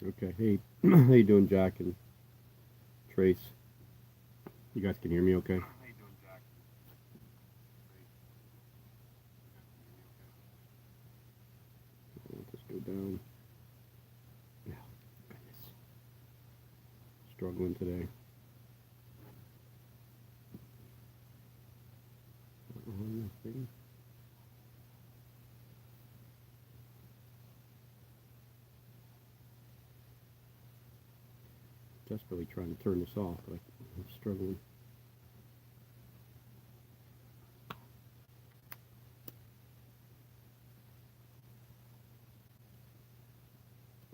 Okay, hey, how you doing, Jack and Trace? You guys can hear me okay? Let this go down. Yeah, goodness. Struggling today. Thing. Desperately trying to turn this off, but I'm struggling.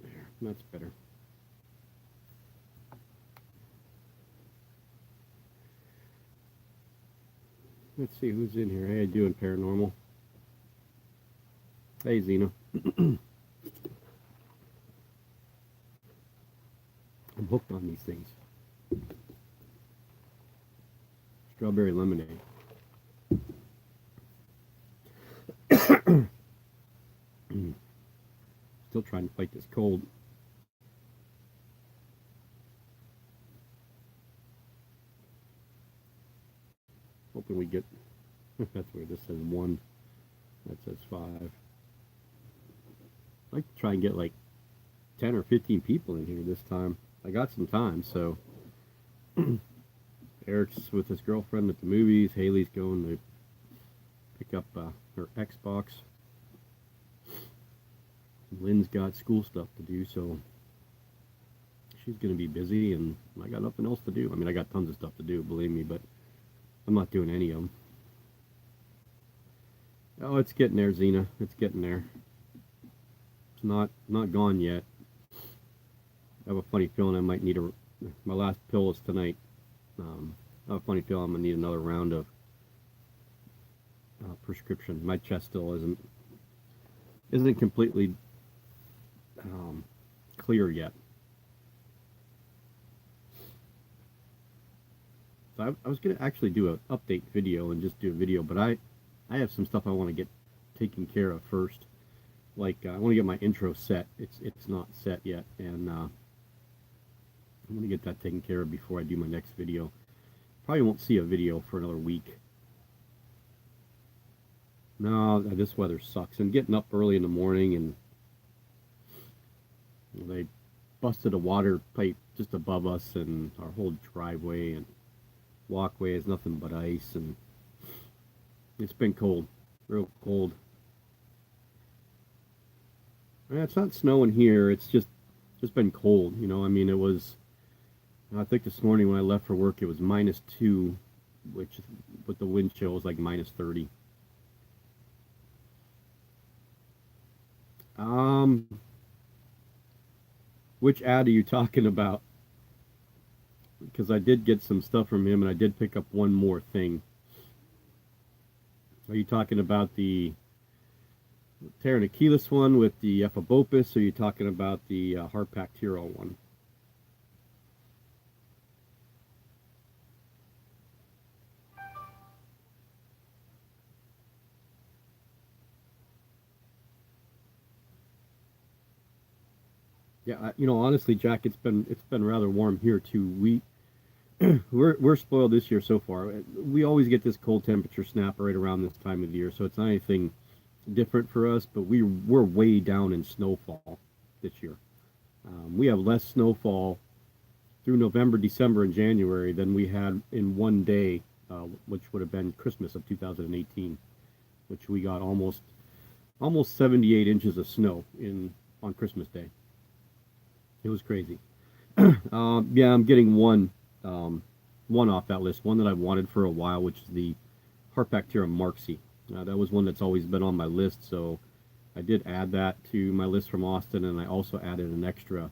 There, that's better. Let's see who's in here. How you doing, Paranormal? Hey, Zena. I'm hooked on these things. Strawberry lemonade. Still trying to fight this cold. Hoping we get. That's where this says 1. That says 5. I'd like to try and get like 10 or 15 people in here this time. I got some time, so Eric's with his girlfriend at the movies. Haley's going to pick up her Xbox. Lynn's got school stuff to do, so she's going to be busy, and I got nothing else to do. I mean, I got tons of stuff to do, believe me, but I'm not doing any of them. Oh, it's getting there, Xena. It's getting there. It's not gone yet. I have a funny feeling I might need my last pill is tonight. I have a funny feeling I'm going to need another round of prescription. My chest still isn't completely clear yet. So I was going to actually do an update video and just do a video, but I have some stuff I want to get taken care of first. Like I want to get my intro set. It's not set yet, and I'm going to get that taken care of before I do my next video. Probably won't see a video for another week. No, this weather sucks. And getting up early in the morning, and they busted a water pipe just above us, and our whole driveway and walkway is nothing but ice, and it's been cold, real cold. And it's not snowing here. It's just been cold. You know, I mean, it was. I think this morning when I left for work, it was -2, which with the wind chill was like -30. Which ad are you talking about? Because I did get some stuff from him, and I did pick up one more thing. Are you talking about the Pteranachilus one with the Ephobopus, or are you talking about the Harpactira one? Yeah, honestly, Jack, it's been rather warm here too. We're spoiled this year so far. We always get this cold temperature snap right around this time of the year, so it's not anything different for us. But we're way down in snowfall this year. We have less snowfall through November, December, and January than we had in one day, which would have been Christmas of 2018, which we got almost 78 inches of snow in on Christmas Day. It was crazy. Yeah, I'm getting one off that list, one that I've wanted for a while, which is the Harpactira marxi. That was one that's always been on my list, so I did add that to my list from Austin, and I also added an extra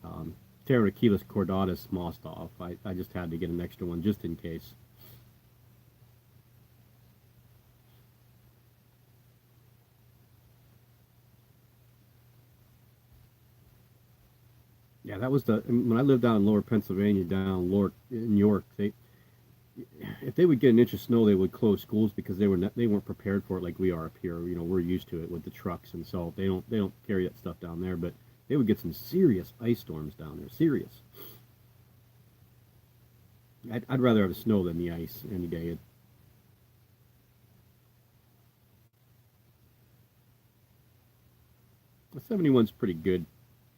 um, Pterodactylus caudatus moss off. I just had to get an extra one just in case. Yeah, that was when I lived down in Lower Pennsylvania, down in York. If they would get an inch of snow, they would close schools because they weren't prepared for it like we are up here. We're used to it with the trucks and salt. They don't carry that stuff down there, but they would get some serious ice storms down there. Serious. I'd rather have the snow than the ice any day. 71's pretty good,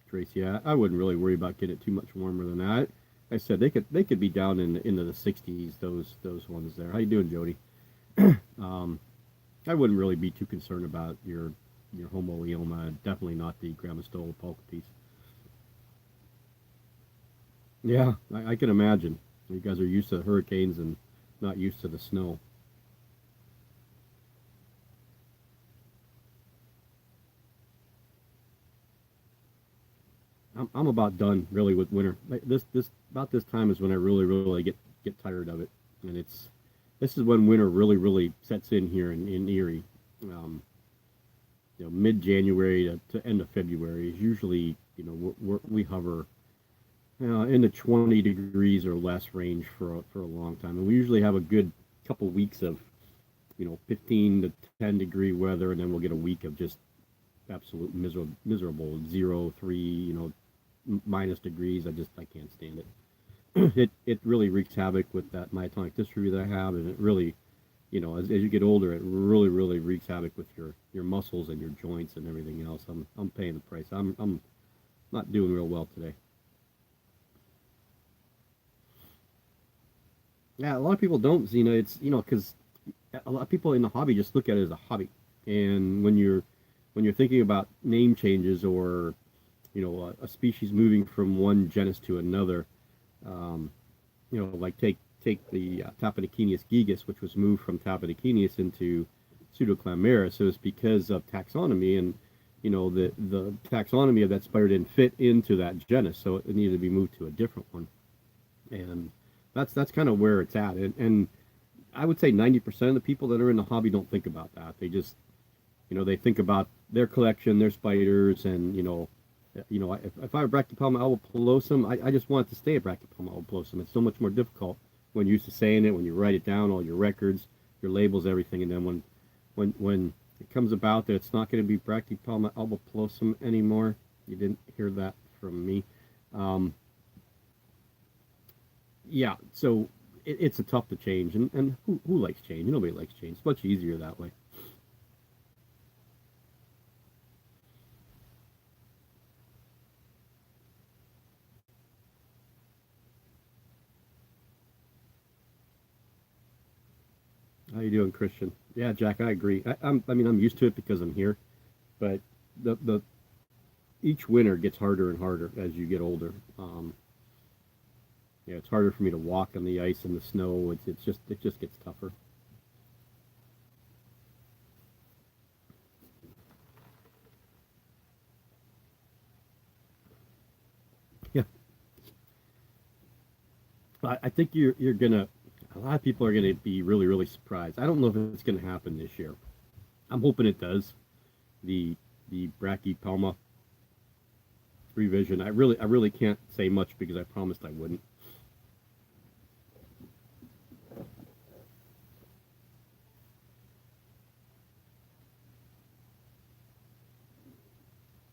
Tracy. I wouldn't really worry about getting it too much warmer than that. I said they could be down into the 60s. Those ones there. How you doing, Jody? Um, I wouldn't really be too concerned about your homoleoma. Definitely not the Grammostola pulchripes. Yeah, I can imagine. You guys are used to hurricanes and not used to the snow. I'm about done really with winter. This about this time is when I really get tired of it, and this is when winter really sets in here in Erie. Um, Mid January to end of February is usually we hover in the 20 degrees or less range for a long time, and we usually have a good couple weeks of 15 to 10-degree weather, and then we'll get a week of just absolute miserable 0, 3, minus degrees. I can't stand it. It really wreaks havoc with that myotonic dystrophy that I have, and it really, as you get older, it really wreaks havoc with your muscles and your joints and everything else. I'm paying the price. I'm not doing real well today. Yeah, a lot of people don't, Zena. It's because a lot of people in the hobby just look at it as a hobby, and when you're thinking about name changes or a species moving from one genus to another, um, like take the Tapinocenius gigas, which was moved from Tapinocenius into Pseudoclamera. So it's because of taxonomy, and the taxonomy of that spider didn't fit into that genus, so it needed to be moved to a different one. And that's kind of where it's at. And I would say 90% of the people that are in the hobby don't think about that. They just they think about their collection, their spiders, and if I have Brachypelma albopilosum, I just want it to stay a Brachypelma albopilosum. It's so much more difficult when you're used to saying it, when you write it down, all your records, your labels, everything, and then when it comes about that it's not going to be Brachypelma albopilosum anymore. You didn't hear that from me. Um, yeah, so it's a tough to change, and who likes change? Nobody likes change. It's much easier that way. How you doing, Christian? Yeah, Jack, I agree. I mean, I'm used to it because I'm here, but the each winter gets harder and harder as you get older. Yeah, it's harder for me to walk on the ice and the snow. It just gets tougher. Yeah, I think you're gonna. A lot of people are gonna be really surprised. I don't know if it's gonna happen this year. I'm hoping it does. The the Brachypelma revision. I really can't say much because I promised I wouldn't.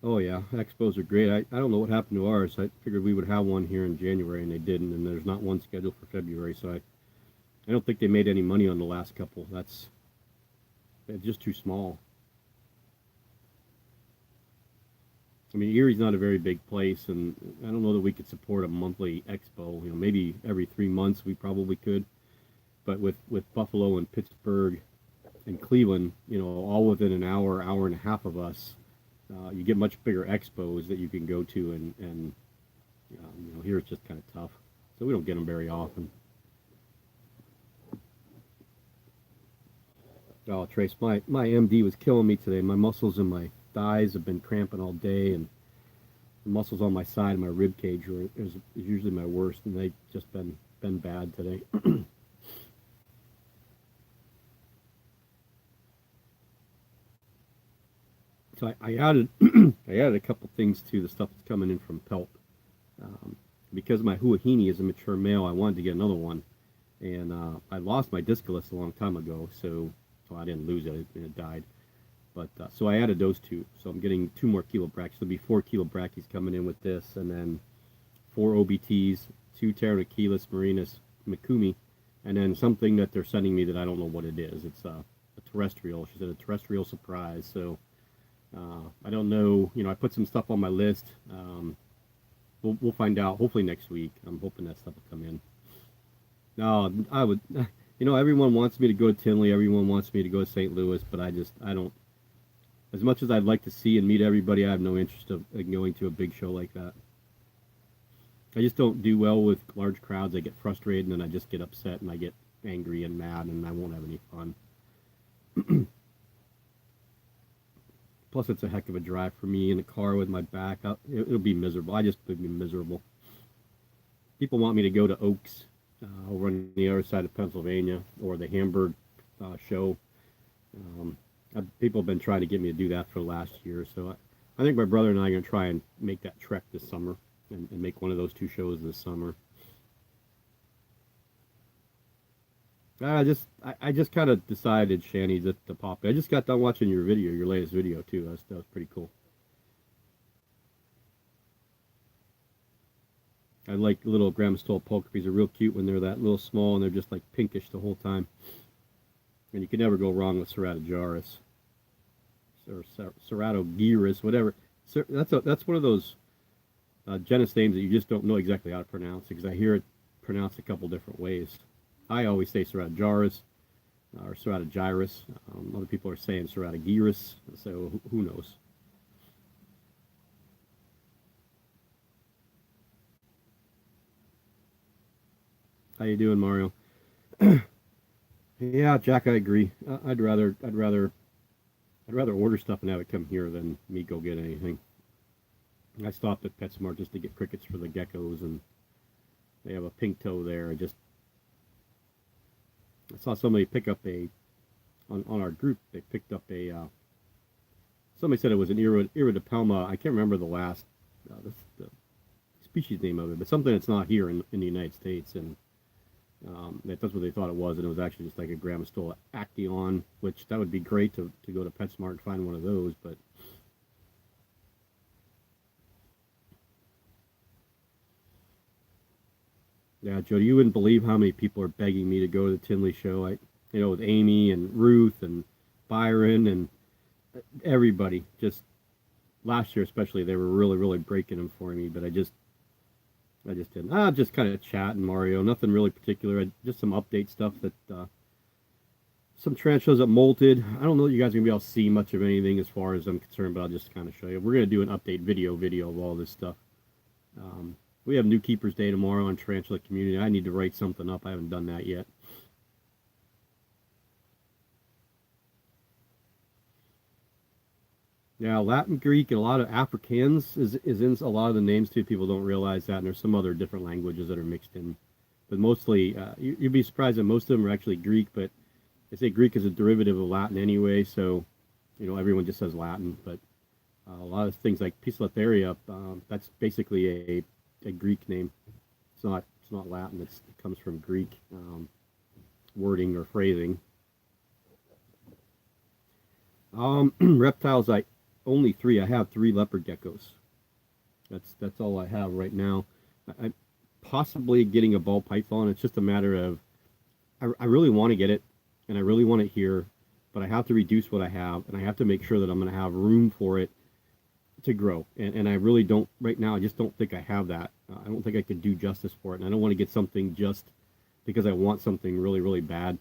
Oh yeah, expos are great. I don't know what happened to ours. I figured we would have one here in January, and they didn't. And there's not one scheduled for February, so I don't think they made any money on the last couple. That's they're just too small. I mean, Erie's not a very big place, and I don't know that we could support a monthly expo. Maybe every 3 months we probably could, but with Buffalo and Pittsburgh and Cleveland, all within an hour, hour and a half of us, you get much bigger expos that you can go to, and here it's just kind of tough, so we don't get them very often. Oh, Trace, my MD was killing me today. My muscles in my thighs have been cramping all day, and the muscles on my side, my rib cage, is usually my worst, and they've just been bad today. So I added I added a couple things to the stuff that's coming in from Pelt. Um, because my Huahini is a mature male, I wanted to get another one, and I lost my discus a long time ago, so I didn't lose it; it died. But so I added those two. So I'm getting 2 more kilo brackies. There'll be 4 kilo brackies coming in with this, and then 4 OBTs, 2 Pteranachilus marinus mikumi, and then something that they're sending me that I don't know what it is. It's a terrestrial. She said a terrestrial surprise. So I don't know. I put some stuff on my list. We'll find out. Hopefully next week. I'm hoping that stuff will come in. No, I would. Everyone wants me to go to Tinley. Everyone wants me to go to St. Louis, but I don't. As much as I'd like to see and meet everybody, I have no interest of going to a big show like that. I just don't do well with large crowds. I get frustrated, and then I just get upset, and I get angry and mad, and I won't have any fun. Plus, it's a heck of a drive for me in a car with my back up. It'll be miserable. I just would be miserable. People want me to go to Oaks over on the other side of Pennsylvania, or the Hamburg show. People have been trying to get me to do that for the last year, so I think my brother and I are going to try and make that trek this summer, and make one of those 2 shows this summer. I just kind of decided, Shanny, that the pop. I just got done watching your latest video too. That was pretty cool. I like little Graham Stoll poultries. They're real cute when they're that little small, and they're just like pinkish the whole time. And you can never go wrong with Ceratojaris or Ceratogyris, whatever. That's one of those genus names that you just don't know exactly how to pronounce, because I hear it pronounced a couple different ways. I always say Ceratojaris or Ceratogyrus. Other people are saying Ceratogyris, so who knows? How you doing, Mario? Yeah, Jack, I agree. I'd rather order stuff and have it come here than me go get anything. I stopped at PetSmart just to get crickets for the geckos, and they have a pink toe there. I saw somebody pick up on our group. They picked up somebody said it was an iridipalma. I can't remember the species name of it, but something that's not here in the United States, and that's what they thought it was, and it was actually just like a Grammostola actaeon, which that would be great to go to PetSmart and find one of those, but yeah, Jody, you wouldn't believe how many people are begging me to go to the Tinley show. With Amy and Ruth and Byron and everybody. Just last year, especially, they were really, really breaking them for me. But I just didn't. Just kind of chatting, Mario. Nothing really particular. Just some update stuff that some tarantulas that molted. I don't know that you guys are gonna be able to see much of anything as far as I'm concerned, but I'll just kind of show you. We're gonna do an update video of all this stuff. Um, we have New Keepers Day tomorrow on Tarantula Community. I need to write something up. I haven't done that yet. Yeah, Latin, Greek, and a lot of Afrikaans is in a lot of the names too. People don't realize that, and there's some other different languages that are mixed in. But mostly, you'd be surprised that most of them are actually Greek, but they say Greek is a derivative of Latin anyway, so everyone just says Latin. But a lot of things like Poecilotheria, that's basically a Greek name. It's not Latin. It comes from Greek wording or phrasing. Reptiles only three. I have three leopard geckos. That's all I have right now. I possibly getting a ball python. It's just a matter of I really want to get it, and I really want it here, but I have to reduce what I have, and I have to make sure that I'm going to have room for it to grow. And I really don't right now. I just don't think I have that. I don't think I could do justice for it, and I don't want to get something just because I want something really really bad.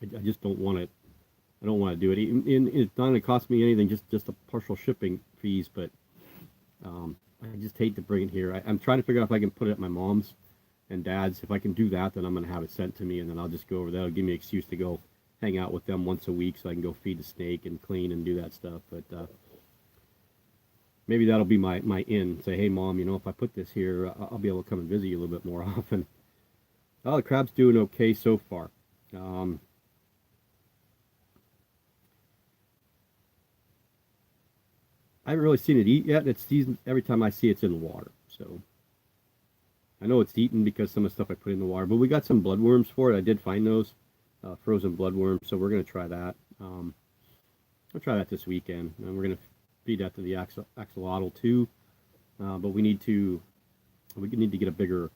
I just don't want it. I don't want to do it. And it's not going to cost me anything, just a partial shipping fees. But I just hate to bring it here. I'm trying to figure out if I can put it at my mom's and dad's. If I can do that, then I'm going to have it sent to me, and then I'll just go over there. It'll give me an excuse to go hang out with them once a week so I can go feed the snake and clean and do that stuff. But maybe that'll be my in. Say, hey, Mom, if I put this here, I'll be able to come and visit you a little bit more often. Well, the crab's doing okay so far. I haven't really seen it eat yet. It's seasoned. Every time I see it's in the water. So I know it's eaten because some of the stuff I put in the water. But we got some bloodworms for it. I did find those frozen bloodworms. So we're going to try that. We'll try that this weekend. And we're going to feed that to the axolotl too. But we need to get a bigger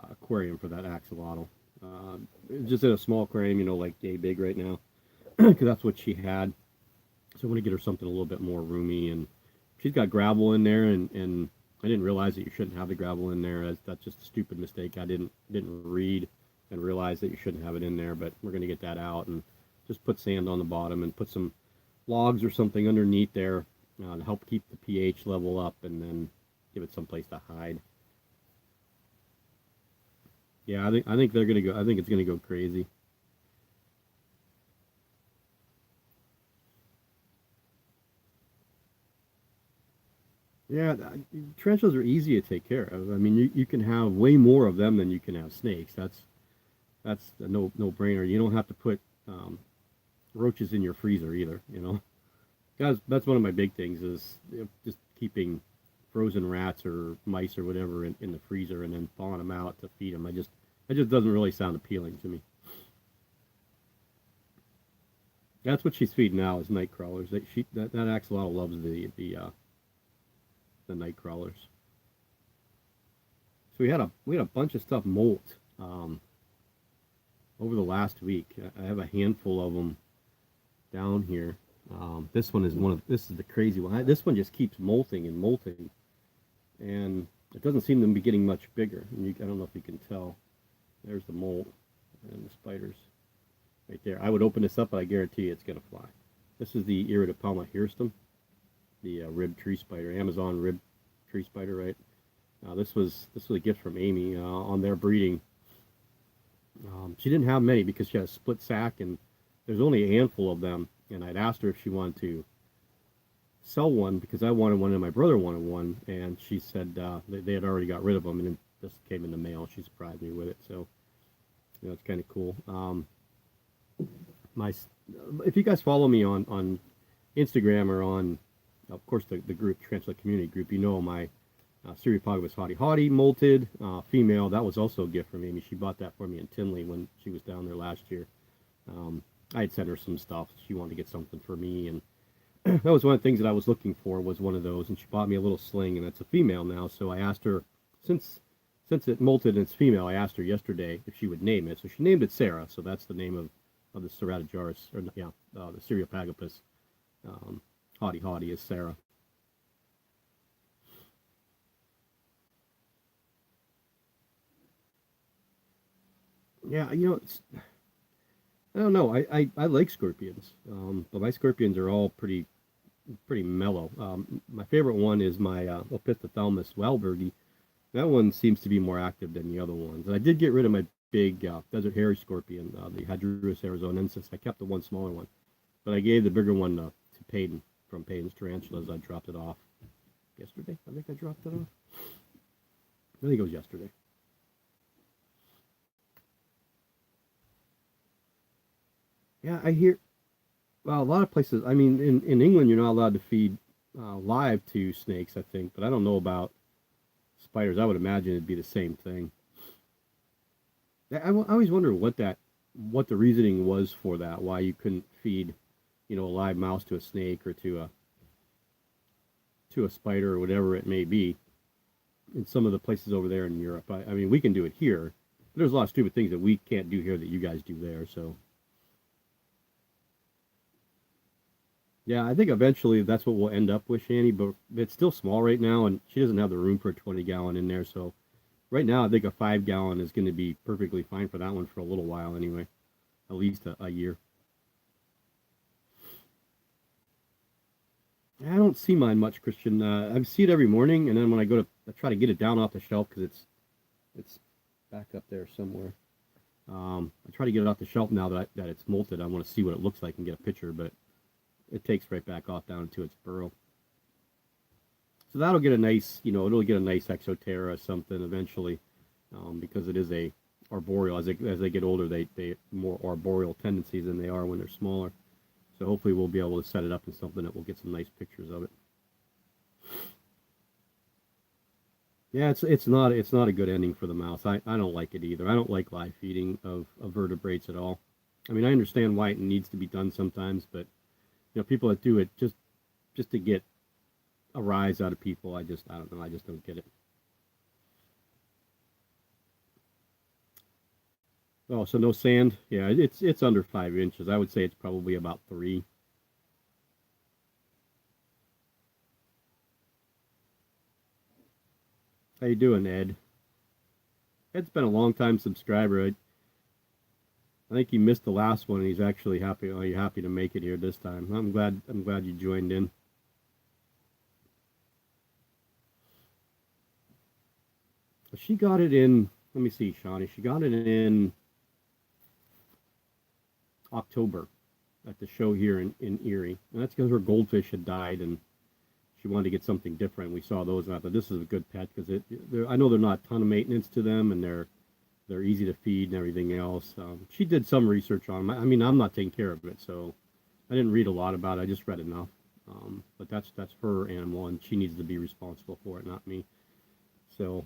aquarium for that axolotl. Just in a small aquarium, like yay big right now. Because that's what she had. So I want to get her something a little bit more roomy, and she's got gravel in there, and I didn't realize that you shouldn't have the gravel in there. That's just a stupid mistake. I didn't read and realize that you shouldn't have it in there, but we're going to get that out and just put sand on the bottom and put some logs or something underneath there to help keep the pH level up, and then give it some place to hide. Yeah, I think they're going to go. I think it's going to go crazy. Yeah, tarantulas are easy to take care of. I mean, you can have way more of them than you can have snakes. That's a no brainer. You don't have to put roaches in your freezer either. Guys, that's one of my big things is just keeping frozen rats or mice or whatever in the freezer and then thawing them out to feed them. It just doesn't really sound appealing to me. That's what she's feeding now is night crawlers. That axolotl loves the night crawlers. So we had a bunch of stuff molt over the last week. I have a handful of them down here. This is the crazy one. This one just keeps molting and molting, and it doesn't seem to be getting much bigger. I don't know if you can tell. There's the molt and the spiders right there. I would open this up, but I guarantee it's gonna fly. This is the Iridopalma hirstum, the rib tree spider, Amazon rib tree spider, right? This was a gift from Amy on their breeding. She didn't have many because she had a split sack, and there's only a handful of them. And I'd asked her if she wanted to sell one because I wanted one and my brother wanted one, and she said they had already got rid of them, and it just came in the mail. She surprised me with it, so it's kind of cool. If you guys follow me on Instagram or on, of course, the group, Tarantula Community Group, my Cereopagabus haughty molted female. That was also a gift from Amy. She bought that for me in Tinley when she was down there last year. I had sent her some stuff. She wanted to get something for me, and that was one of the things that I was looking for was one of those, and she bought me a little sling, and it's a female now. So I asked her, since it molted and it's female, I asked her yesterday if she would name it. So she named it Sarah. So that's the name of the Ceratojaurus, or yeah, the Cereopagapus haughty is Sarah. Yeah, I don't know. I like scorpions, but my scorpions are all pretty mellow. My favorite one is my Opisthothalamus walbergi. That one seems to be more active than the other ones. And I did get rid of my big desert hairy scorpion, the Hydrurus arizonensis. I kept the one smaller one, but I gave the bigger one to Peyton from Peyton's Tarantulas. I dropped it off yesterday. I think I dropped it off. I think it was yesterday. Yeah, I hear. Well, a lot of places. I mean, in England, you're not allowed to feed live to snakes, I think, but I don't know about spiders. I would imagine it'd be the same thing. I always wonder what the reasoning was for that. Why you couldn't feed, a live mouse to a snake or to to a spider or whatever it may be in some of the places over there in Europe. I mean, we can do it here. But there's a lot of stupid things that we can't do here that you guys do there. So, yeah, I think eventually that's what we'll end up with, Shanny. But it's still small right now, and she doesn't have the room for a 20-gallon in there. So, right now, I think a 5-gallon is going to be perfectly fine for that one for a little while anyway, at least a year. I don't see mine much, Christian. I see it every morning, and then when I try to get it down off the shelf because it's back up there somewhere. I try to get it off the shelf now that it's molted. I want to see what it looks like and get a picture, but it takes right back off down into its burrow. So that'll get a nice, it'll get a nice Exoterra or something eventually, because it is a arboreal. As they get older, they more arboreal tendencies than they are when they're smaller. So hopefully we'll be able to set it up in something that we'll get some nice pictures of it. Yeah, it's not a good ending for the mouse. I don't like it either. I don't like live feeding of vertebrates at all. I mean, I understand why it needs to be done sometimes, but people that do it just to get a rise out of people, I don't know. I just don't get it. Oh, so no sand? Yeah, it's under 5 inches. I would say it's probably about 3. How you doing, Ed? Ed's been a long time subscriber. I think he missed the last one, and he's actually happy. Oh, you're happy to make it here this time. I'm glad you joined in. She got it in. Let me see, Shawnee. She got it in October at the show here in Erie, and that's because her goldfish had died, and she wanted to get something different. We saw those, and I thought this is a good pet because I know they're not a ton of maintenance to them, and they're easy to feed and everything else. She did some research on them. I mean, I'm not taking care of it, so I didn't read a lot about it. I just read enough. But that's her animal, and she needs to be responsible for it, not me. So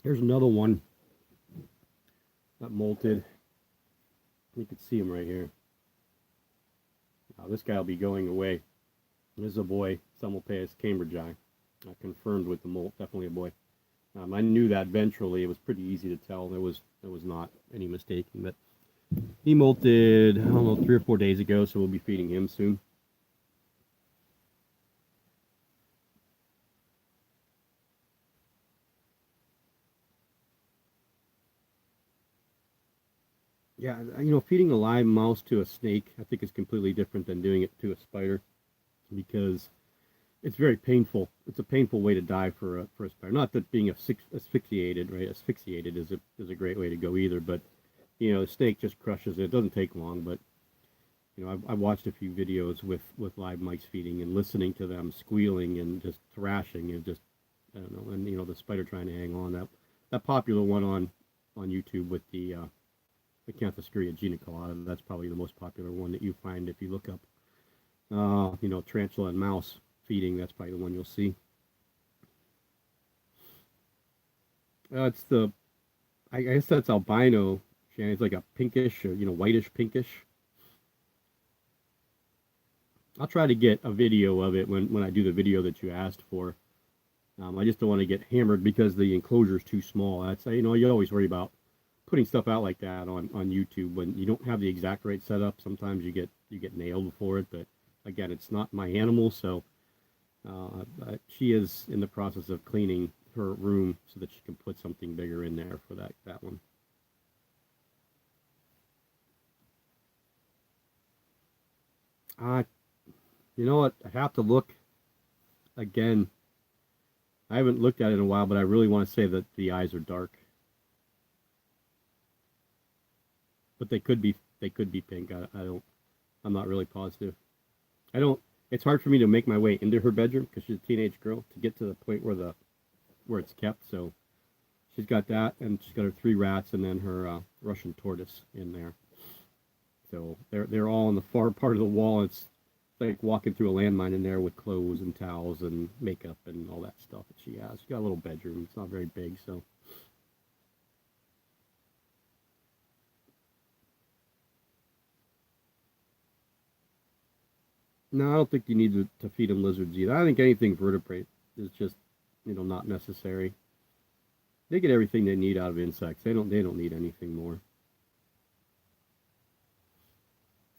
here's another one that molted. You can see him right here. This guy will be going away. This is a boy. Semmelpaeus cambridgei. Confirmed with the molt. Definitely a boy. I knew that ventrally. It was pretty easy to tell. There was not any mistaking. But he molted, I don't know, 3 or 4 days ago, so we'll be feeding him soon. Yeah, feeding a live mouse to a snake, I think is completely different than doing it to a spider, because it's very painful. It's a painful way to die for a spider. Not that being asphyxiated, right? Asphyxiated is a great way to go either, but the snake just crushes it. It doesn't take long, but I've watched a few videos with live mice feeding and listening to them squealing and just thrashing and just, I don't know, and the spider trying to hang on. That popular one on YouTube with the Acanthoscurria geniculata, that's probably the most popular one that you find if you look up, tarantula and mouse feeding. That's probably the one you'll see. It's I guess that's albino, Shannon. It's like a pinkish, whitish pinkish. I'll try to get a video of it when I do the video that you asked for. I just don't want to get hammered because the enclosure is too small. That's you always worry about putting stuff out like that on YouTube when you don't have the exact right setup. Sometimes you get nailed for it, but again, it's not my animal, so she is in the process of cleaning her room so that she can put something bigger in there for that one. You know what? I have to look again. I haven't looked at it in a while, but I really want to say that the eyes are dark. But they could be pink. I'm not really positive. It's hard for me to make my way into her bedroom because she's a teenage girl to get to the point where it's kept. So she's got that, and she's got her 3 rats and then her Russian tortoise in there. So they're all on the far part of the wall. It's like walking through a landmine in there with clothes and towels and makeup and all that stuff that she has. She's got a little bedroom. It's not very big, so. No, I don't think you need to feed them lizards either. I think anything vertebrate is just, not necessary. They get everything they need out of insects. They don't need anything more.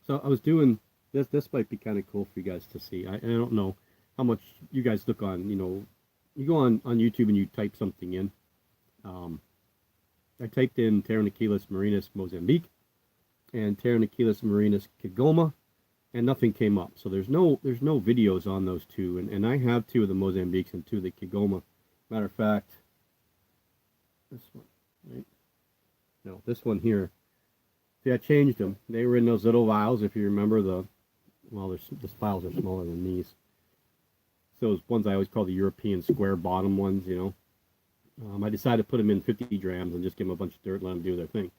So I was doing this. This might be kind of cool for you guys to see. I don't know how much you guys look on. You go on YouTube and you type something in. Um, I typed in Pteronachilus marinus Mozambique and Pteronachilus marinus Kigoma, and nothing came up. So there's no videos on those two, and I have two of the Mozambiques and two of the Kigoma. Matter of fact, this one, right? No, this one here. See, I changed them. They were in those little vials, if you remember the vials are smaller than these. So those ones I always call the European square bottom ones. I decided to put them in 50 grams and just give them a bunch of dirt, let them do their thing.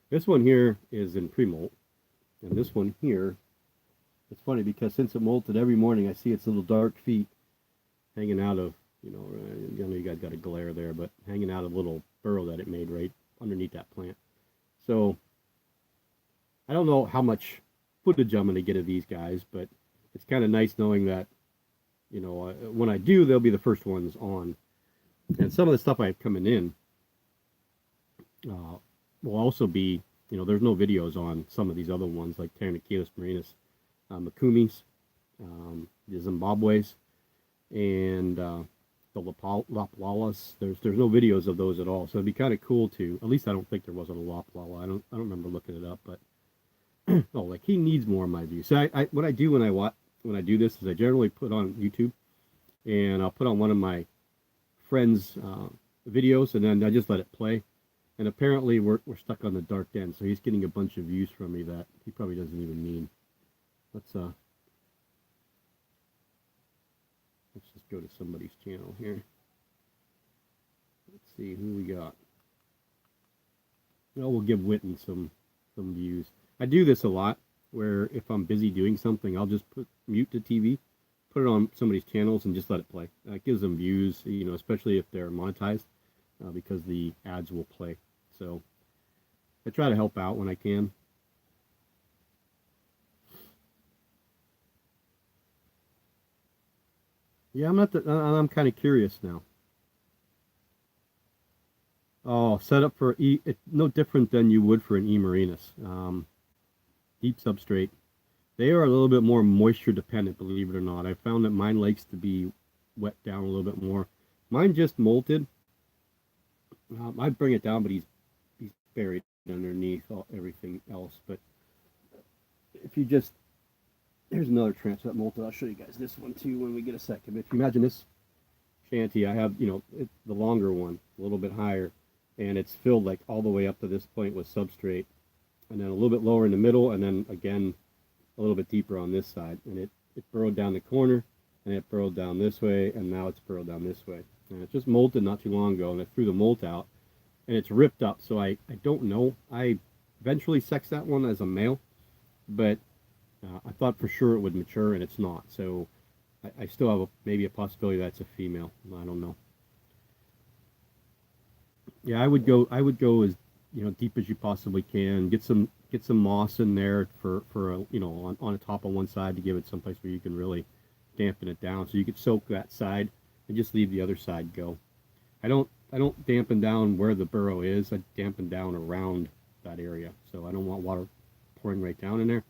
This one here is in pre-molt, and this one here, it's funny because since it molted every morning, I see its little dark feet hanging out of, I know you guys got a glare there, but hanging out of a little burrow that it made right underneath that plant. So I don't know how much footage I'm going to get of these guys, but it's kind of nice knowing that, when I do, they'll be the first ones on. And some of the stuff I have coming in will also be, there's no videos on some of these other ones like Pteronachilus marinus, Makumis, the Zimbabwe's, and the Loplalas. There's no videos of those at all, so it'd be kind of cool to. At least I don't think there was a Loplala. I don't remember looking it up, but oh, like he needs more of my views. So I what I do when I do this is I generally put on YouTube, and I'll put on one of my friends' videos, and then I just let it play. And apparently we're stuck on the dark end, so he's getting a bunch of views from me that he probably doesn't even need. Let's just go to somebody's channel here. Let's see who we got. Well, we'll give Witten some views. I do this a lot, where if I'm busy doing something, I'll just mute the TV, put it on somebody's channels, and just let it play. It gives them views, especially if they're monetized, because the ads will play. So I try to help out when I can. Yeah, I'm kind of curious now. Oh, set up for it's no different than you would for an E. marinus. Deep substrate. They are a little bit more moisture dependent, believe it or not. I found that mine likes to be wet down a little bit more. Mine just molted. I'd bring it down, but he's buried underneath everything else. But if you just, here's another transfer that molted. I'll show you guys this one too when we get a second. If you imagine this shanty, I have, the longer one, a little bit higher, and it's filled like all the way up to this point with substrate, and then a little bit lower in the middle, and then again a little bit deeper on this side, and it burrowed down the corner, and it burrowed down this way, and now it's burrowed down this way. And it just molted not too long ago, and I threw the molt out, and it's ripped up, so I don't know. I eventually sexed that one as a male, but I thought for sure it would mature, and it's not. So I still have maybe a possibility that's a female. I don't know. Yeah, I would go as deep as you possibly can. Get some moss in there for on the top on one side to give it someplace where you can really dampen it down. So you could soak that side and just leave the other side go. I don't dampen down where the burrow is. I dampen down around that area. So I don't want water pouring right down in there.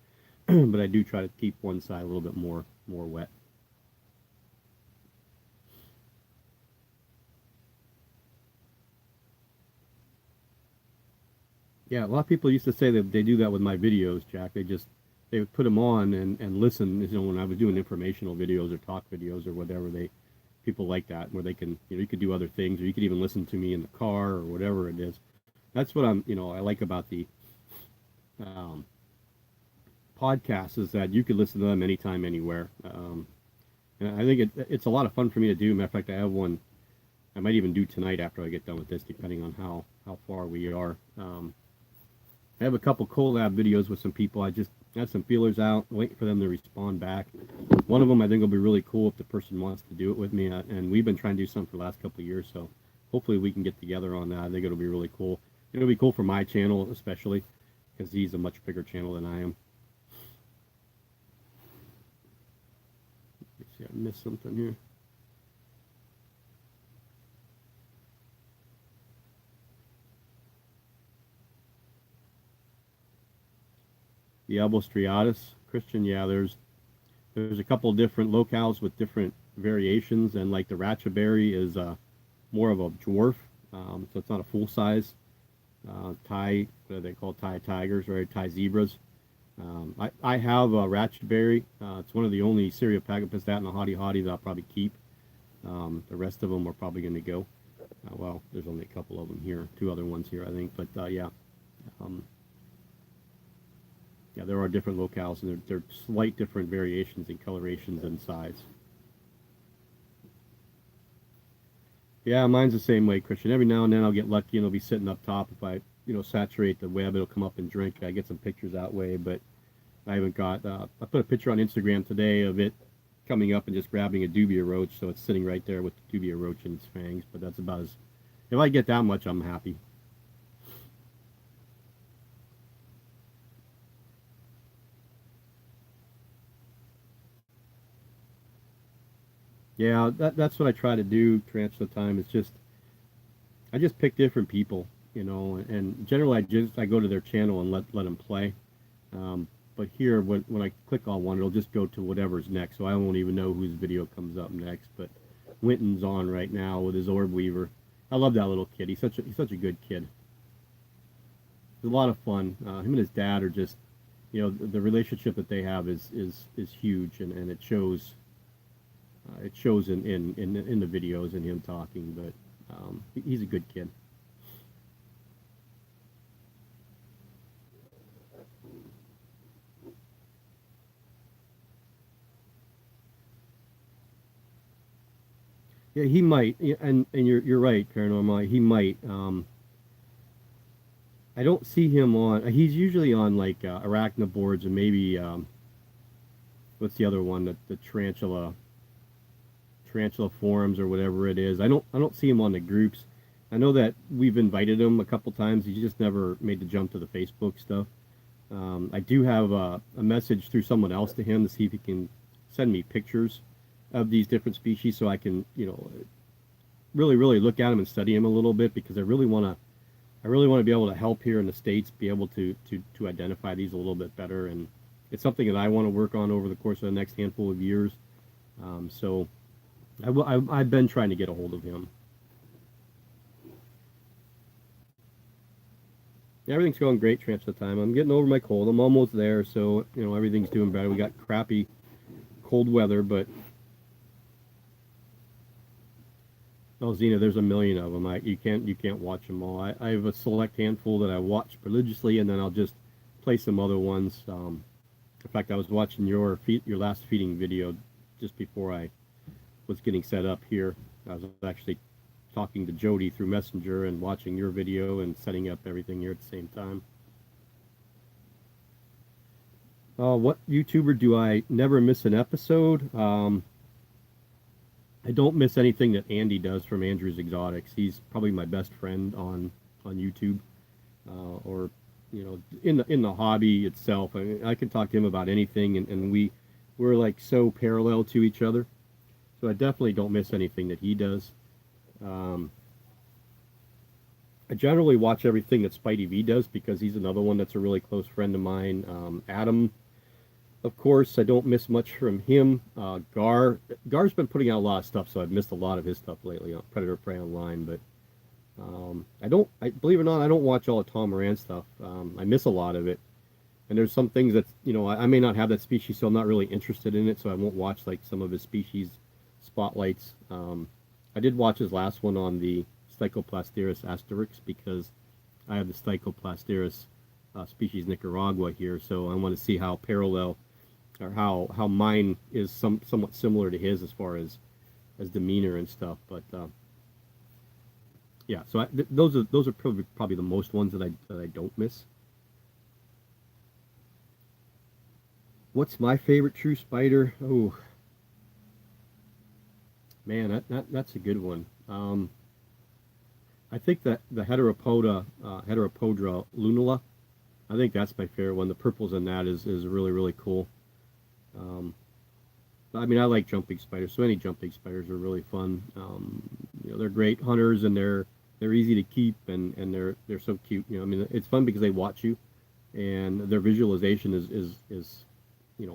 But I do try to keep one side a little bit more wet. Yeah, a lot of people used to say that they do that with my videos, Jack. They would put them on and listen. When I was doing informational videos or talk videos or whatever, people like that, where they can, you could do other things, or you could even listen to me in the car or whatever it is. That's what I like about the podcasts, is that you could listen to them anytime, anywhere. And I think it's a lot of fun for me to do. Matter of fact, I have one I might even do tonight after I get done with this, depending on how far we are. I have a couple collab videos with some people. I just have some feelers out, waiting for them to respond back. One of them I think will be really cool if the person wants to do it with me, and we've been trying to do something for the last couple of years, so hopefully we can get together on that. I think it'll be really cool. It'll be cool for my channel especially, because he's a much bigger channel than I am. See, I missed something here. The albostriatus, Christian, yeah, there's a couple different locales with different variations, and like the ratchaberry is more of a dwarf, so it's not a full size Thai. What are they called? Thai tigers, or Thai zebras. I have a ratchetberry. It's one of the only Cereopagapus and a hottie hottie that I'll probably keep. The rest of them are probably going to go. Well, there's only a couple of them here, two other ones here, I think. But yeah, um, yeah, there are different locales, and there are slight different variations in colorations and size. Yeah, mine's the same way, Christian. Every now and then I'll get lucky and it'll be sitting up top. If I, saturate the web, it'll come up and drink. I get some pictures that way, but I haven't got. I put a picture on Instagram today of it coming up and just grabbing a dubia roach, so it's sitting right there with the dubia roach in its fangs. But that's about as. If I get that much, I'm happy. Yeah, that's what I try to do. Tarantula time. It's just I just pick different people, and generally I go to their channel and let them play. But here, when I click on one, it'll just go to whatever's next, so I won't even know whose video comes up next. But Winton's on right now with his orb weaver. I love that little kid. He's such a good kid. It's a lot of fun. Him and his dad are just, the relationship that they have is huge, and it shows in the videos and him talking. But he's a good kid. Yeah, he might. Yeah, and you're right, paranormal. He might. I don't see him on. He's usually on like arachna boards, and maybe what's the other one? The tarantula forums or whatever it is. I don't see him on the groups. I know that we've invited him a couple times. He just never made the jump to the Facebook stuff. I do have a message through someone else to him to see if he can send me pictures of these different species, so I can, really, really look at them and study them a little bit, because I really want to be able to help here in the States, be able to identify these a little bit better. And it's something that I want to work on over the course of the next handful of years. So I've been trying to get a hold of him. Yeah, everything's going great, transfer time. I'm getting over my cold. I'm almost there, so everything's doing better. We got crappy cold weather, but oh, Xena, there's a million of them. You can't watch them all. I have a select handful that I watch religiously, and then I'll just play some other ones. In fact, I was watching your last feeding video just before I was getting set up here. I was actually talking to Jody through Messenger and watching your video and setting up everything here at the same time. What YouTuber do I never miss an episode? I don't miss anything that Andy does from Andrew's Exotics. He's probably my best friend on YouTube, or in the hobby itself. I can talk to him about anything, and we're like so parallel to each other. So I definitely don't miss anything that he does. Um, I generally watch everything that Spidey V does, because he's another one that's a really close friend of mine. Adam, of course, I don't miss much from him. Gar's been putting out a lot of stuff, so I've missed a lot of his stuff lately on Predator Prey Online. But I believe it or not, I don't watch all the Tom Moran stuff. I miss a lot of it, and there's some things that I may not have that species, so I'm not really interested in it, so I won't watch like some of his species spotlights. I did watch his last one on the Stichoplasteris asterix, because I have the Stichoplasteris species Nicaragua here, so I want to see how parallel, or how mine is somewhat similar to his as far as demeanor and stuff. But yeah, so those are probably the most ones that I don't miss. What's my favorite true spider? Oh man, that's a good one. I think that the Heteropodra lunula, I think that's my favorite one. The purples in that is really, really cool. Um, I mean, I like jumping spiders. So any jumping spiders are really fun. They're great hunters, and they're easy to keep, and they're so cute. I mean, it's fun because they watch you, and their visualization is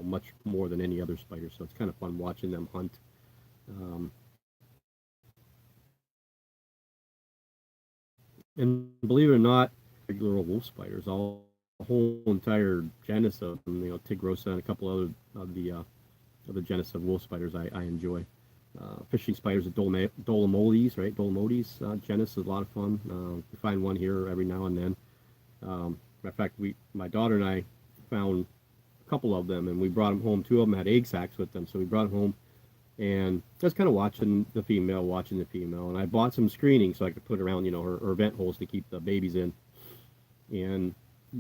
much more than any other spider. So it's kind of fun watching them hunt. Um, and believe it or not, regular old wolf spiders, all a whole entire genus of them, tigrosa and a couple other of the genus of wolf spiders I enjoy. Fishing spiders at Dolomotes, right? Dolomotes genus is a lot of fun. We find one here every now and then. Matter of fact, my daughter and I found a couple of them, and we brought them home. Two of them had egg sacs with them, so we brought them home, and just kind of watching the female. And I bought some screening so I could put around, her vent holes to keep the babies in. And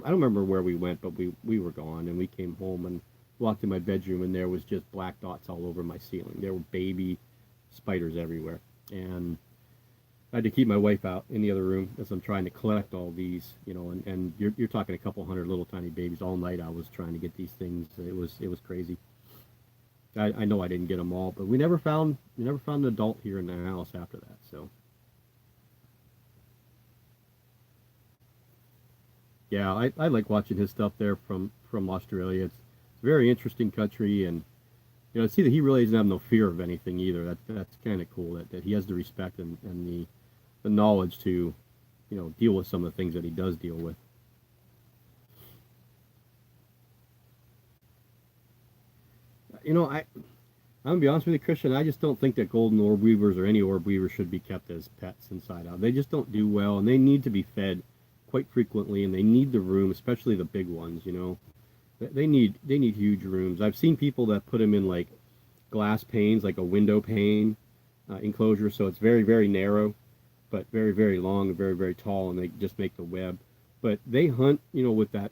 I don't remember where we went, but we were gone, and we came home and walked in my bedroom, and there was just black dots all over my ceiling. There were baby spiders everywhere, and I had to keep my wife out in the other room as I'm trying to collect all these, and you're talking a couple hundred little tiny babies all night. I was trying to get these things. It was crazy. I know I didn't get them all, but we never found an adult here in the house after that. So yeah, I like watching his stuff there from Australia. It's a very interesting country, and see that he really doesn't have no fear of anything either. That's kind of cool that he has the respect and the knowledge to deal with some of the things that he does deal with. I'm gonna be honest with you, Christian. I just don't think that golden orb weavers or any orb weavers should be kept as pets inside out. They just don't do well, and they need to be fed quite frequently, and they need the room, especially the big ones. They need huge rooms. I've seen people that put them in like glass panes, like a window pane enclosure, so it's very very narrow, but very very long and very very tall, and they just make the web. But they hunt, with that.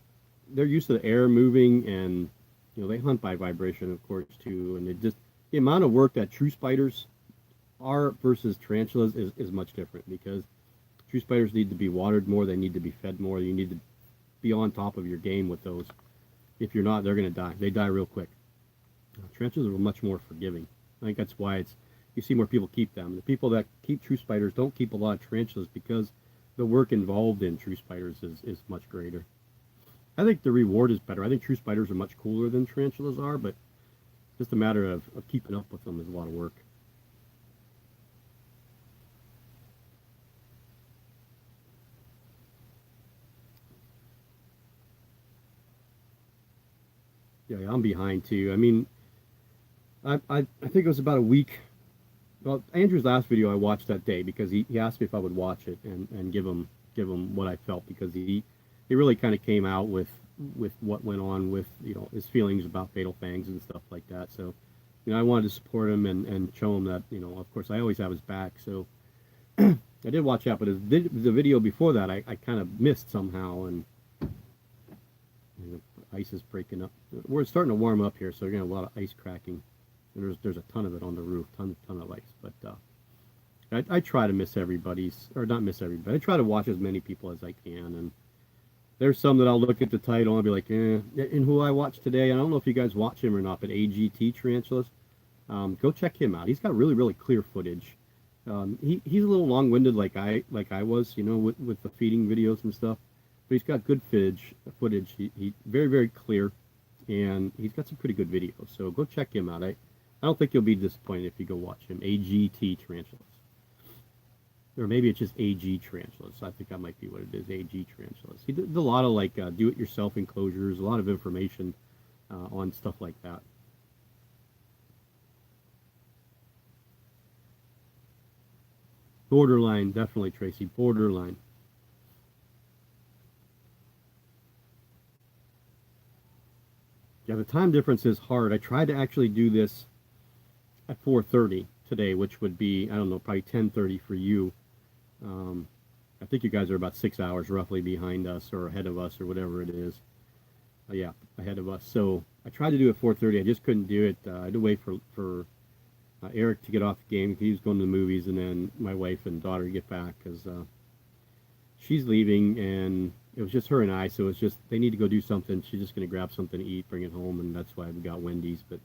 They're used to the air moving, and they hunt by vibration, of course, too. And the amount of work that true spiders are versus tarantulas is much different because true spiders need to be watered more. They need to be fed more. You need to be on top of your game with those. If you're not, they're going to die. They die real quick. Tarantulas are much more forgiving. I think that's why you see more people keep them. The people that keep true spiders don't keep a lot of tarantulas because the work involved in true spiders is much greater. I think the reward is better. I think true spiders are much cooler than tarantulas are, but just a matter of keeping up with them is a lot of work. Yeah, I'm behind too. I mean, I think it was about a week. Well, Andrew's last video I watched that day because he asked me if I would watch it and give him what I felt because he really kind of came out with what went on with his feelings about fatal fangs and stuff like that. So I wanted to support him and show him that of course I always have his back. So I did watch that, but the video before that I kind of missed somehow, and ice is breaking up. We're starting to warm up here, so we're getting a lot of ice cracking. And there's a ton of it on the roof, ton of ice. But I try to miss everybody's, or not miss everybody. I try to watch as many people as I can, and there's some that I'll look at the title and I'll be like, And who I watched today, I don't know if you guys watch him or not, but AGT Tarantulas, go check him out. He's got really really clear footage. He's a little long-winded like I was, with the feeding videos and stuff. But he's got good footage. He very very clear, and he's got some pretty good videos. So go check him out. I don't think you'll be disappointed if you go watch him. AGT Tarantulas. Or maybe it's just AG Tarantulas. I think that might be what it is, AG Tarantulas. He did a lot of like do-it-yourself enclosures, a lot of information on stuff like that. Borderline, definitely, Tracy. Borderline. Yeah, the time difference is hard. I tried to actually do this at 4:30 today, which would be, I don't know, probably 10:30 for you. Um, I think you guys are about 6 hours roughly behind us or ahead of us or whatever it is. Yeah, ahead of us. So I tried to do it 4:30. I just couldn't do it. I had to wait for Eric to get off the game. He was going to the movies, and then my wife and daughter to get back because she's leaving, and it was just her and I. So it's just they need to go do something. She's just going to grab something to eat, bring it home, and that's why we got Wendy's. But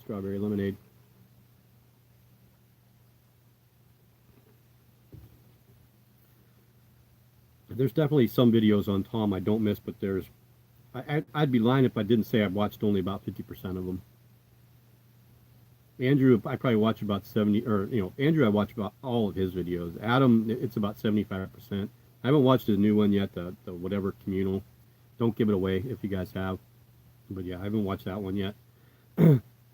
strawberry lemonade. There's definitely some videos on Tom I don't miss, but there's I'd be lying if I didn't say I've watched only about 50% of them. Andrew, I probably watch about 70, or Andrew, I watch about all of his videos. Adam, it's about 75%. I haven't watched his new one yet, the whatever communal. Don't give it away if you guys have, but yeah, I haven't watched that one yet.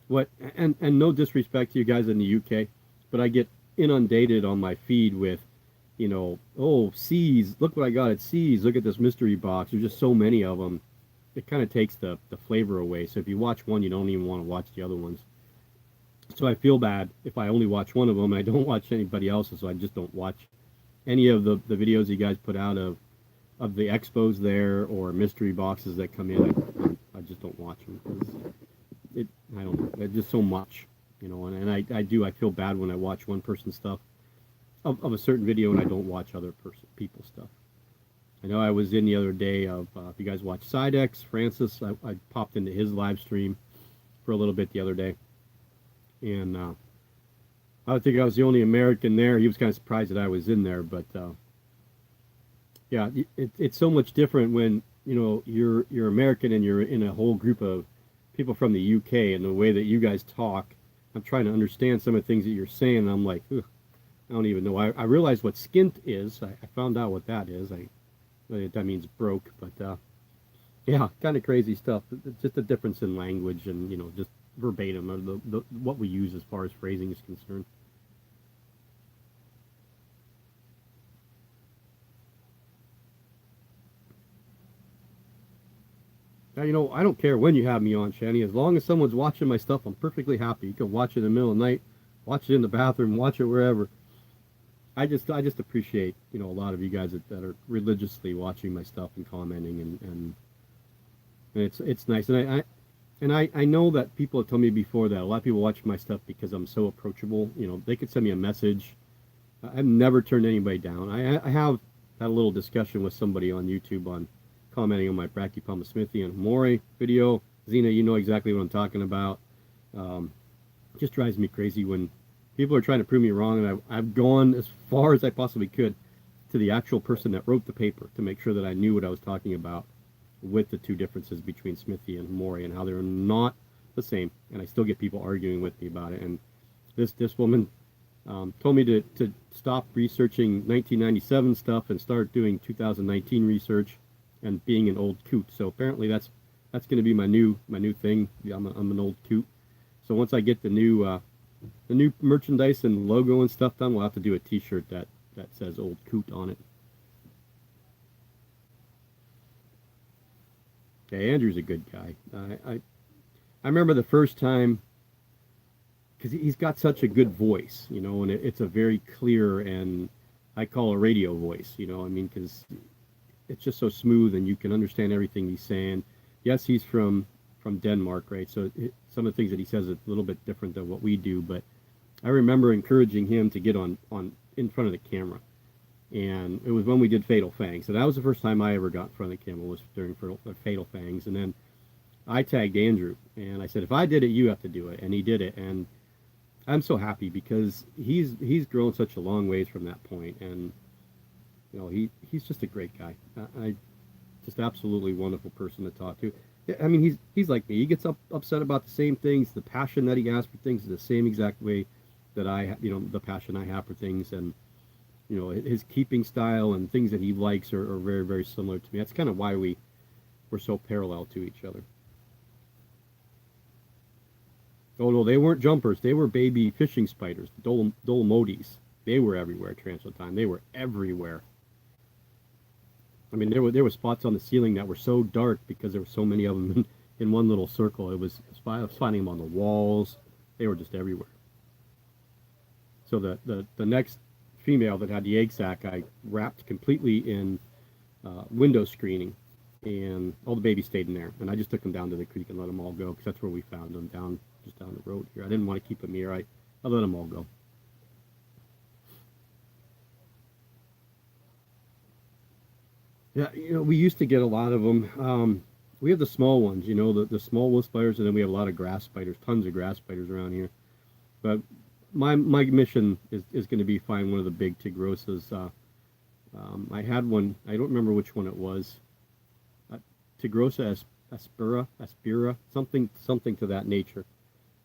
What and no disrespect to you guys in the UK, but I get inundated on my feed with, oh, C's, look what I got at C's, look at this mystery box. There's just so many of them. It kind of takes the flavor away. So if you watch one, you don't even want to watch the other ones. So I feel bad if I only watch one of them. I don't watch anybody else's, so I just don't watch any of the videos you guys put out of the expos there or mystery boxes that come in. I just don't watch them because I don't know, there's just so much, and I feel bad when I watch one person's stuff of a certain video and I don't watch other people's stuff. I know I was in the other day of, if you guys watch Sidex, Francis, I popped into his live stream for a little bit the other day. And I would think I was the only American there. He was kind of surprised that I was in there. But, yeah, it's so much different when, you're American and you're in a whole group of people from the UK and the way that you guys talk. I'm trying to understand some of the things that you're saying. And I'm like, ugh, I don't even know. I realized what skint is. I found out what that is. That means broke, but yeah, kind of crazy stuff. It's just a difference in language and just verbatim of what we use as far as phrasing is concerned. Now, I don't care when you have me on, Shani. As long as someone's watching my stuff, I'm perfectly happy. You can watch it in the middle of the night, watch it in the bathroom, watch it wherever. I just appreciate a lot of you guys that are religiously watching my stuff and commenting and it's nice. And I know that people have told me before that a lot of people watch my stuff because I'm so approachable. They could send me a message. I've never turned anybody down. I have had a little discussion with somebody on YouTube on commenting on my Brachypelma and Mori video. Xena, you know exactly what I'm talking about. Just drives me crazy when people are trying to prove me wrong, and I've gone as far as I possibly could to the actual person that wrote the paper to make sure that I knew what I was talking about with the two differences between Smithy and Mori and how they're not the same. And I still get people arguing with me about it. And this woman told me to stop researching 1997 stuff and start doing 2019 research and being an old coot. So apparently that's going to be my new thing. I'm an old coot. So once I get the new merchandise and logo and stuff done, we'll have to do a t-shirt that says old coot on it. Yeah, Andrew's a good guy. I remember the first time, because he's got such a good voice, and it's a very clear, and I call a radio voice, because it's just so smooth and you can understand everything he's saying. Yes, he's from Denmark, right? So some of the things that he says is a little bit different than what we do, but I remember encouraging him to get on in front of the camera. And it was when we did Fatal Fangs. And that was the first time I ever got in front of the camera, was during Fatal Fangs. And then I tagged Andrew, and I said, if I did it, you have to do it. And he did it. And I'm so happy because he's grown such a long ways from that point. And, he's just a great guy. Just absolutely wonderful person to talk to. I mean, he's like me. He gets upset about the same things. The passion that he has for things is the same exact way that the passion I have for things. And, his keeping style and things that he likes are very, very similar to me. That's kind of why we're so parallel to each other. Oh, no, they weren't jumpers. They were baby fishing spiders, the Dolomotes. They were everywhere transfer time. They were everywhere. I mean, there were spots on the ceiling that were so dark because there were so many of them in one little circle. I was finding them on the walls. They were just everywhere. So the next female that had the egg sac, I wrapped completely in window screening, and all the babies stayed in there. And I just took them down to the creek and let them all go because that's where we found them, just down the road here. I didn't want to keep them here. I let them all go. Yeah, we used to get a lot of them. We have the small ones, you know, the small wolf spiders, and then we have a lot of grass spiders, tons of grass spiders around here. But my mission is going to be find one of the big tigrosas. I had one. I don't remember which one it was. Uh, Tigrosa aspera, something to that nature.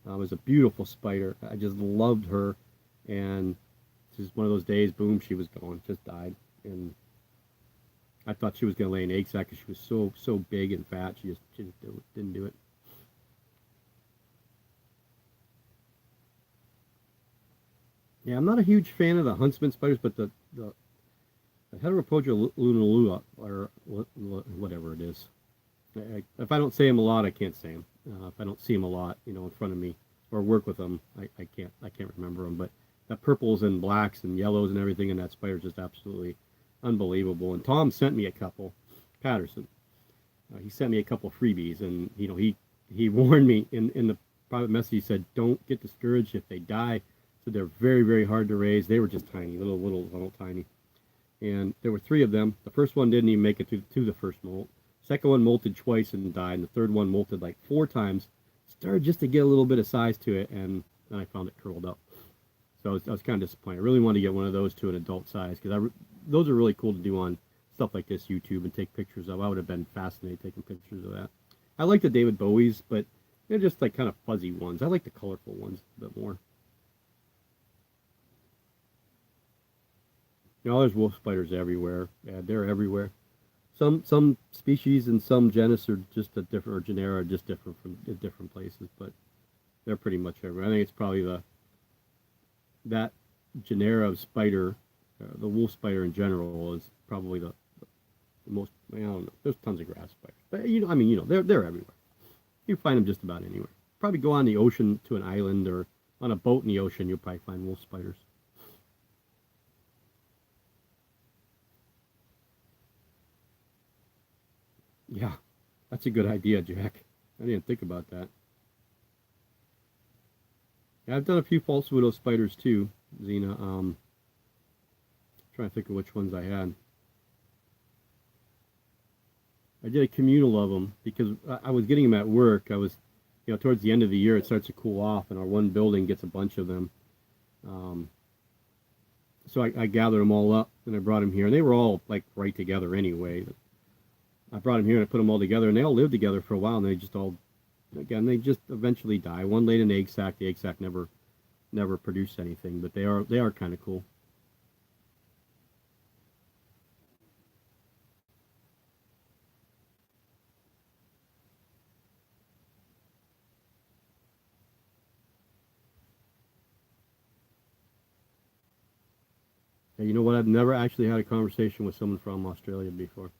It was a beautiful spider. I just loved her, and just one of those days, boom, she was gone, just died, and I thought she was going to lay an egg sac because she was so big and fat. She just didn't do it. Yeah, I'm not a huge fan of the huntsman spiders, but the Heteropodia lunalua, or whatever it is. If I don't say them a lot, I can't say them. If I don't see them a lot, you know, in front of me or work with them, I can't remember them. But the purples and blacks and yellows and everything in that spider is just absolutely unbelievable. And Tom sent me a couple, Patterson. He sent me a couple freebies, and you know he warned me in the private message. He said, "Don't get discouraged if they die." So they're very hard to raise. They were just tiny, little tiny. And there were three of them. The first one didn't even make it to the first molt. Second one molted twice and died, and the third one molted like 4 times. Started just to get a little bit of size to it, and then I found it curled up. So I was kind of disappointed. I really wanted to get one of those to an adult size because those are really cool to do on stuff like this, YouTube, and take pictures of. I would have been fascinated taking pictures of that. I like the David Bowies, but they're just like kind of fuzzy ones. I like the colorful ones a bit more. You know, there's wolf spiders everywhere. Yeah, they're everywhere. Some species and some genus are just a different, or genera are just different from different places, but they're pretty much everywhere. I think it's probably that genera of spider, the wolf spider in general, is probably the most. I don't know. There's tons of grass spiders, but you know, I mean, you know, they're everywhere. You find them just about anywhere. Probably go on the ocean to an island or on a boat in the ocean, you'll probably find wolf spiders. Yeah, that's a good idea, Jack. I didn't think about that. Yeah, I've done a few false widow spiders too, Xena. Trying to think of which ones I had. I did a communal of them because I was getting them at work. I was, you know, towards the end of the year, it starts to cool off, and our one building gets a bunch of them. Um, so I gathered them all up and I brought them here, and they were all like right together anyway. I brought them here and I put them all together, and they all lived together for a while, and they just all, again, they just eventually die. One laid an egg sac. The egg sac never produced anything, but they are kind of cool. And you know what? I've never actually had a conversation with someone from Australia before.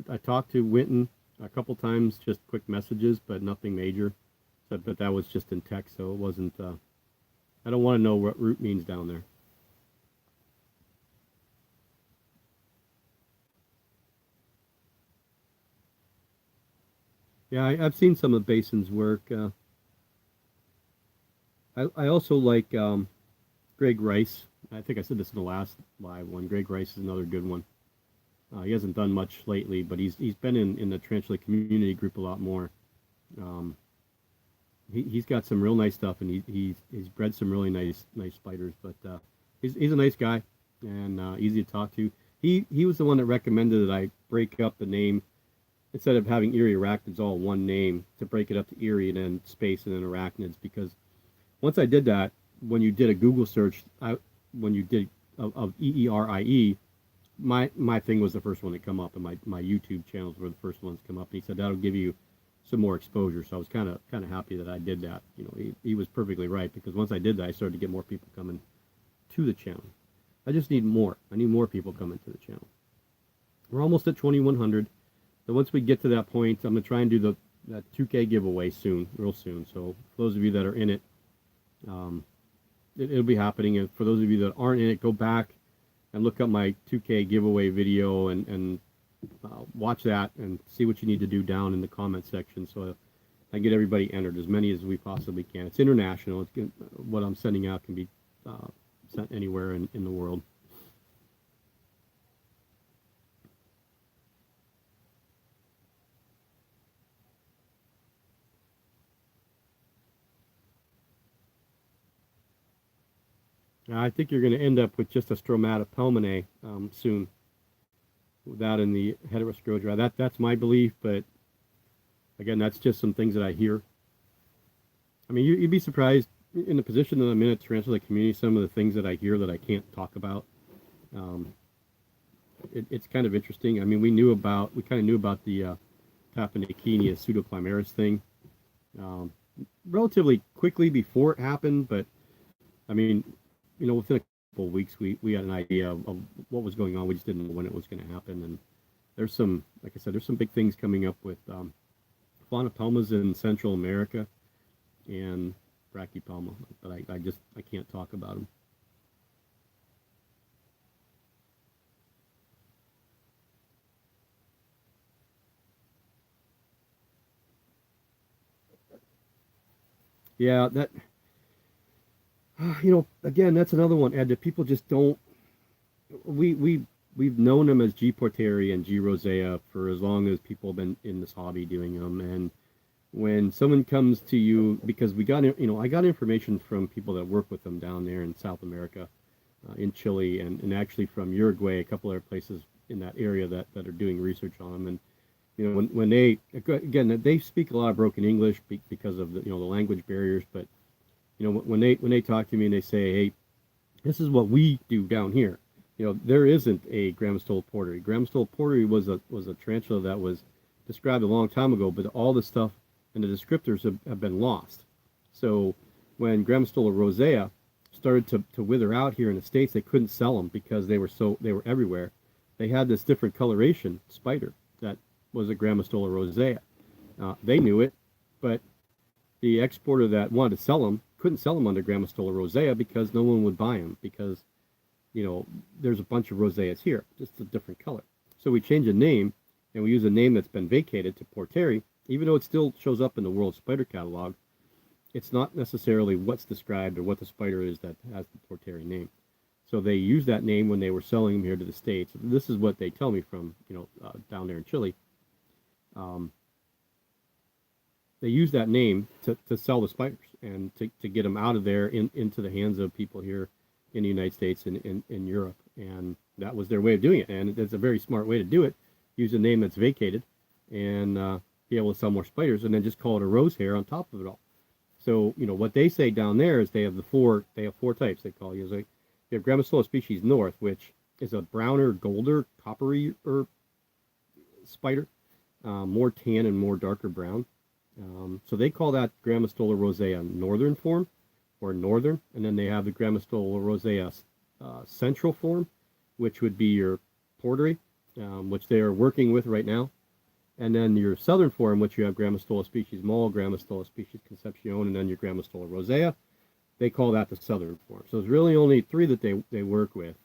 I talked to Winton a couple times, just quick messages, but nothing major. But that was just in text, so it wasn't. I don't want to know what root means down there. Yeah, I've seen some of Bason's work. I also like Greg Rice. I think I said this in the last live one. Greg Rice is another good one. He hasn't done much lately, but he's been in the tarantula community group a lot more. Um, he's got some real nice stuff, and he's bred some really nice spiders. But he's a nice guy and easy to talk to. He was the one that recommended that I break up the name instead of having Erie arachnids all one name, to break it up to Erie and then space and then arachnids, because once I did that, when you did a Google search, when you did of EERIE, my thing was the first one to come up, and my YouTube channels were the first ones to come up. And he said that'll give you some more exposure. So I was kind of happy that I did that. You know, he was perfectly right, because once I did that, I started to get more people coming to the channel. I just need more. I need more people coming to the channel. We're almost at 2,100. So once we get to that point, I'm gonna try and do that 2K giveaway soon, real soon. So for those of you that are in it, um, it'll be happening. And for those of you that aren't in it, go back and look up my 2K giveaway video, and watch that and see what you need to do down in the comment section, so I get everybody entered, as many as we possibly can. It's international. What I'm sending out can be uh, sent anywhere in the world. I think you're going to end up with just a stromatopelmae soon, without in the heterosclerotica. That's my belief, but again, that's just some things that I hear. I mean, you'd be surprised in the position that I'm in at Tarantula Community. Some of the things that I hear that I can't talk about. Um, it's kind of interesting. I mean, we kind of knew about the Papanikinia pseudoclimaris thing um, relatively quickly before it happened, but I mean, within a couple of weeks, we had an idea of what was going on. We just didn't know when it was going to happen. And there's some, like I said, there's some big things coming up with faunopelmas in Central America and brachypelma, but I can't talk about them. Yeah, that again, that's another one, Ed, that people just don't. We've known them as G. porteri and G. rosea for as long as people have been in this hobby doing them. And when someone comes to you, because I got information from people that work with them down there in South America, in Chile, and actually from Uruguay, a couple other places in that area that are doing research on them. And when they, again, they speak a lot of broken English because of the language barriers. But when they talk to me and they say, hey, this is what we do down here. There isn't a Grammostola porteri. Grammostola porteri was a tarantula that was described a long time ago, but all the stuff and the descriptors have been lost. So when Grammostola rosea started to wither out here in the States, they couldn't sell them because they were everywhere. They had this different coloration spider that was a Grammostola rosea. They knew it, but the exporter that wanted to sell them couldn't sell them under Grammostola rosea because no one would buy them because there's a bunch of roseas here, just a different color. So we change the name and we use a name that's been vacated to porteri, even though it still shows up in the World Spider Catalog. It's not necessarily what's described or what the spider is that has the porteri name. So they used that name when they were selling them here to the States. This is what they tell me from down there in Chile. Um, they use that name to sell the spiders and to get them out of there into the hands of people here in the United States and in Europe. And that was their way of doing it. And it's a very smart way to do it. Use a name that's vacated and be able to sell more spiders and then just call it a rose hair on top of it all. So, what they say down there is they have four types they call it. They have Grammostola species north, which is a browner, golder, coppery spider, more tan and more darker brown. So they call that Grammostola rosea northern form or northern. And then they have the Grammostola rosea central form, which would be your porteri, which they are working with right now. And then your southern form, which you have Grammostola species mall, Grammostola species concepcion, and then your Grammostola rosea, they call that the southern form. So there's really only three that they work with.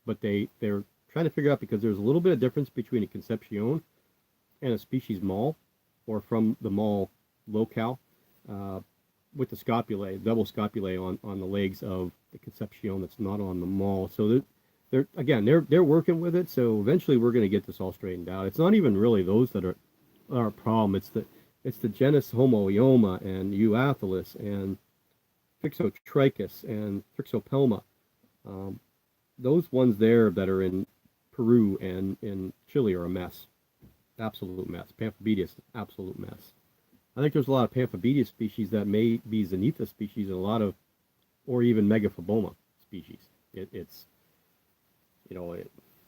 But they're trying to figure out, because there's a little bit of difference between a concepcion and a species mall, or from the mall locale, with the scopulae, double scopulae on the legs of the concepcion that's not on the mall. So they're working with it. So eventually we're going to get this all straightened out. It's not even really those that are a problem. It's the genus Homoioma and Euathalis and Phyxotrichus and Phyxopelma. Those ones there that are in Peru and in Chile are a mess. Absolute mess. Pamphibedius, absolute mess. I think there's a lot of Pamphibedius species that may be Zenitha species and or even Megaphoboma species. It's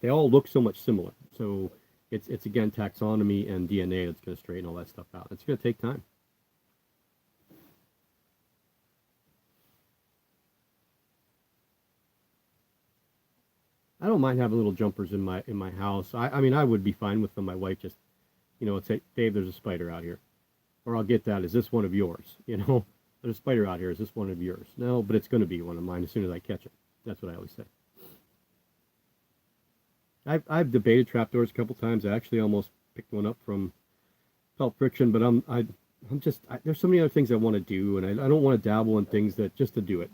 they all look so much similar. So it's again taxonomy and DNA that's going to straighten all that stuff out. It's going to take time. I don't mind having little jumpers in my house. I mean, I would be fine with them. My wife just, would say, Dave, there's a spider out here. Or I'll get that. Is this one of yours? There's a spider out here. Is this one of yours? No, but it's going to be one of mine as soon as I catch it. That's what I always say. I've debated trapdoors a couple times. I actually almost picked one up from Pulp Friction, but there's so many other things I want to do, and I don't want to dabble in things that just to do it.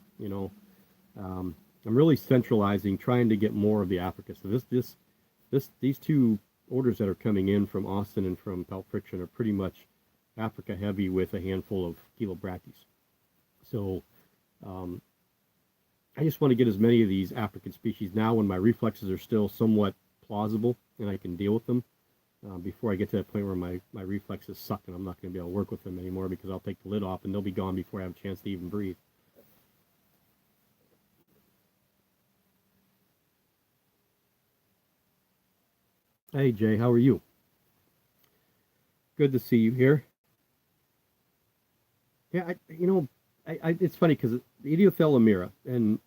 I'm really centralizing, trying to get more of the Africa. So these two orders that are coming in from Austin and from Pulp Friction are pretty much Africa heavy with a handful of Chilobrachys. So I just want to get as many of these African species now when my reflexes are still somewhat plausible and I can deal with them, before I get to that point where my reflexes suck and I'm not going to be able to work with them anymore because I'll take the lid off and they'll be gone before I have a chance to even breathe. Hey Jay, how are you? Good to see you here. Yeah, it's funny because the Idiothelomira, and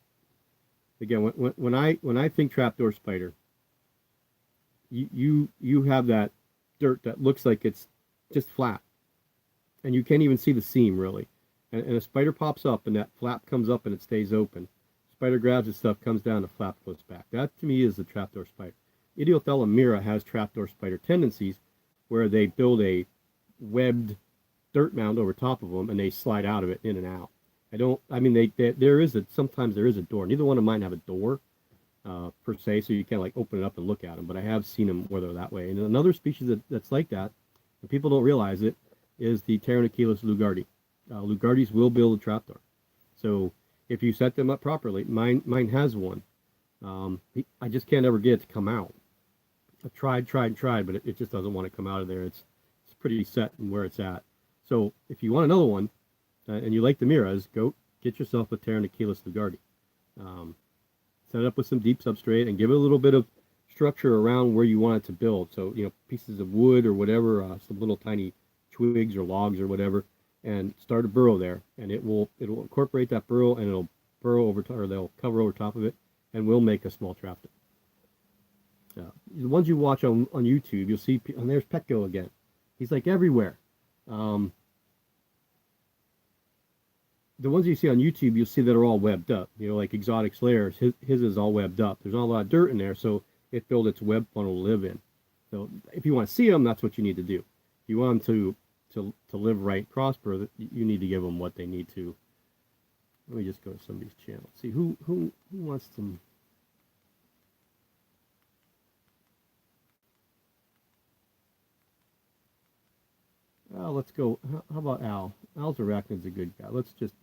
again, when I think trapdoor spider, you have that dirt that looks like it's just flat, and you can't even see the seam really. And a spider pops up, and that flap comes up, and it stays open. Spider grabs its stuff, comes down, the flap goes back. That to me is the trapdoor spider. Idiothelomira has trapdoor spider tendencies, where they build a webbed dirt mound over top of them, and they slide out of it in and out. I don't. I mean, there is a sometimes there is a door. Neither one of mine have a door, per se, so you can't like open it up and look at them. But I have seen them where they're that way. And another species that's like that, and people don't realize it, is the Pteronachilus lugardi. Lugardis will build a trapdoor. So if you set them up properly, mine has one. I just can't ever get it to come out. I've tried, but it just doesn't want to come out of there. It's pretty set in where it's at. So if you want another one, and you like the Miras, go get yourself a Pteronachilus lugardi. Um, Set it up with some deep substrate and give it a little bit of structure around where you want it to build. So, pieces of wood or whatever, some little tiny twigs or logs or whatever, and start a burrow there. And it'll incorporate that burrow, and it'll burrow over or they'll cover over top of it, and will make a small trapdoor. The ones you watch on YouTube, you'll see, and there's Petco again. He's like everywhere. Um, the ones you see on YouTube, you'll see that are all webbed up. Like Exotic Slayers, his is all webbed up. There's not a lot of dirt in there, so it built its web funnel to live in. So if you want to see them, that's what you need to do. If you want them to live right, prosper, you need to give them what they need to. Let me just go to somebody's channel. See who wants some. Let's go. How about Al? Al's Arachnid's a good guy. Let's just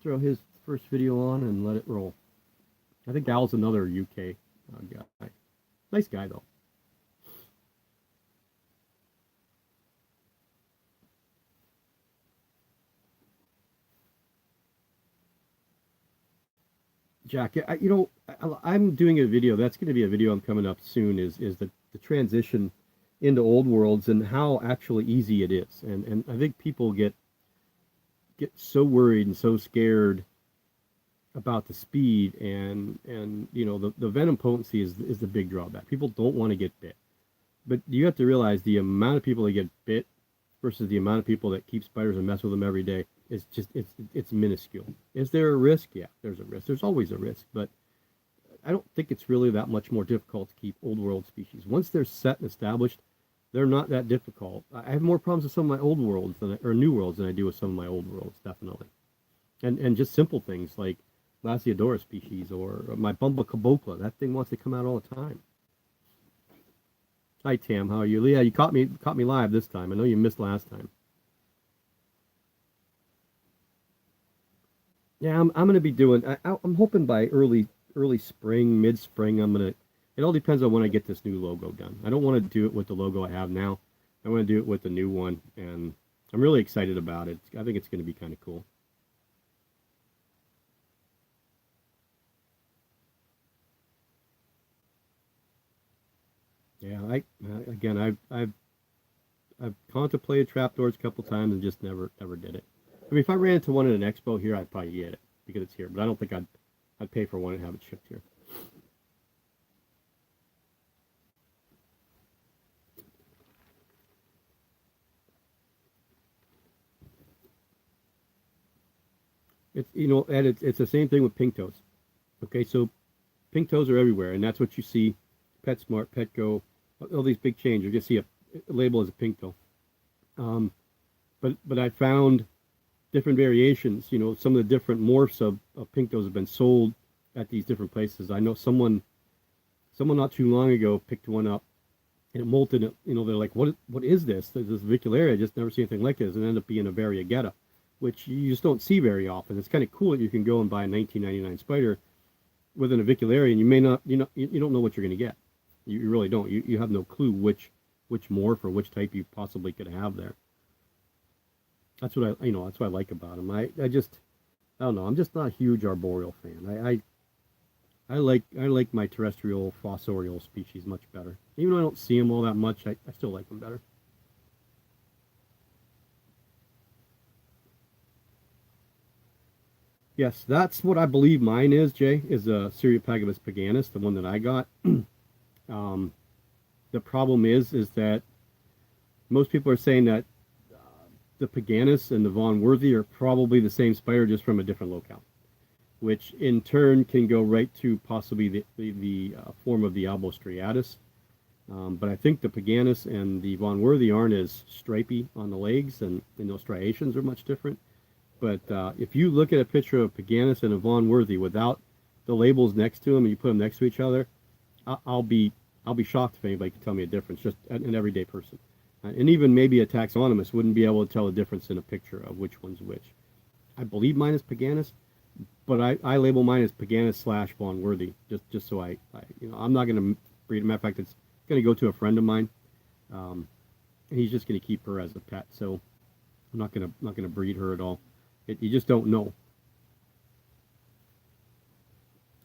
throw his first video on and let it roll. I think Al's another UK guy. Nice guy though. Jack, I'm doing a video. That's going to be a video I'm coming up soon. Is the transition into old worlds and how actually easy it is. And I think people get so worried and so scared about the speed and the venom potency is the big drawback. People don't want to get bit. But you have to realize the amount of people that get bit versus the amount of people that keep spiders and mess with them every day is just it's minuscule. Is there a risk? Yeah, there's a risk. There's always a risk, but I don't think it's really that much more difficult to keep old world species. Once they're set and established, they're not that difficult. I have more problems with some of my old worlds or new worlds than I do with some of my old worlds, definitely. And just simple things like Lasiodora species or my Bumba cabocla. That thing wants to come out all the time. Hi Tam, how are you? Leah, you caught me live this time. I know you missed last time. Yeah, I'm going to be doing. I'm hoping by early spring, mid spring. It all depends on when I get this new logo done. I don't want to do it with the logo I have now. I want to do it with the new one, and I'm really excited about it. I think it's going to be kind of cool. Yeah, again, I've contemplated trapdoors a couple times and just never did it. I mean, if I ran into one at an expo here, I'd probably get it because it's here. But I don't think I'd pay for one and have it shipped here. And it's the same thing with pink toes. Okay, so pink toes are everywhere, and that's what you see. PetSmart, Petco, all these big chains. You're gonna see a label as a pink toe. Um, but I found different variations. Some of the different morphs of pink toes have been sold at these different places. I know someone not too long ago picked one up, and it molted. They're like, what is this? This vicularia, I just never seen anything like this, and it ended up being a variegata. which you just don't see very often. It's kind of cool that you can go and buy a 1999 spider with an avicularia, and you may not, you don't know what you're going to get. You really don't. You have no clue which morph or which type you possibly could have there. That's what that's what I like about them. I don't know. I'm just not a huge arboreal fan. I like my terrestrial fossorial species much better. Even though I don't see them all that much, I still like them better. Yes, that's what I believe mine is, Jay, is a Cereopagabus paganus, the one that I got. um, the problem is that most people are saying that the paganus and the Von Worthy are probably the same spider, just from a different locale, which in turn can go right to possibly the form of the albostriatus. But I think the paganus and the Von Worthy aren't as stripy on the legs, and those striations are much different. But if you look at a picture of paganus and a Von Worthy without the labels next to them, and you put them next to each other, I'll be shocked if anybody can tell me a difference, just an everyday person. And even maybe a taxonomist wouldn't be able to tell a difference in a picture of which one's which. I believe mine is paganus, but I label mine as paganus slash Von Worthy, just so I'm not going to breed. Matter of fact, it's going to go to a friend of mine, and he's just going to keep her as a pet. So I'm not gonna breed her at all. You just don't know.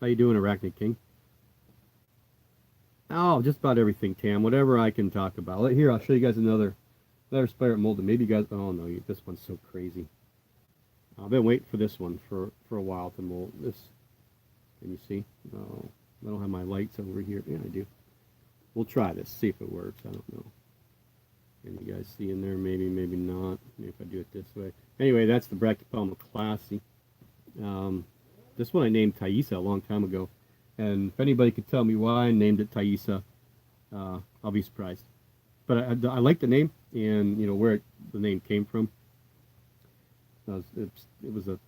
How you doing, Arachnid King? Oh, just about everything, Tam. Whatever I can talk about. Here, I'll show you guys another spider molded. Maybe you guys. Oh no, this one's so crazy. I've been waiting for this one for a while to mold. This. Can you see? Oh, I don't have my lights over here. Yeah, I do. We'll try this. See if it works. I don't know. Can you guys see in there? Maybe, maybe not. Maybe if I do it this way. Anyway, that's the Brachypelma classy. This one I named Thaisa a long time ago. And if anybody could tell me why I named it Thaisa, I'll be surprised. But I like the name, and where the name came from. It was a.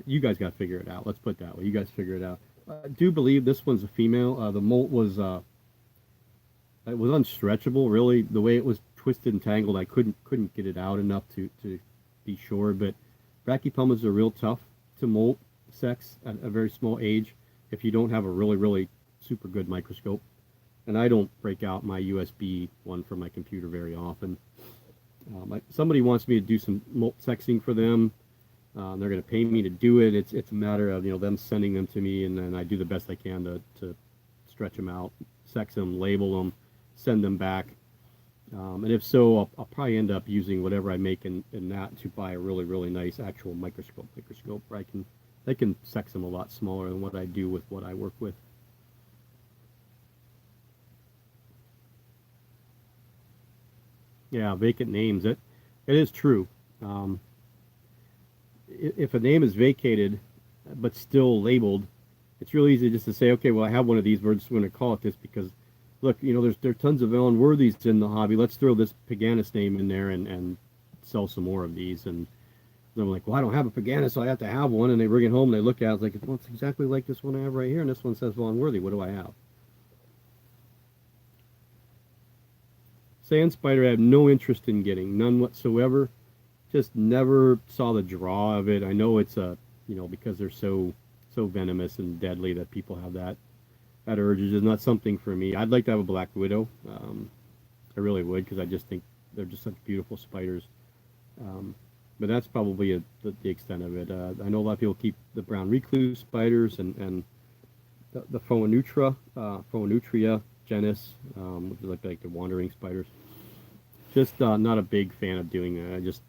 You guys got to figure it out. Let's put it that way. You guys figure it out. I do believe this one's a female. The molt was it was unstretchable. Really, the way it was twisted and tangled, I couldn't get it out enough to be sure. But Brachypelmas are real tough to molt sex at a very small age if you don't have a really super good microscope. And I don't break out my USB one from my computer very often. Somebody wants me to do some molt sexing for them. They're going to pay me to do it. It's a matter of them sending them to me, and then I do the best I can to stretch them out, sex them, label them, send them back. And if so, I'll probably end up using whatever I make in that to buy a really nice actual microscope where I can sex them a lot smaller than what I do with what I work with. Yeah, vacant names. It is true. If a name is vacated but still labeled, it's real easy just to say, okay, well, I have one of these. We're just going to call it this because, look, there's tons of Von Worthies in the hobby. Let's throw this Paganus name in there and sell some more of these. And they're like, well, I don't have a Paganus, so I have to have one. And they bring it home and they look at it, it's like, well, it's exactly like this one I have right here, and this one says Von Worthy. What do I have? Sand spider I have no interest in getting, none whatsoever. Just never saw the draw of it. I know it's because they're so venomous and deadly that people have that urge. It's not something for me. I'd like to have a black widow. I really would, because I just think they're just such beautiful spiders. But that's probably the extent of it. I know a lot of people keep the brown recluse spiders and the Phoenutria genus, which is like the wandering spiders. Just not a big fan of doing that. I just,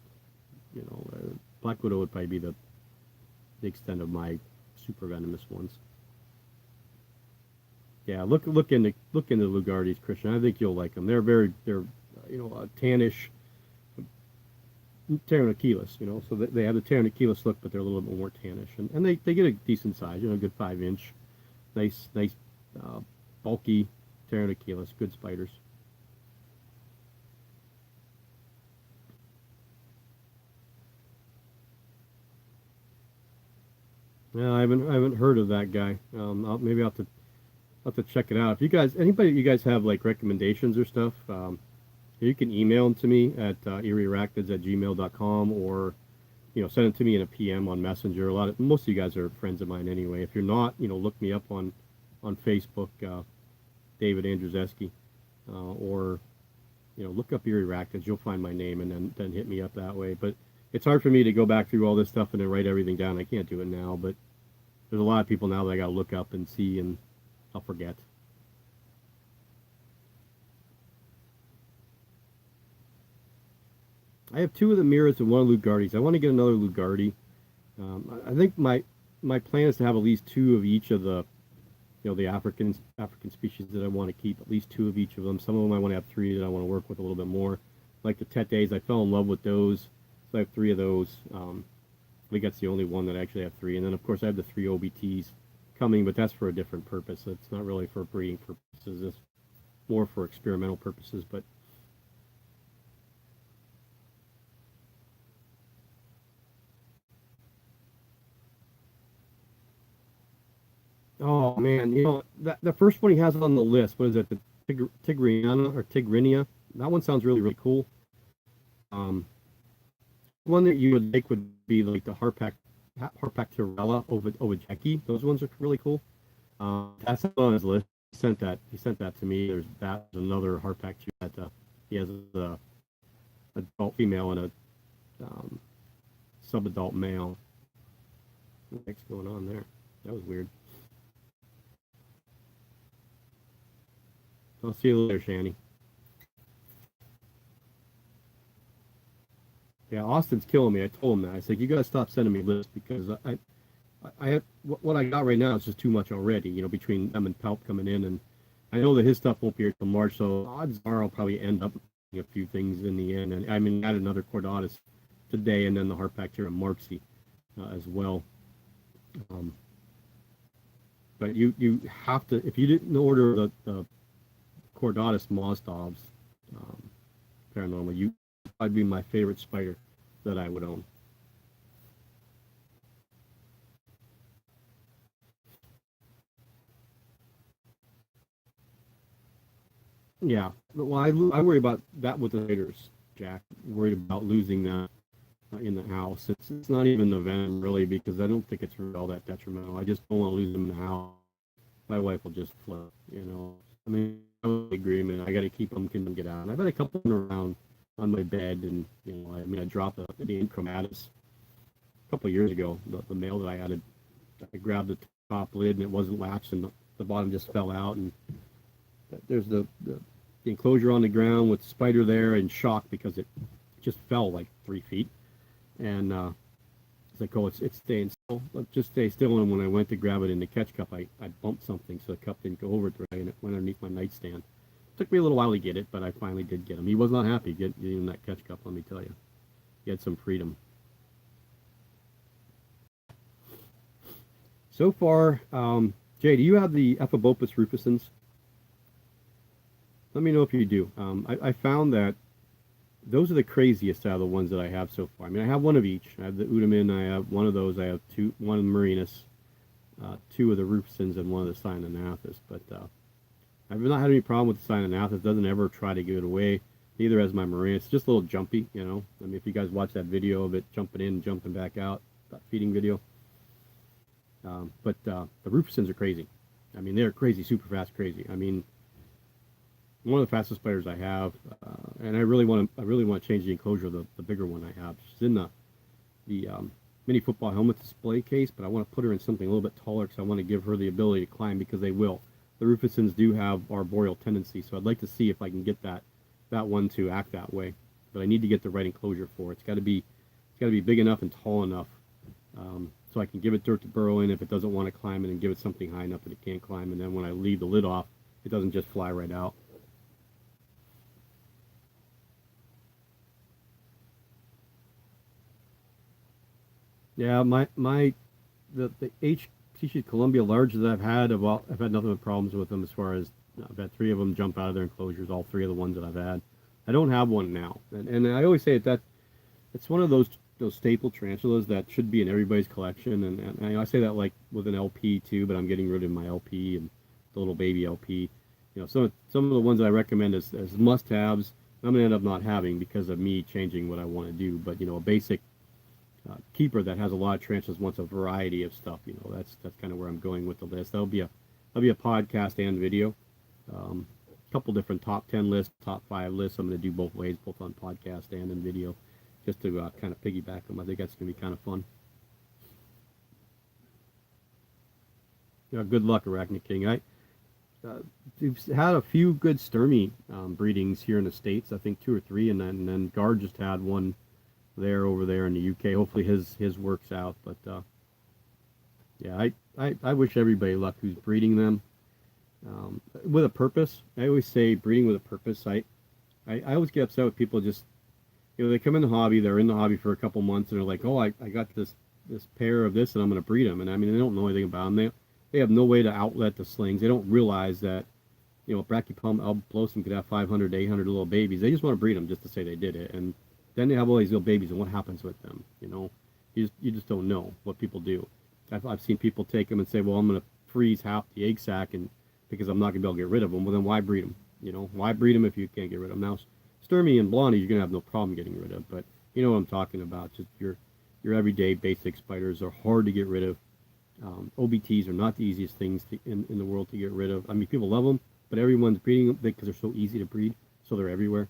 black widow would probably be the extent of my super venomous ones. Yeah, look into Lugardis, Christian. I think you'll like them. They're tannish Pteronachilus, so they have the Pteronachilus look, but they're a little bit more tannish, and they get a decent size, a good 5-inch, nice bulky Pteronachilus, good spiders. Yeah, I haven't heard of that guy. Maybe I'll have to check it out. If you guys have like recommendations or stuff, you can email them to me at eeriearachnids@gmail.com, or send it to me in a PM on Messenger. Most of you guys are friends of mine anyway. If you're not, look me up on Facebook, David Andrzejewski, or look up Erie Arachnids. You'll find my name, and then hit me up that way. But it's hard for me to go back through all this stuff and then write everything down. I can't do it now, but there's a lot of people now that I got to look up and see, and I'll forget. I have two of the mirrors and one Lugardis. I want to get another Lugardi. I think my plan is to have at least two of each of the the African species that I want to keep. At least two of each of them. Some of them I want to have three that I want to work with a little bit more. Like the Tetes, I fell in love with those, so I have three of those. I think that's the only one that I actually have three. And then of course I have the three OBTs coming, but that's for a different purpose. It's not really for breeding purposes. It's more for experimental purposes. But oh man, that the first one he has on the list. What is it? The Tigriana or Tigrinia? That one sounds really really cool. Um, One that you would like would be like the Harpactirella ovajeki. Those ones are really cool. That's not on his list. He sent that to me. There's another Harpactir that he has a adult female and a sub-adult male. What the heck's going on there? That was weird. I'll see you later, Shani. Yeah, Austin's killing me. I told him that. I said, you gotta stop sending me lists because I have what I got right now is just too much already. Between them and Palp coming in, and I know that his stuff won't be here till March, so odds are I'll probably end up doing a few things in the end. And I mean, add another Chordatus today, and then the Harpactira marxi as well. Um, but you have to, if you didn't order the Chordatus Mozdovs paranormal, I'd be my favorite spider that I would own. Yeah, well, I worry about that with the spiders, Jack. Worried about losing that in the house. It's not even the venom really because I don't think it's really all that detrimental. I just don't want to lose them in the house. My wife will just flip. I mean, I agree, man. I got to keep them, can get out. And I've had a couple around on my bed, and I dropped the Chromatus a couple of years ago. The male that I had, I grabbed the top lid and it wasn't latched, and the bottom just fell out. And there's the enclosure on the ground with the spider there in shock because it just fell like 3 feet. And it's like, oh, it's staying still. Just stay still. And when I went to grab it in the catch cup, I bumped something, so the cup didn't go over it right, and it went underneath my nightstand. Took me a little while to get it, but I finally did get him. He was not happy getting that catch cup, let me tell you. He had some freedom. So far, Jay, do you have the Ephebopus rufescens? Let me know if you do. I found that those are the craziest out of the ones that I have so far. I mean, I have one of each. I have the Udaman, I have one of those, I have one of the Marinus, two of the rufescens, and one of the Cyanognathus. But I've not had any problem with the Cyanognathus. It doesn't ever try to give it away. Neither has my Marinus. It's just a little jumpy, I mean, if you guys watch that video of it jumping in and jumping back out, that feeding video. But the rufescens are crazy. I mean, they're crazy, super fast crazy. I mean, one of the fastest spiders I have, and I really want to change the enclosure of the bigger one I have. She's in the mini football helmet display case, but I want to put her in something a little bit taller because I want to give her the ability to climb, because they will. The rufescens do have arboreal tendency, so I'd like to see if I can get that one to act that way. But I need to get the right enclosure for it. It's got to be big enough and tall enough, so I can give it dirt to burrow in if it doesn't want to climb it, and give it something high enough that it can't climb. And then when I leave the lid off, it doesn't just fly right out. Yeah, the H species Columbia large that I've had nothing but problems with them. As far as, I've had three of them jump out of their enclosures, all three of the ones that I've had. I don't have one now, and I always say that it's one of those staple tarantulas that should be in everybody's collection, and I say that like with an LP too, but I'm getting rid of my LP and the little baby LP. Some of the ones that I recommend as must-haves, I'm gonna end up not having because of me changing what I want to do. But a basic keeper that has a lot of tarantulas wants a variety of stuff. That's kind of where I'm going with the list. That'll be a podcast and video. Couple different top 10 lists, top 5 lists. I'm going to do both ways, both on podcast and in video, just to kind of piggyback them. I think that's going to be kind of fun. Good luck, Arachnid King. We've had a few good Sturmy breedings here in the States. I think 2 or 3, and then Guard just had one over there in the UK. Hopefully his works out. But yeah, I wish everybody luck who's breeding them with a purpose. I always say breeding with a purpose. I always get upset with people just, they come in the hobby, they're in the hobby for a couple months, and they're like, oh, I got this pair of this, and I'm going to breed them. And I mean, they don't know anything about them. They have no way to outlet the slings. They don't realize that, Brachypelma albiplosum could have 500 to 800 little babies. They just want to breed them just to say they did it. And then they have all these little babies, and what happens with them? You just don't know what people do. I've seen people take them and say, well, I'm going to freeze half the egg sac and because I'm not going to be able to get rid of them. Well, then why breed them? Why breed them if you can't get rid of them? Now, Sturmy and Blondie, you're going to have no problem getting rid of, but you know what I'm talking about. Just your everyday basic spiders are hard to get rid of. OBTs are not the easiest things in the world to get rid of. I mean, people love them, but everyone's breeding them because they're so easy to breed, so they're everywhere.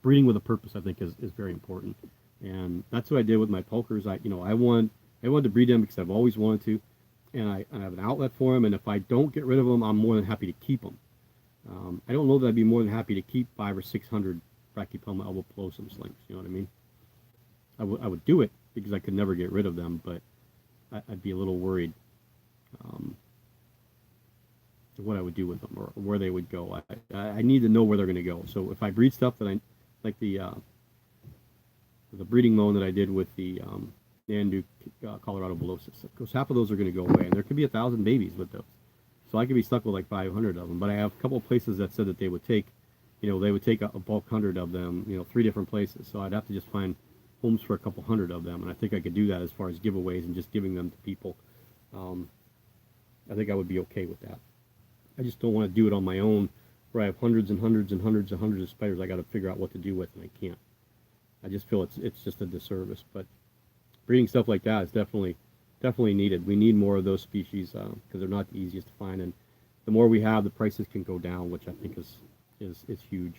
Breeding with a purpose, I think, is very important, and that's what I did with my pokers. I wanted to breed them because I've always wanted to, and I have an outlet for them. And if I don't get rid of them, I'm more than happy to keep them. I don't know that I'd be more than happy to keep 500 or 600 Brachypelma albiplosum slings. You know what I mean? I would do it because I could never get rid of them, but I'd be a little worried what I would do with them or where they would go. I need to know where they're going to go. So if I breed stuff that I like, the breeding loan that I did with the Nandu Colorado Velocis, because half of those are going to go away, and there could be 1,000 babies with those. So I could be stuck with like 500 of them. But I have a couple of places that said that they would take, they would take a bulk 100 of them, 3 different places. So I'd have to just find homes for a couple hundred of them, and I think I could do that as far as giveaways and just giving them to people. I think I would be okay with that. I just don't want to do it on my own, where I have hundreds and hundreds and hundreds and hundreds of spiders I got to figure out what to do with, and I can't. I just feel it's just a disservice. But breeding stuff like that is definitely needed. We need more of those species because they're not the easiest to find, and the more we have, the prices can go down, which I think is huge.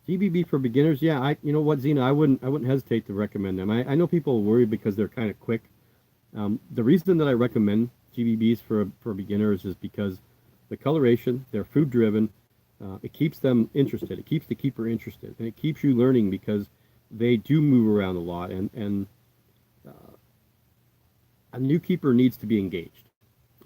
GBB for beginners, yeah. You know what, Zena, I wouldn't hesitate to recommend them. I know people worry because they're kind of quick. The reason that I recommend GBBs for beginners is because the coloration, they're food driven. It keeps them interested. It keeps the keeper interested, and it keeps you learning because they do move around a lot, and a new keeper needs to be engaged.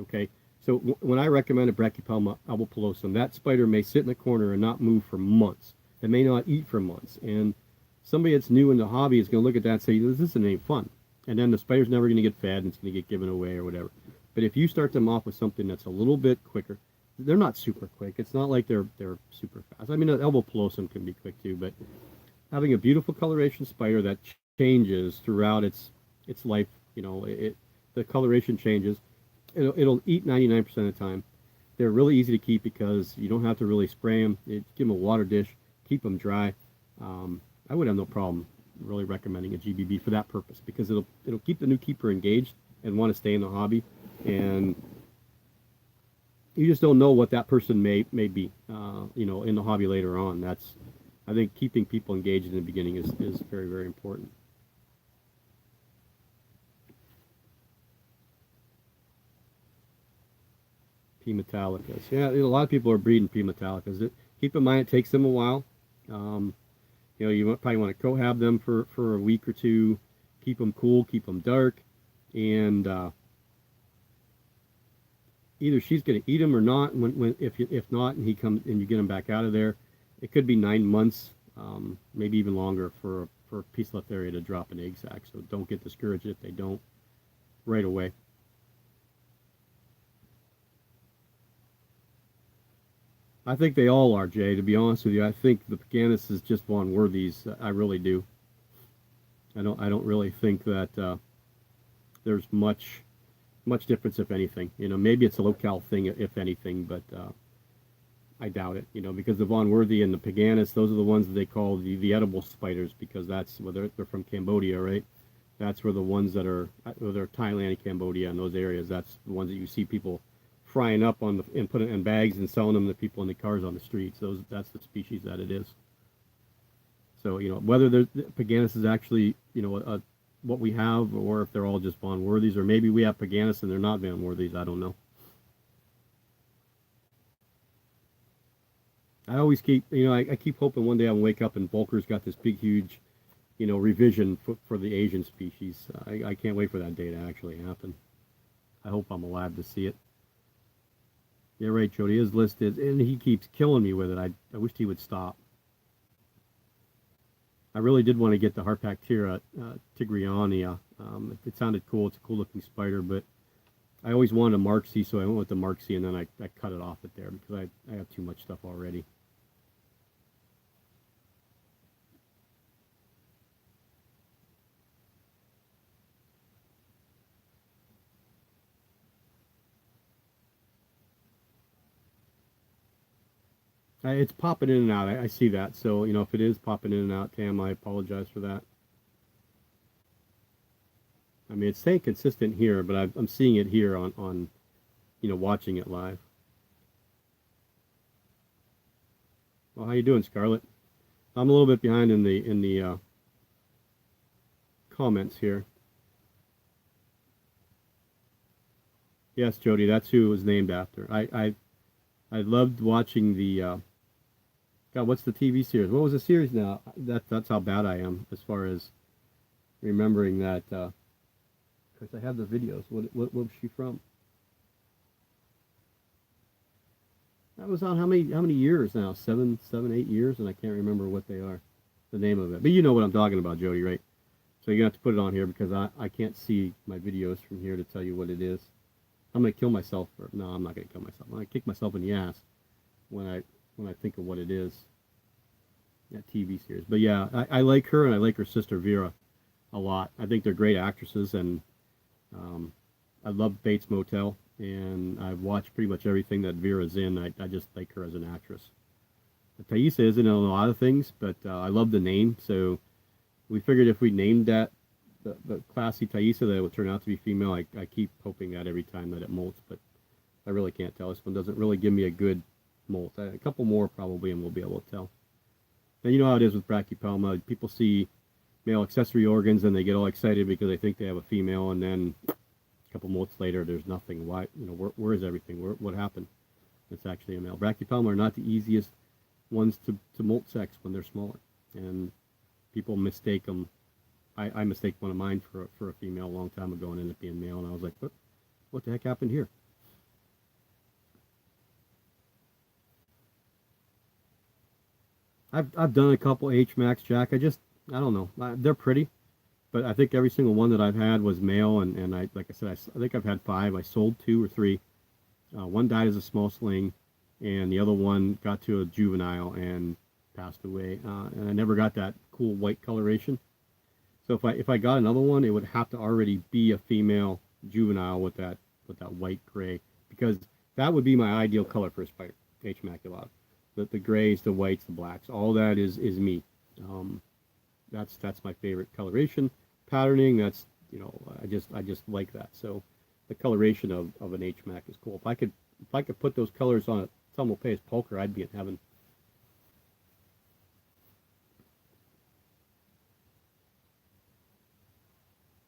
Okay, so when I recommend a Brachypelma albiplosum, that spider may sit in the corner and not move for months. It may not eat for months, and somebody that's new in the hobby is going to look at that and say, this isn't any fun. And then the spider's never going to get fed, and it's going to get given away or whatever. But if you start them off with something that's a little bit quicker, they're not super quick. It's not like they're super fast. I mean, an albiplosum can be quick too, but having a beautiful coloration spider that changes throughout its life, the coloration changes. It'll eat 99% of the time. They're really easy to keep because you don't have to really spray them. Give them a water dish, keep them dry. I would have no problem really recommending a GBB for that purpose because it'll keep the new keeper engaged and want to stay in the hobby, and you just don't know what that person may be in the hobby later on. I think keeping people engaged in the beginning is very, very important. P Metallicas, yeah, a lot of people are breeding P Metallicas. Keep in mind it takes them a while. You probably want to cohab them for a week or two, keep them cool, keep them dark, and either she's going to eat them or not. If not, and he comes and you get him back out of there, it could be 9 months, maybe even longer for a Poecilotheria to drop an egg sac. So don't get discouraged if they don't right away. I think they all are, Jay, to be honest with you. I think the Paganis is just Von Worthies. I really do. I don't really think that there's much difference, if anything. Maybe it's a locale thing, if anything, but I doubt it, because the Von Worthy and the Paganis, those are the ones that they call the edible spiders, because that's where they're from Cambodia, right? That's where the ones that are, they're Thailand and Cambodia and those areas. That's the ones that you see people frying up and putting in bags and selling them to people in the cars on the streets. That's the species that it is. So whether the Paganis is actually what we have, or if they're all just Von Worthies, or maybe we have Paganis and they're not Von Worthies. I don't know. I always keep, I keep hoping one day I'll wake up and Volker's got this big, huge, revision for the Asian species. I can't wait for that day to actually happen. I hope I'm alive to see it. Yeah, right, Jody. His list is, and he keeps killing me with it. I wished he would stop. I really did want to get the Harpactira tigriania. It sounded cool. It's a cool looking spider, but I always wanted a Marksy, so I went with the Marksy, and then I cut it off it there because I have too much stuff already. It's popping in and out. I see that. So, if it is popping in and out, Tam, I apologize for that. I mean, it's staying consistent here, but I'm seeing it here on watching it live. Well, how you doing, Scarlett? I'm a little bit behind in the comments here. Yes, Jody, that's who it was named after. I loved watching the God, what's the TV series? What was the series now? That's how bad I am as far as remembering that. Because I have the videos. What was she from? That was on how many years now? 8 years, and I can't remember what they are, the name of it. But you know what I'm talking about, Jody, right? So you're gonna have to put it on here because I can't see my videos from here to tell you what it is. I'm gonna kill myself. No, I'm not gonna kill myself. I'm gonna kick myself in the ass when I think of what it is. That TV series. But yeah, I like her, and I like her sister Vera a lot. I think they're great actresses, and I love Bates Motel, and I've watched pretty much everything that Vera's in. I just like her as an actress. Thaisa isn't in a lot of things, but I love the name, so we figured if we named that the classy Thaisa, that it would turn out to be female. I keep hoping that every time that it molts, but I really can't tell. This one doesn't really give me a good molt. A couple more probably, and we'll be able to tell. And you know how it is with Brachypelma. People see male accessory organs and they get all excited because they think they have a female, and then a couple molts later, there's nothing. Why? Where is everything? What happened? It's actually a male. Brachypelma are not the easiest ones to molt sex when they're smaller, and people mistake them. I mistake one of mine for a female a long time ago and ended up being male, and I was like, what the heck happened here? I've done a couple H-Max, Jack. I don't know. They're pretty, but I think every single one that I've had was male, and like I said, I think I've had 5. I sold 2 or 3. One died as a small sling, and the other one got to a juvenile and passed away. And I never got that cool white coloration. So if I got another one, it would have to already be a female juvenile with that white gray, because that would be my ideal color for a spider, H. maculata. The grays, the whites, the blacks, all that is me. That's my favorite coloration, patterning. That's I just like that. So the coloration of an H. Mac is cool. If I could put those colors on a Thelmopaeus pulcher, I'd be in heaven.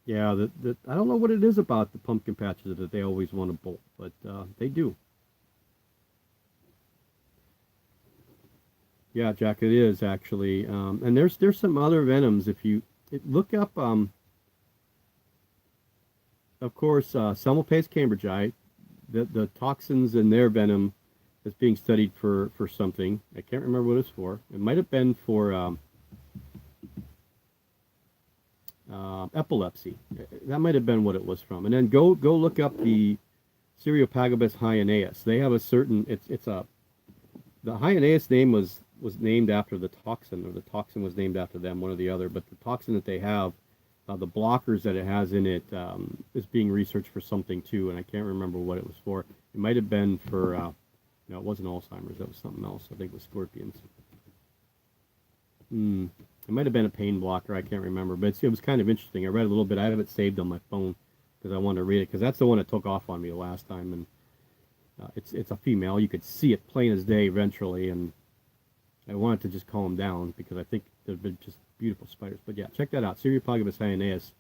Yeah, I don't know what it is about the pumpkin patches that they always want to bolt, but they do. Yeah, Jack, it is actually. And there's some other venoms. If you look up, of course, Thelmopaeus cambridgei, the toxins in their venom is being studied for something. I can't remember what it's for. It might have been for epilepsy. That might have been what it was from. And then go look up the Cereopagabus hyaenaeus. They have a certain, the hyaenaeus name was named after the toxin, or the toxin was named after them, one or the other. But the toxin that they have, the blockers that it has in it, is being researched for something too, and I can't remember what it was for. It might have been for No, it wasn't Alzheimer's. That was something else. I think it was scorpions. Hmm. It might have been a pain blocker. I can't remember, but it was kind of interesting. I read a little bit. I have it saved on my phone because I wanted to read it because that's the one that took off on me the last time, and it's a female. You could see it plain as day ventrally, and I wanted to just calm down because I think they've been just beautiful spiders. But yeah, check that out. Cereopolygamous hyaenaeus.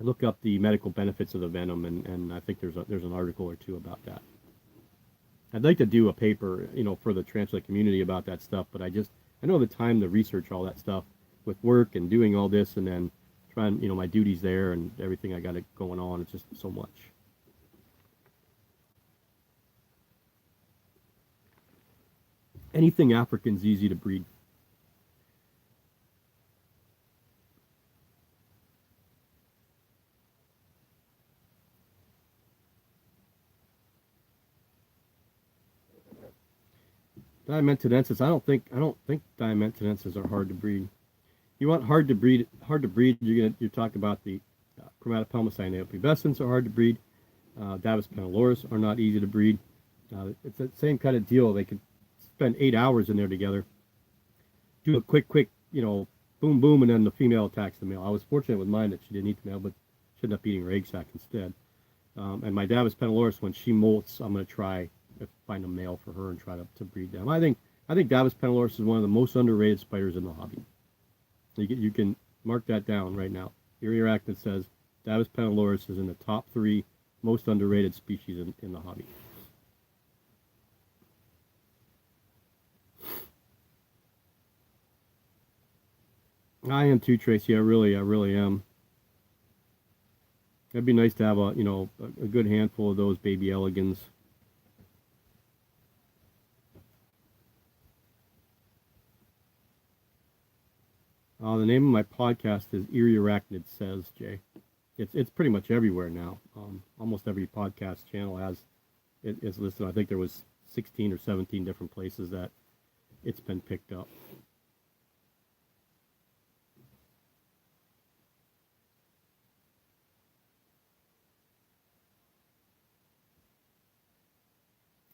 Look up the medical benefits of the venom, and I think there's an article or two about that. I'd like to do a paper, for the tarantula community about that stuff, but I know the time to research all that stuff with work and doing all this, and then trying, my duties there and everything I got it going on. It's just so much. Anything African's easy to breed. Diamantinensis. I don't think Diamantinensis are hard to breed. You want hard to breed. You're talking about the Chromatopelma cyanopubescens are hard to breed. Davus peniloris are not easy to breed. It's the same kind of deal. They could spend 8 hours in there together, do a quick, boom boom, and then the female attacks the male. I was fortunate with mine that she didn't eat the male, but she ended up eating her egg sac instead. And my Davus peniloris, when she molts, I'm going to try to find a male for her and try to breed them. I think Davus peniloris is one of the most underrated spiders in the hobby. You can mark that down right now. Eeriearachnid says Davus peniloris is in the top 3 most underrated species in the hobby. I am too, Tracy. I really am. It'd be nice to have a good handful of those baby elegans. The name of my podcast is Eerie Arachnid Says, Jay. It's pretty much everywhere now. Almost every podcast channel has it's listed. I think there was 16 or 17 different places that it's been picked up.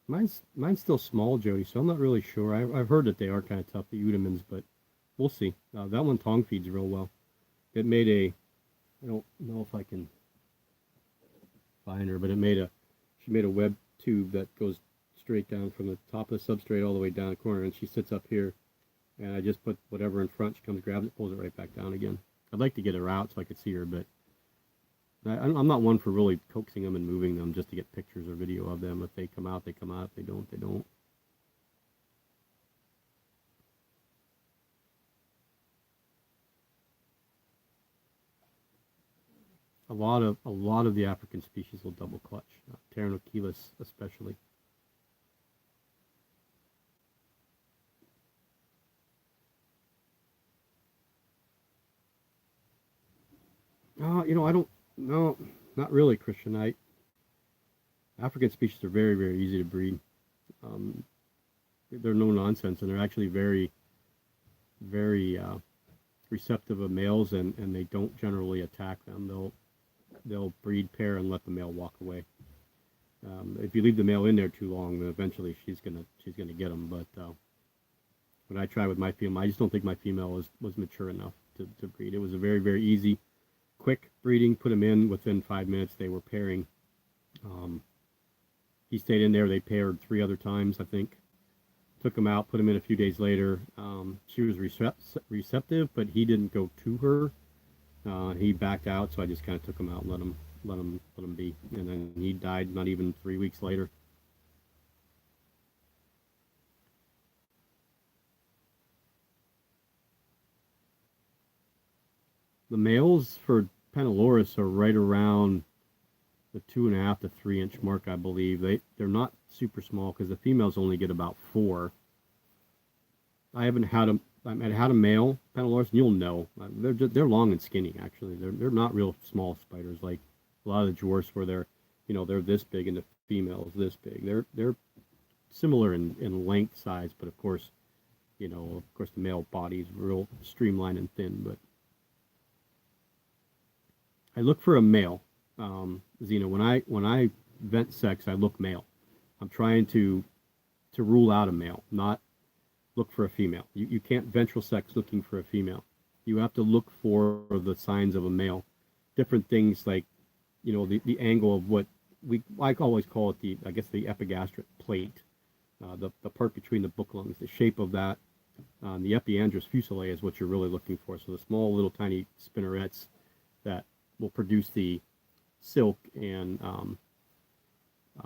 Mine's still small, Jody, so I'm not really sure. I've heard that they are kind of tough, the Udimans, but we'll see. That one tongue feeds real well. It made I don't know if I can find her, but she made a web tube that goes straight down from the top of the substrate all the way down the corner, and she sits up here, and I just put whatever in front. She comes, grabs it, pulls it right back down again. I'd like to get her out so I could see her, but I'm not one for really coaxing them and moving them just to get pictures or video of them. If they come out, they come out. If they don't, they don't. A lot of the African species will double clutch, Pteronochelys especially. I don't. No, not really, Christian. African species are very, very easy to breed. Um, they're no nonsense, and they're actually very, very receptive of males, and they don't generally attack them. They'll breed pair and let the male walk away. If you leave the male in there too long, then eventually she's gonna get them. But when I try with my female, I just don't think my female was mature enough to breed. It was a very, very easy, quick breeding. Put them in within 5 minutes. They were pairing. Um, he stayed in there. They paired 3 other times, I think. Took him out. Put him in a few days later. She was receptive, but he didn't go to her. He backed out, so I just kind of took him out and let him be. And then he died not even 3 weeks later. The males for Peniloris are right around the 2.5 to 3 inch mark, I believe. They're not super small because the females only get about 4. I haven't had a I had a male Peniloris, and you'll know they're long and skinny. Actually, they're not real small spiders like a lot of the dwarfs where they're this big and the female is this big. They're similar in length, size, but of course the male body is real streamlined and thin. But I look for a male. Zena, when I vent sex, I look male. I'm trying to to rule out a male, not look for a female. You can't ventral sex looking for a female. You have to look for the signs of a male. Different things like, the angle of what I always call it I guess the epigastric plate, the part between the book lungs, the shape of that. The epiandrous fuselae is what you're really looking for. So the small little tiny spinnerets that will produce the silk and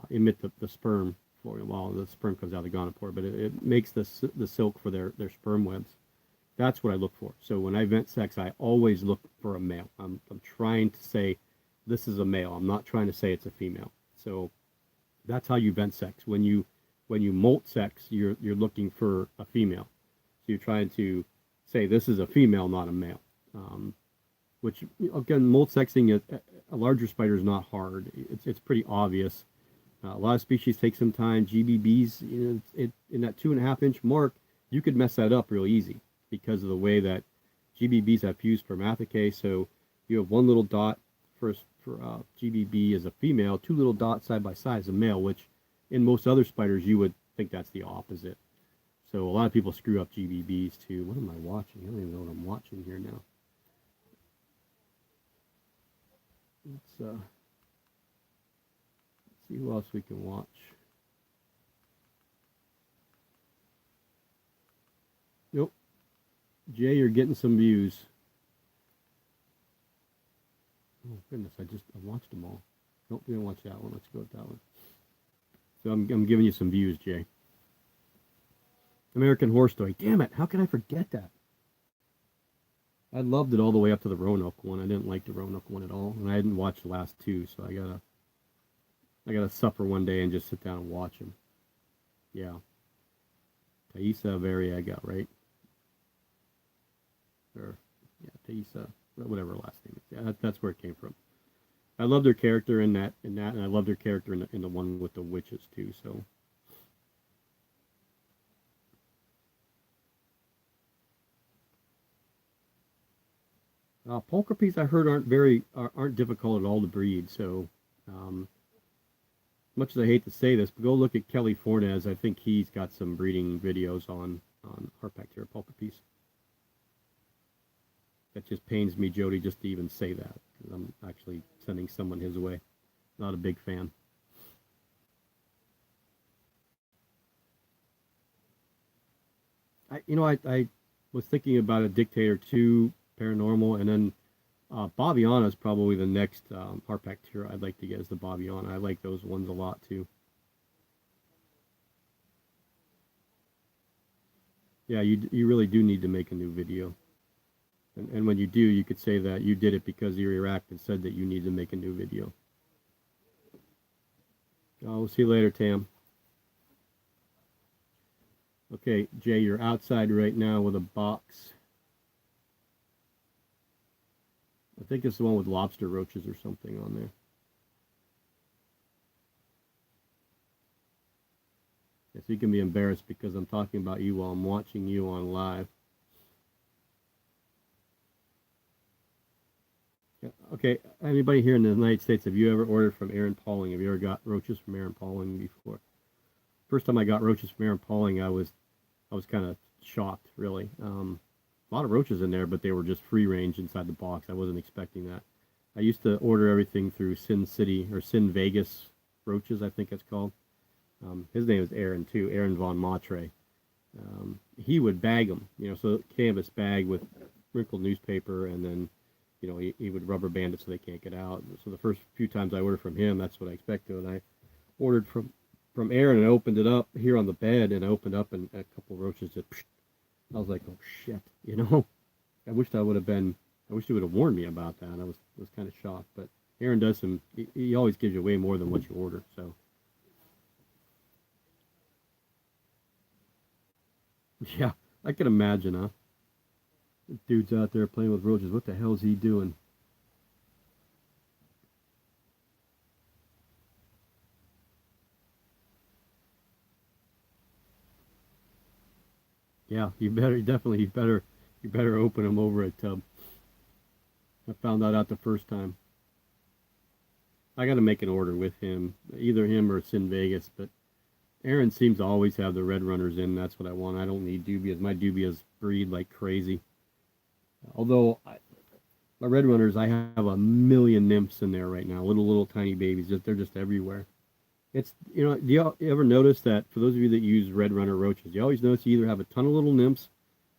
emit the sperm for while the sperm comes out of the gonopore, but it makes the silk for their sperm webs. That's what I look for. So when I vent sex, I always look for a male. I'm trying to say this is a male. I'm not trying to say it's a female. So that's how you vent sex. When you molt sex, you're looking for a female. So you're trying to say this is a female, not a male. Which again, molt sexing a larger spider is not hard. It's pretty obvious. A lot of species take some time. GBBs, in that 2.5 inch mark, you could mess that up real easy because of the way that GBBs have fused spermathecae. So you have one little dot for GBB as a female, two little dots side by side as a male, which in most other spiders you would think that's the opposite. So a lot of people screw up GBBs too. What am I watching? I don't even know what I'm watching here now. Let's see who else we can watch. Nope. Jay, you're getting some views. Oh goodness, I watched them all. Nope, we didn't watch that one. Let's go with that one. So I'm giving you some views, Jay. American Horror Story. Damn it, how can I forget that? I loved it all the way up to the Roanoke one. I didn't like the Roanoke one at all, and I didn't watch the last two, so I gotta suffer one day and just sit down and watch them. Yeah. Thaisa Avery I got right. Or yeah, Thaisa, whatever her last name is. Yeah, that's where it came from. I loved her character in that, and I loved her character in the one with the witches too. So. Pulchripes I heard aren't difficult at all to breed. So, much as I hate to say this, but go look at Kelly Fornes. I think he's got some breeding videos on Harpactira pulchripes. That just pains me, Jody, just to even say that, because I'm actually sending someone his way. Not a big fan. I was thinking about a Dictator 2 Paranormal, and then Babiana is probably the next Harpactira I'd like to get, is the Babiana. I like those ones a lot too. Yeah, you really do need to make a new video. And when you do, you could say that you did it because eeriearachnid said that you need to make a new video. We'll see you later, Tam. Okay, Jay, you're outside right now with a box. I think it's the one with lobster roaches or something on there. Yes, you can be embarrassed because I'm talking about you while I'm watching you on live. Okay, anybody here in the United States, have you ever ordered from Aaron Pauling? Have you ever got roaches from Aaron Pauling before? First time I got roaches from Aaron Pauling, I was kind of shocked, really. A lot of roaches in there, but they were just free range inside the box. I wasn't expecting that. I used to order everything through Sin City, or Sin Vegas Roaches, I think it's called. His name is Aaron too, Aaron Von Matre. He would bag them, so canvas bag with wrinkled newspaper, and then he would rubber band it so they can't get out. So the first few times I ordered from him, that's what I expected. And I ordered from Aaron, and I opened it up here on the bed, and I opened up, and a couple of roaches just, I was like, oh shit, I wish he would have warned me about that. I was kind of shocked, but Aaron does he always gives you way more than what you order, so. Yeah, I can imagine, huh? Dude's out there playing with roaches. What the hell is he doing? Yeah, you better open them over a tub. I found that out the first time. I got to make an order with him, either him or Sin Vegas, but Aaron seems to always have the red runners in. That's what I want. I don't need dubias. My dubias breed like crazy. Although my red runners, I have a million nymphs in there right now. Little tiny babies. They're just everywhere. It's, do you ever notice that for those of you that use red runner roaches, you always notice you either have a ton of little nymphs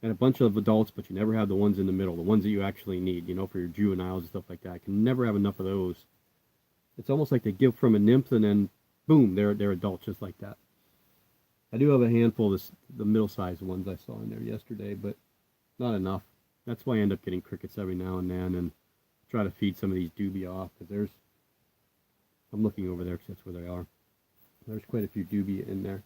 and a bunch of adults, but you never have the ones in the middle, the ones that you actually need, for your juveniles and stuff like that. I can never have enough of those. It's almost like they give from a nymph and then boom, they're adults just like that. I do have a handful of the middle-sized ones I saw in there yesterday, but not enough. That's why I end up getting crickets every now and then and try to feed some of these dubia off because I'm looking over there because that's where they are. There's quite a few dubia in there.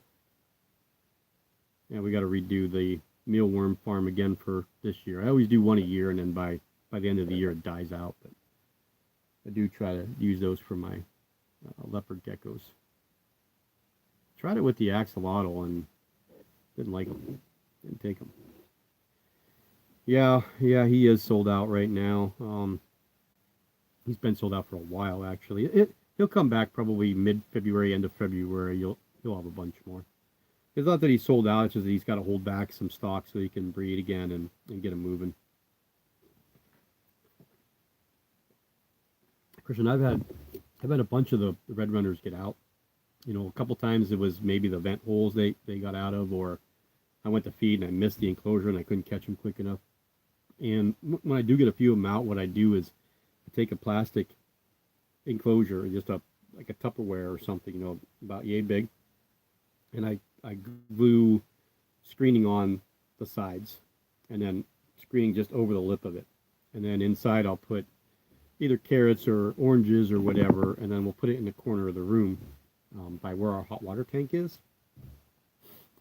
Yeah, we got to redo the mealworm farm again for this year. I always do one a year, and then by the end of the year it dies out. But I do try to use those for my leopard geckos. Tried it with the axolotl and didn't like them. Didn't take them. Yeah, he is sold out right now. He's been sold out for a while actually. He'll come back probably mid-February, end of February. He'll have a bunch more. It's not that he's sold out; it's just that he's got to hold back some stock so he can breed again and get them moving. Christian, I've had a bunch of the red runners get out. A couple times it was maybe the vent holes they got out of, or I went to feed and I missed the enclosure and I couldn't catch them quick enough. And when I do get a few of them out, what I do is I take a plastic enclosure, just like a Tupperware or something, about yay big, and I glue screening on the sides, and then screening just over the lip of it, and then inside I'll put either carrots or oranges or whatever, and then we'll put it in the corner of the room by where our hot water tank is.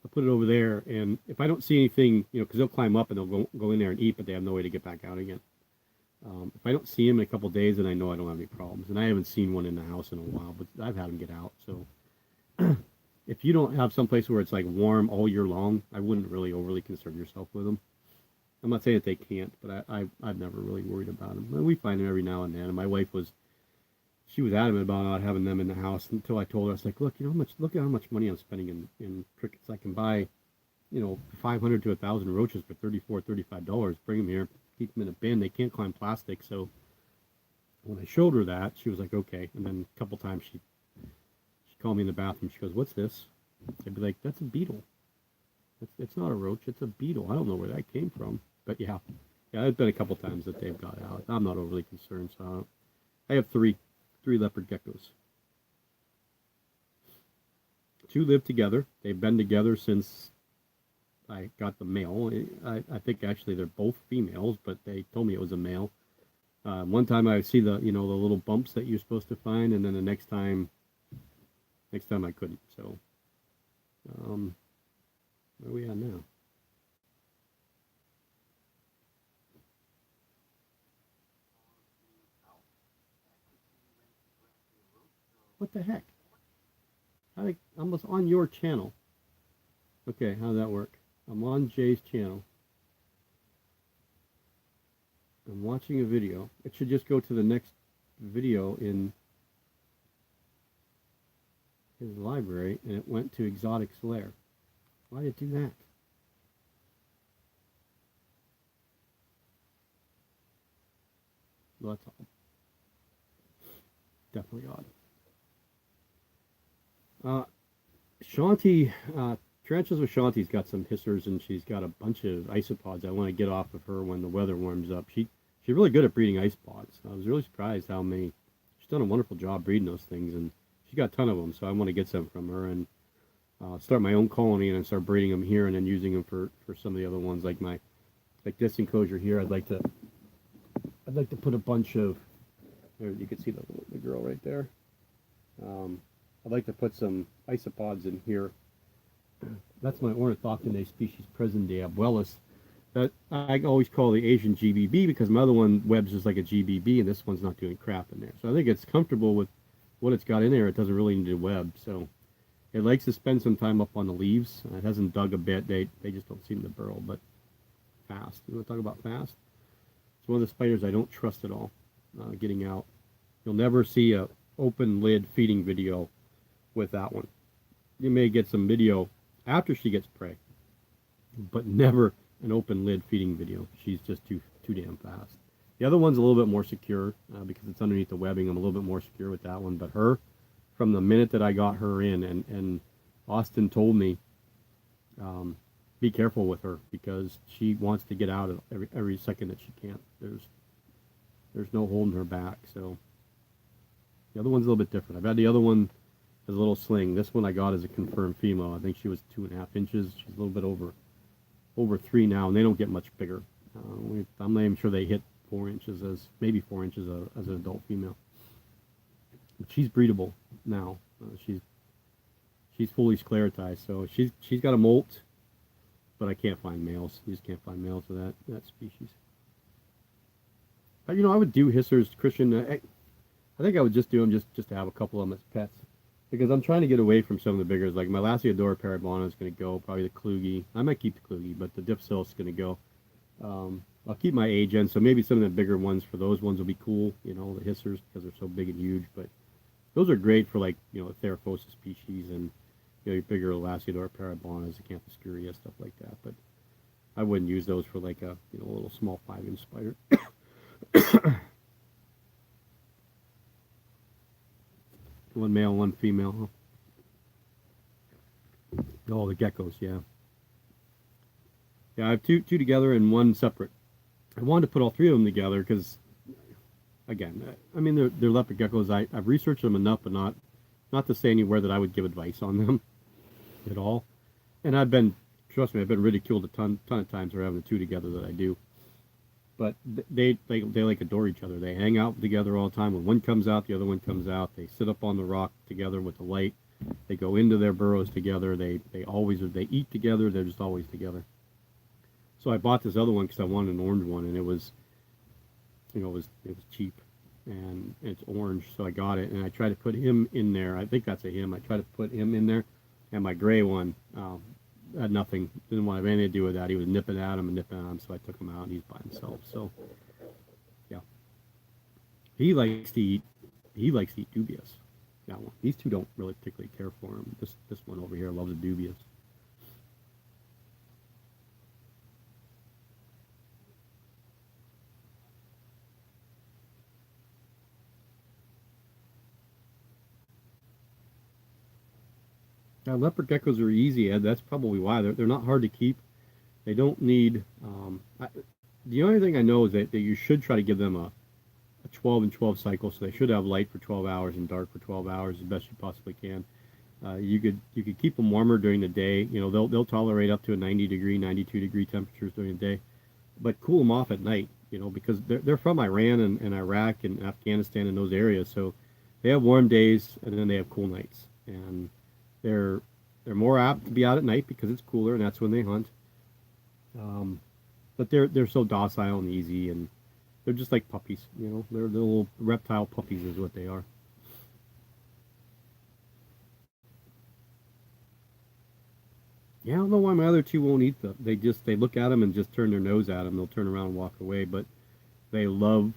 I'll put it over there, and if I don't see anything, because they'll climb up and they'll go in there and eat, but they have no way to get back out again. If I don't see them in a couple of days, then I know I don't have any problems. And I haven't seen one in the house in a while, but I've had them get out. So if you don't have some place where it's like warm all year long, I wouldn't really overly concern yourself with them. I'm not saying that they can't, but I've never really worried about them. We find them every now and then. And my wife was adamant about not having them in the house until I told her, I was like, look, look at how much money I'm spending in crickets. I can buy, 500 to 1,000 roaches for $34, $35. Bring them here, keep them in a bin. They can't climb plastic. So when I showed her that, she was like, okay. And then a couple times she called me in the bathroom. She goes, what's this? I'd be like, that's a beetle. It's not a roach. It's a beetle. I don't know where that came from. But yeah, it's been a couple times that they've got out. I'm not overly concerned. So I have three leopard geckos. 2 live together. They've been together since I got the male. I think actually they're both females, but they told me it was a male. One time I see the little bumps that you're supposed to find, and then the next time I couldn't. So where are we at now? What the heck? I was on your channel. Okay, how'd that work? I'm on Jay's channel. I'm watching a video. It should just go to the next video in his library, and it went to Exotic's Lair. Why did it do that? Well, that's all. Definitely odd. Shanti, Tarantulas with Shanti's got some hissers, and she's got a bunch of isopods I want to get off of her when the weather warms up. She's really good at breeding isopods. I was really surprised how many. She's done a wonderful job breeding those things, and she got a ton of them. So I want to get some from her and start my own colony and then start breeding them here and then using them for some of the other ones, like this enclosure here. I'd like to put a bunch of. There, you can see the girl right there. I'd like to put some isopods in here. That's my Ornithoctinae species Presentae abuelis. That I always call the Asian GBB because my other one webs just like a GBB, and this one's not doing crap in there. So I think it's comfortable with what it's got in there. It doesn't really need to web. So it likes to spend some time up on the leaves. It hasn't dug a bit. They just don't seem to burrow, but fast. You want to talk about fast? It's one of the spiders I don't trust at all getting out. You'll never see a open lid feeding video with that one. you may get some video after she gets prey, but never an open lid feeding video. She's just too damn fast. The other one's a little bit more secure because it's underneath the webbing. I'm a little bit more secure with that one. But her, from the minute that I got her in, and Austin told me, be careful with her because she wants to get out at every second that she can. There's no holding her back. So the other one's a little bit different. I've had the other one as a little sling. This one I got as a confirmed female. I think she was 2.5 inches. She's a little bit over 3 now, and they don't get much bigger. I'm not even sure they hit 4 inches maybe 4 inches as an adult female. But she's breedable now. She's fully sclerotized, so she's got a molt, but I can't find males. You just can't find males of that species. But, I would do hissers, Christian. I think I would just do them just to have a couple of them as pets, because I'm trying to get away from some of the biggers. Like my Lasiodora parabana is going to go, probably the Kluge. I might keep the Kluge, but the Dipsil is going to go. I'll keep my age in, so maybe some of the bigger ones for those ones will be cool, the hissers, because they're so big and huge. But those are great for, like, the Theraphosa species and, your bigger Lasiodora parabonas, the Camphiscuria, stuff like that. But I wouldn't use those for, like, a little small 5-inch spider. One male, one female. Huh? Oh, the geckos, yeah. Yeah, I have two together and one separate. I wanted to put all 3 of them together because, again, I mean, they're leopard geckos. I've researched them enough, but not to say anywhere that I would give advice on them at all. And trust me, I've been ridiculed a ton of times for having the 2 together that I do. But they like adore each other. They hang out together all the time. When one comes out, the other one comes out. They sit up on the rock together with the light. They go into their burrows together. They eat together. They're just always together. So I bought this other one because I wanted an orange one, and it was cheap, and it's orange, so I got it, and I tried to put him in there. I think that's a him. I tried to put him in there, and my gray one had nothing. Didn't want to have anything to do with that. He was nipping at him, so I took him out, and he's by himself. So, yeah, he likes to eat dubious. That one. These 2 don't really particularly care for him. This one over here loves a dubious. Now, leopard geckos are easy, Ed. That's probably why. They're not hard to keep. They don't need... the only thing I know is that you should try to give them a 12 and 12 cycle, so they should have light for 12 hours and dark for 12 hours as best you possibly can. You could keep them warmer during the day. They'll tolerate up to a 90-degree, 92-degree temperatures during the day, but cool them off at night. Because they're from Iran and Iraq and Afghanistan and those areas, so they have warm days and then they have cool nights. And they're more apt to be out at night because it's cooler, and that's when they hunt. But they're so docile and easy, and they're just like puppies. They're little reptile puppies is what they are. Yeah, I don't know why my other 2 won't eat them. They look at them and just turn their nose at them. They'll turn around and walk away. But they love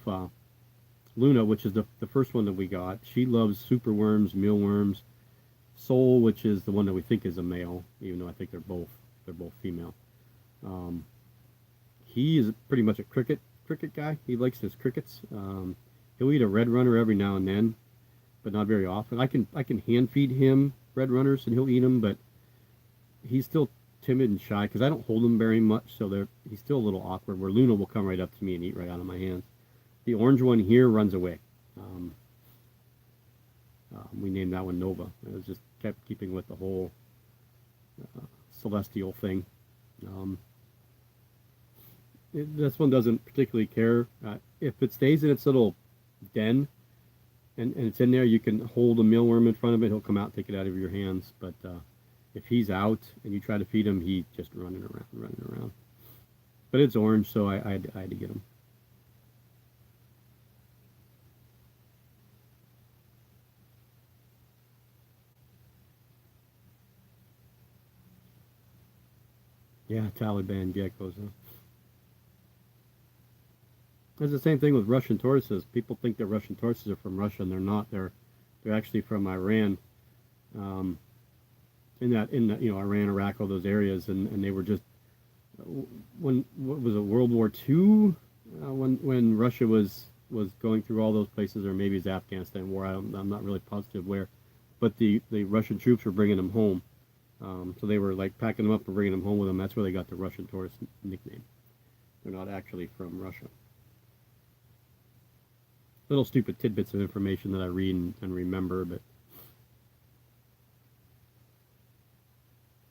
Luna, which is the first one that we got. She loves superworms, mealworms. Soul, which is the one that we think is a male, even though I think they're both female. He is pretty much a cricket guy. He likes his crickets. He'll eat a red runner every now and then, but not very often. I can hand feed him red runners and he'll eat them, but he's still timid and shy because I don't hold him very much, so he's still a little awkward. Where Luna will come right up to me and eat right out of my hands. The orange one here runs away. We named that one Nova. It was just kept keeping with the whole celestial thing. This one doesn't particularly care. If it stays in its little den and it's in there, you can hold a mealworm in front of it. He'll come out and take it out of your hands. But if he's out and you try to feed him, he's just running around. But it's orange, so I had to get him. Yeah, Taliban geckos. Huh? It's the same thing with Russian tortoises. People think that Russian tortoises are from Russia, and they're not. They're actually from Iran. Iran, Iraq, all those areas, and they were just when what was it, World War II, when Russia was going through all those places, or maybe it's Afghanistan war. I'm not really positive where, but the Russian troops were bringing them home. So they were like packing them up and bringing them home with them. That's where they got the Russian tourist nickname. They're not actually from Russia. Little stupid tidbits of information that I read and remember, but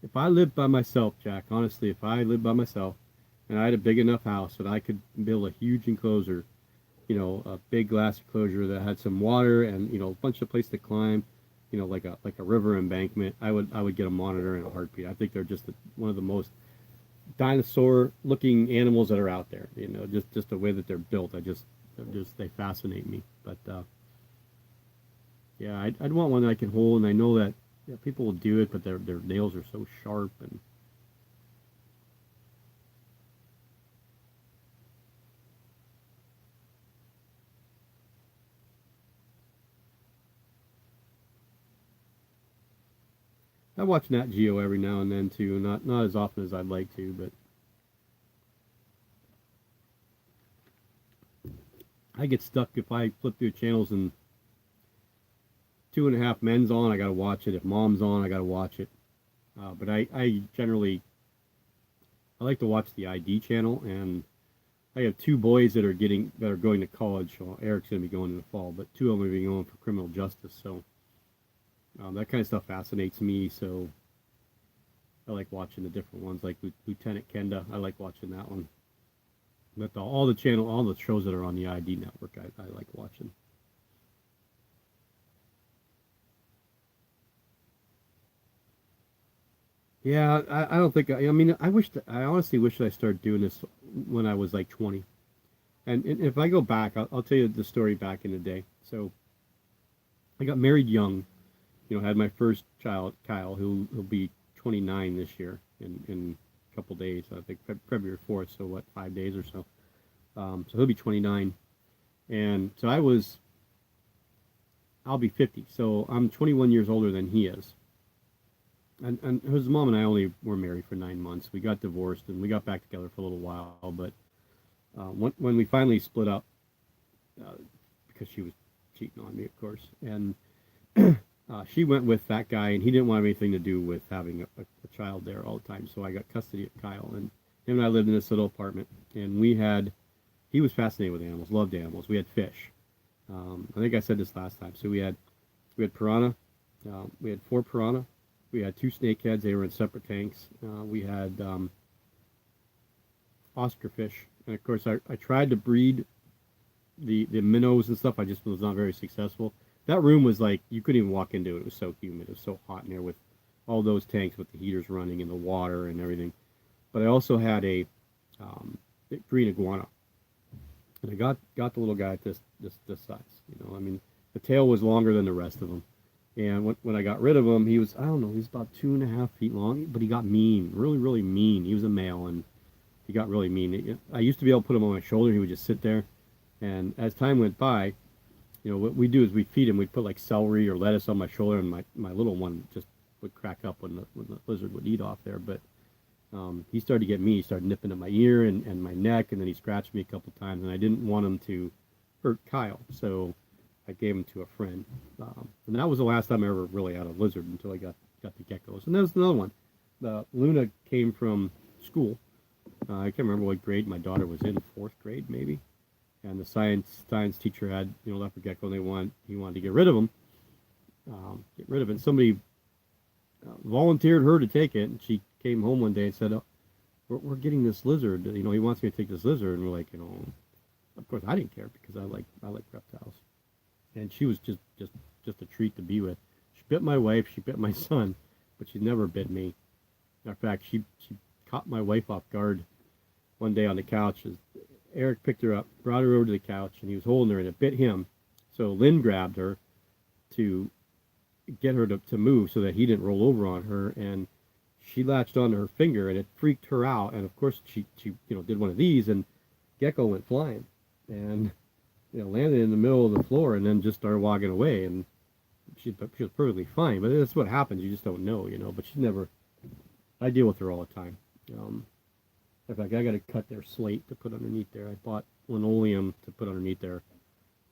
if I lived by myself, Jack, honestly, if I lived by myself and I had a big enough house that I could build a huge enclosure, a big glass enclosure that had some water and, a bunch of place to climb, like a river embankment, I would get a monitor in a heartbeat. I think they're just one of the most dinosaur looking animals that are out there. Just the way that they're built. They fascinate me. But yeah, I'd want one that I can hold, and I know that people will do it, but their nails are so sharp. And I watch Nat Geo every now and then too, not as often as I'd like to, but I get stuck if I flip through channels and Two and a Half Men's on, I gotta watch it. If Mom's on, I gotta watch it. But I generally I like to watch the ID channel, and I have two boys that are going to college. Well, Eric's gonna be going in the fall, but two of them are going to be going for criminal justice. So that kind of stuff fascinates me. So I like watching the different ones, like Lieutenant Kenda. I like watching that one. But all the shows that are on the ID network, I like watching. Yeah, I don't think. I mean, I honestly wish that I started doing this when I was like 20. And if I go back, I'll tell you the story back in the day. So I got married young. Had my first child, Kyle, who'll be 29 this year in a couple days. I think February 4th. So what, 5 days or so. So he'll be 29, and so I'll be 50. So I'm 21 years older than he is. And his mom and I only were married for 9 months. We got divorced and we got back together for a little while. But when we finally split up, uh, because she was cheating on me, of course, and she went with that guy, and he didn't want anything to do with having a child there all the time. So I got custody of Kyle, and him and I lived in this little apartment, and he was fascinated with animals, loved animals. We had fish. I think I said this last time. So we had piranha. We had 4 piranha. We had 2 snakeheads. They were in separate tanks. We had Oscar fish, and of course I tried to breed the minnows and stuff. I just was not very successful. That room was like you couldn't even walk into it. It was so humid. It was so hot in there with all those tanks with the heaters running and the water and everything. But I also had a green iguana, and I got the little guy at this size. I mean, the tail was longer than the rest of them. And when I got rid of him, he was, I don't know, he was about 2.5 feet long, but he got mean, really, really mean. He was a male, and he got really mean. I used to be able to put him on my shoulder. He would just sit there. And as time went by, what we do is we feed him. We'd put like celery or lettuce on my shoulder, and my little one just would crack up when the lizard would eat off there. But he started to get mean. He started nipping at my ear and my neck, and then he scratched me a couple times, and I didn't want him to hurt Kyle. So I gave him to a friend, and that was the last time I ever really had a lizard until I got the geckos. And there's another one. Luna came from school. I can't remember what grade my daughter was in, 4th grade maybe. And the science teacher had leopard gecko, and he wanted to get rid of them. Get rid of it. Somebody volunteered her to take it, and she came home one day and said, "We're getting this lizard. He wants me to take this lizard." And we're like, of course I didn't care because I like reptiles. And she was just a treat to be with. She bit my wife, she bit my son, but she never bit me. In fact, she caught my wife off guard one day on the couch. Eric picked her up, brought her over to the couch, and he was holding her, and it bit him. So Lynn grabbed her to get her to move so that he didn't roll over on her, and she latched onto her finger, and it freaked her out. And of course, she did one of these, and gecko went flying, and landed in the middle of the floor, and then just started walking away. And she was perfectly fine. But that's what happens. You just don't know, you know. But she's never. I deal with her all the time. In fact, I got to cut their slate to put underneath there. I bought linoleum to put underneath their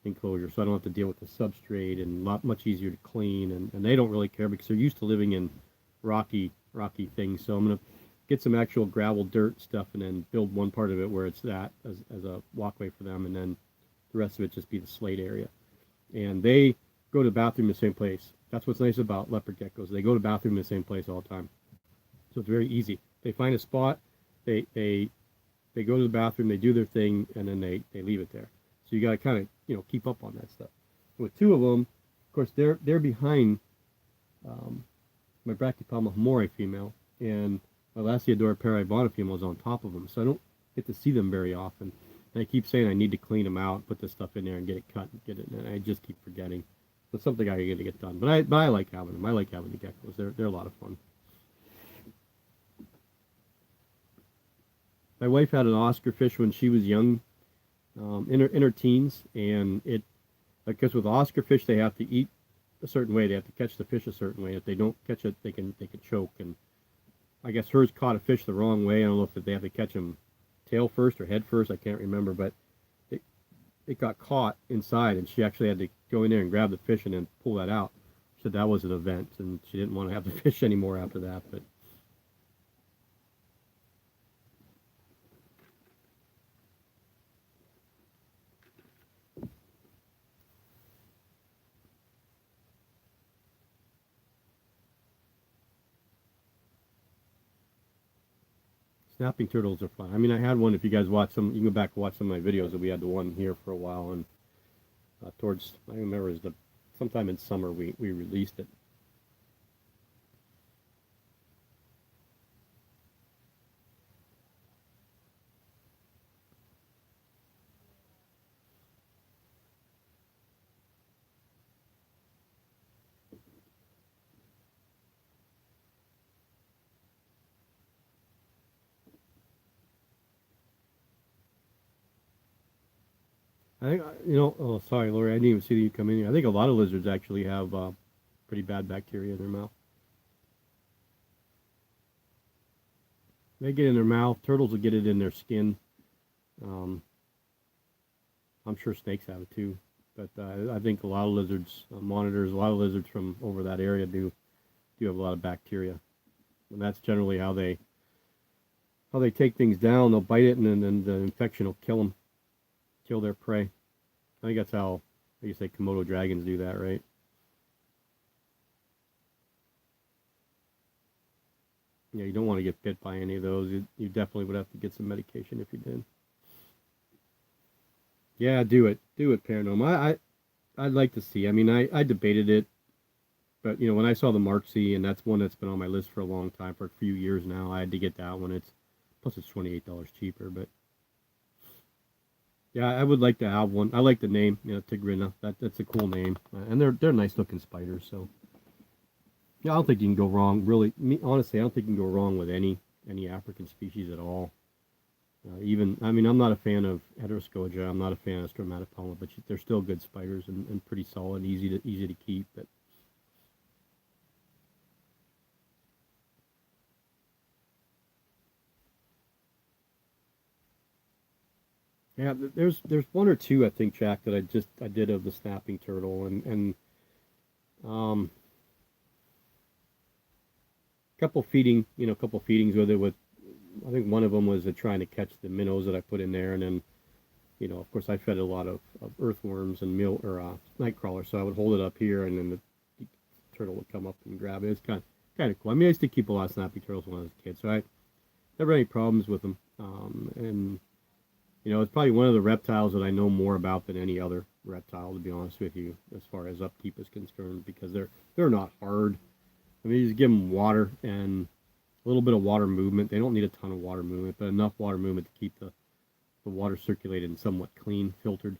enclosure, so I don't have to deal with the substrate, and much easier to clean. And they don't really care because they're used to living in rocky things. So I'm gonna get some actual gravel dirt stuff and then build one part of it where it's that as a walkway for them, and then the rest of it just be the slate area. And they go to the bathroom in the same place. That's what's nice about leopard geckos. They go to the bathroom in the same place all the time. So it's very easy. They find a spot, they go to the bathroom, they do their thing, and then they leave it there. So you got to kind of, you know, keep up on that stuff. With two of them, of course, they're behind my Brachypelma hamori female, and my Lasiodora paribana female is on top of them, so I don't get to see them very often. And I keep saying I need to clean them out, put this stuff in there, and get it cut, and get it, and I just keep forgetting. So it's something I got to get done. But I like having them. I like having the geckos. They're a lot of fun. My wife had an Oscar fish when she was young, in her teens, and because with Oscar fish they have to eat a certain way. They have to catch the fish a certain way. If they don't catch it, they can choke. And I guess hers caught a fish the wrong way. I don't know if they have to catch them tail first or head first. I can't remember, but it got caught inside, and she actually had to go in there and grab the fish and then pull that out. She said that was an event, and she didn't want to have the fish anymore after that. But snapping turtles are fun. I mean, I had one. If you guys watch some, you can go back and watch some of my videos. We had the one here for a while, and towards, I remember it was sometime in summer we released it. I think, oh, sorry, Lori, I didn't even see you come in here. I think a lot of lizards actually have pretty bad bacteria in their mouth. They get in their mouth. Turtles will get it in their skin. Um, I'm sure snakes have it too. But I think a lot of lizards, monitors, a lot of lizards from over that area do have a lot of bacteria. And that's generally how they take things down. They'll bite it, and then the infection will kill them, kill their prey. I think that's how, I guess, Komodo dragons do that, right? Yeah, you don't want to get bit by any of those. You definitely would have to get some medication if you did. Yeah, do it. Do it, Paranormal. I'd like to see. I mean, I debated it, but, when I saw the Marksy, and that's one that's been on my list for a long time, for a few years now, I had to get that one. Plus it's $28 cheaper, but yeah, I would like to have one. I like the name, Tigrina. That's a cool name, and they're nice looking spiders. So yeah, I don't think you can go wrong. Really, honestly, I don't think you can go wrong with any African species at all. I mean, I'm not a fan of Heteroscogia. I'm not a fan of Stromatopelma, but they're still good spiders and pretty solid, easy to keep. But yeah, there's one or two, I think, Jack, that I did of the snapping turtle, and um couple feedings with it. With, I think one of them was trying to catch the minnows that I put in there, and then of course I fed a lot of earthworms and night crawlers, so I would hold it up here, and then the turtle would come up and grab it. It's kind of cool. I mean, I used to keep a lot of snapping turtles when I was a kid, so I never had any problems with them. And it's probably one of the reptiles that I know more about than any other reptile, to be honest with you, as far as upkeep is concerned, because they're not hard. I mean, you just give them water and a little bit of water movement. They don't need a ton of water movement, but enough water movement to keep the water circulated and somewhat clean, filtered.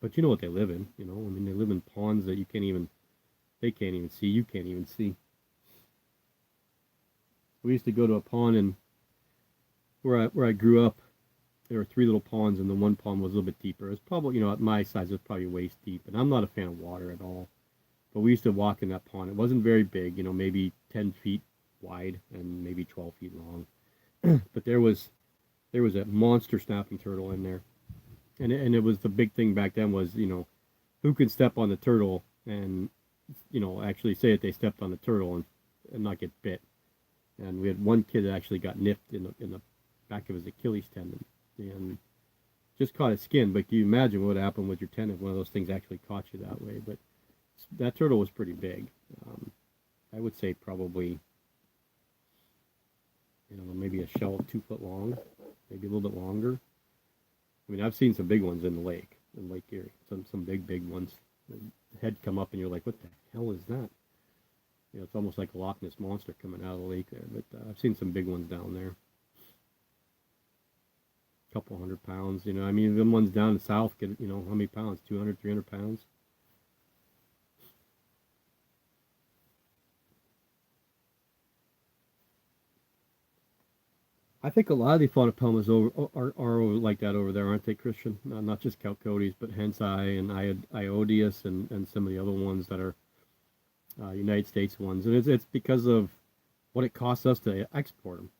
But you know what they live in, I mean, they live in ponds that they can't even see, you can't even see. We used to go to a pond, and where I grew up, there were 3 little ponds, and the one pond was a little bit deeper. It was probably, at my size, it was probably waist deep, and I'm not a fan of water at all. But we used to walk in that pond. It wasn't very big, you know, maybe 10 feet wide and maybe 12 feet long. But there was a monster snapping turtle in there, and it was the big thing back then was, you know, who could step on the turtle and, you know, actually say that they stepped on the turtle and not get bit. And we had one kid that actually got nipped in the back of his Achilles tendon and just caught his skin. But can you imagine what would happen with your tendon if one of those things actually caught you that way? But that turtle was pretty big. I would say probably, you know, maybe a shell 2 foot long, maybe a little bit longer. I mean, I've seen some big ones in the lake, in Lake Erie. Some big ones. The head come up and you're like, what the hell is that? You know, it's almost like a Loch Ness monster coming out of the lake there. But I've seen some big ones down there. A couple 100 pounds, you know. I mean, the ones down the south get, you know, how many pounds? 200, 300 pounds. I think a lot of the Faunopelmas are like that over there, aren't they, Christian? Not just Chalcodes, but Hensai and Iodius and some of the other ones that are United States ones. And it's because of what it costs us to export them.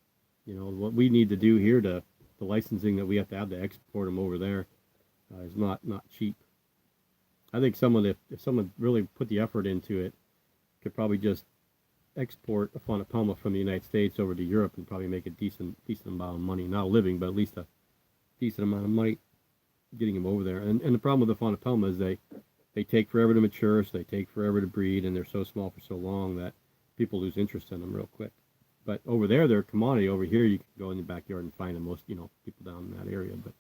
You know, what we need to do here to the licensing that we have to export them over there is not cheap. I think if someone really put the effort into it, could probably just export a Faunopelma from the United States over to Europe and probably make a decent amount of money. Not a living, but at least a decent amount of money getting them over there. And the problem with the Faunopelma is they take forever to mature, so they take forever to breed, and they're so small for so long that people lose interest in them real quick. But over there, they're a commodity. Over here, you can go in your backyard and find them. Most, you know, people down in that area. But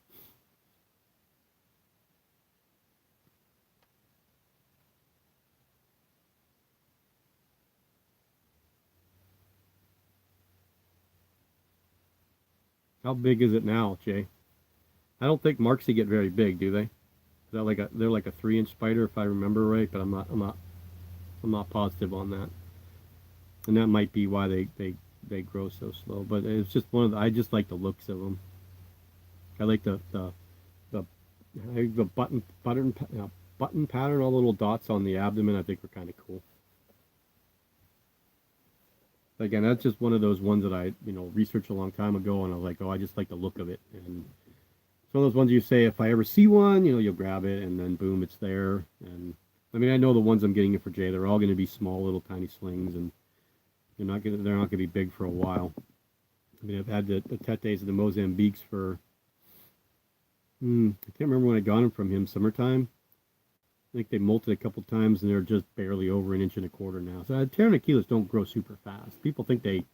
how big is it now, Jay? I don't think Marksy get very big, do they? Is that like they're like a 3-inch spider if I remember right, but I'm not positive on that. And that might be why they grow so slow. But it's just I just like the looks of them. I like the the button pattern, all the little dots on the abdomen. I think are kind of cool. Again, that's just one of those ones that I, you know, researched a long time ago, and I was like, oh, I just like the look of it. And it's one of those ones you say, if I ever see one, you know, you'll grab it, and then boom, it's there. And I mean, I know the ones I'm getting it for Jay, they're all going to be small, little tiny slings, and they're not going to be big for a while. I mean, I've had the tetes and the Mozambiques for, I can't remember when I got them from him, summertime. I think they molted a couple times, and they're just barely over an inch and a quarter now. So Pteranodontilas don't grow super fast. People think they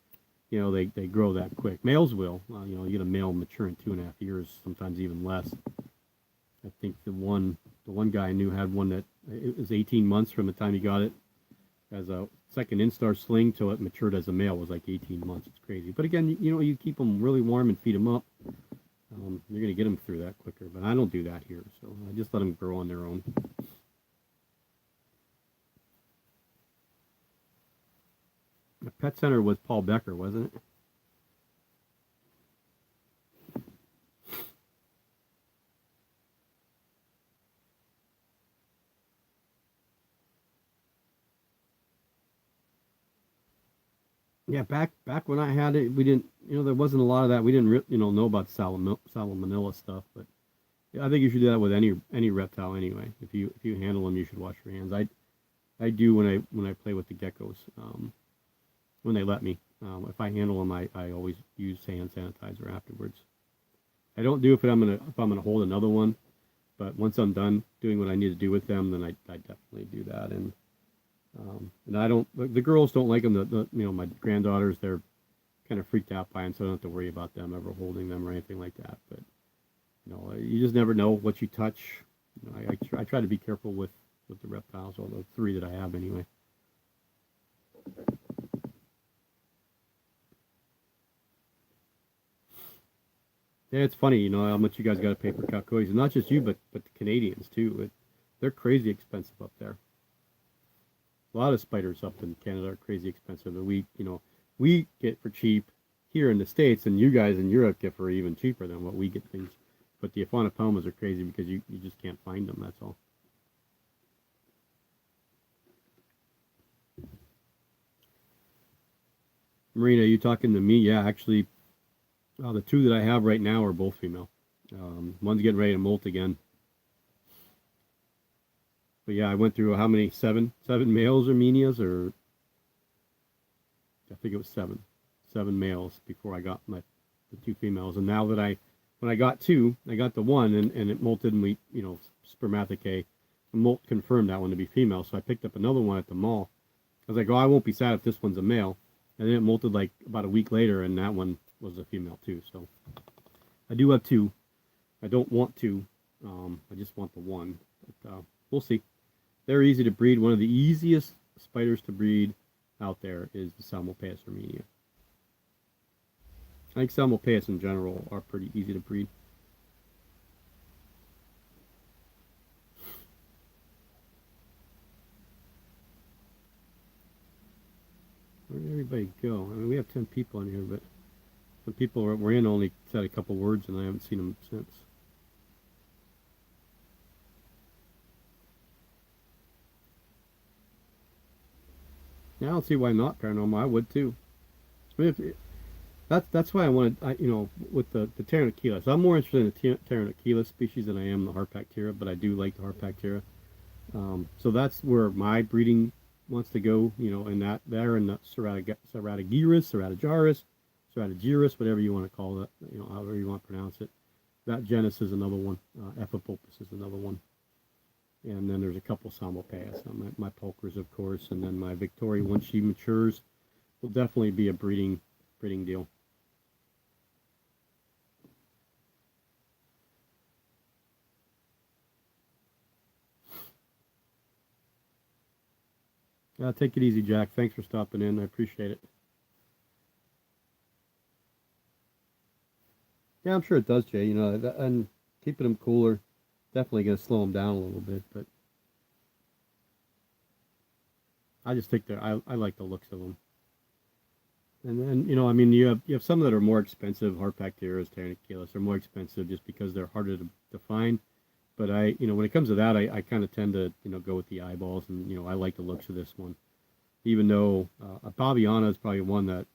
grow that quick. Males will. You know, you get a male mature in 2.5 years, sometimes even less. I think the one guy I knew had one that it was 18 months from the time he got it as a second instar sling till it matured as a male was like 18 months. It's crazy. But again, you know, you keep them really warm and feed them up. You're going to get them through that quicker. But I don't do that here, so I just let them grow on their own. The pet center was Paul Becker, wasn't it? Yeah, back when I had it, we didn't, you know, there wasn't a lot of that. We didn't, know about salmonella stuff. But yeah, I think you should do that with any reptile anyway. If you handle them, you should wash your hands. I do when I play with the geckos. When they let me. If I handle them, I always use hand sanitizer afterwards. I don't do if I'm gonna hold another one, but once I'm done doing what I need to do with them, then I definitely do that. And I don't. The girls don't like them. My granddaughters, they're kind of freaked out by them, so I don't have to worry about them ever holding them or anything like that. But you just never know what you touch. I try to be careful with the reptiles, all the 3 that I have anyway. Yeah, it's funny, how much you guys got to pay for cowcoys. And not just you, but the Canadians, too. They're crazy expensive up there. A lot of spiders up in Canada are crazy expensive. And we get for cheap here in the States, and you guys in Europe get for even cheaper than what we get things. But the Aphonopelmas are crazy because you just can't find them, that's all. Marina, you talking to me? Yeah, actually, the two that I have right now are both female. One's getting ready to molt again. But yeah, I went through how many? Seven males Armenias, or I think it was seven males before I got the two females. And now that when I got two, I got the one, and it molted, and we, spermathecae, the molt confirmed that one to be female. So I picked up another one at the mall. I was like, oh, I won't be sad if this one's a male. And then it molted like about a week later, and that one was a female too. So I do have two. I don't want two. I just want the one. But we'll see. They're easy to breed. One of the easiest spiders to breed out there is the Salmopaeus armenia. I think Salmopaeus in general are pretty easy to breed. Where did everybody go? I mean, we have 10 people in here, but the people we're in only said a couple words, and I haven't seen them since. Yeah, I don't see why not paranormal. I would too. I mean, that's why I wanted, with the Pteranachila. I'm more interested in the Pteranachila species than I am the Harpactira, but I do like the Harpactira. So that's where my breeding wants to go, in that there in the Ceratogyris, Ceratogyris, whatever you want to call it, however you want to pronounce it. That genus is another one. Ephiopus is another one. And then there's a couple Salmopaeus. My pulchers, of course, and then my Victoria, once she matures, will definitely be a breeding deal. Take it easy, Jack. Thanks for stopping in. I appreciate it. Yeah, I'm sure it does, Jay. And keeping them cooler, definitely going to slow them down a little bit. But I just think I like the looks of them. And then, I mean, you have some that are more expensive. Harpactiras, Pteranachilus are more expensive just because they're harder to find. But when it comes to that, I kind of tend to, go with the eyeballs, and I like the looks of this one. Even though a Babiana is probably one that,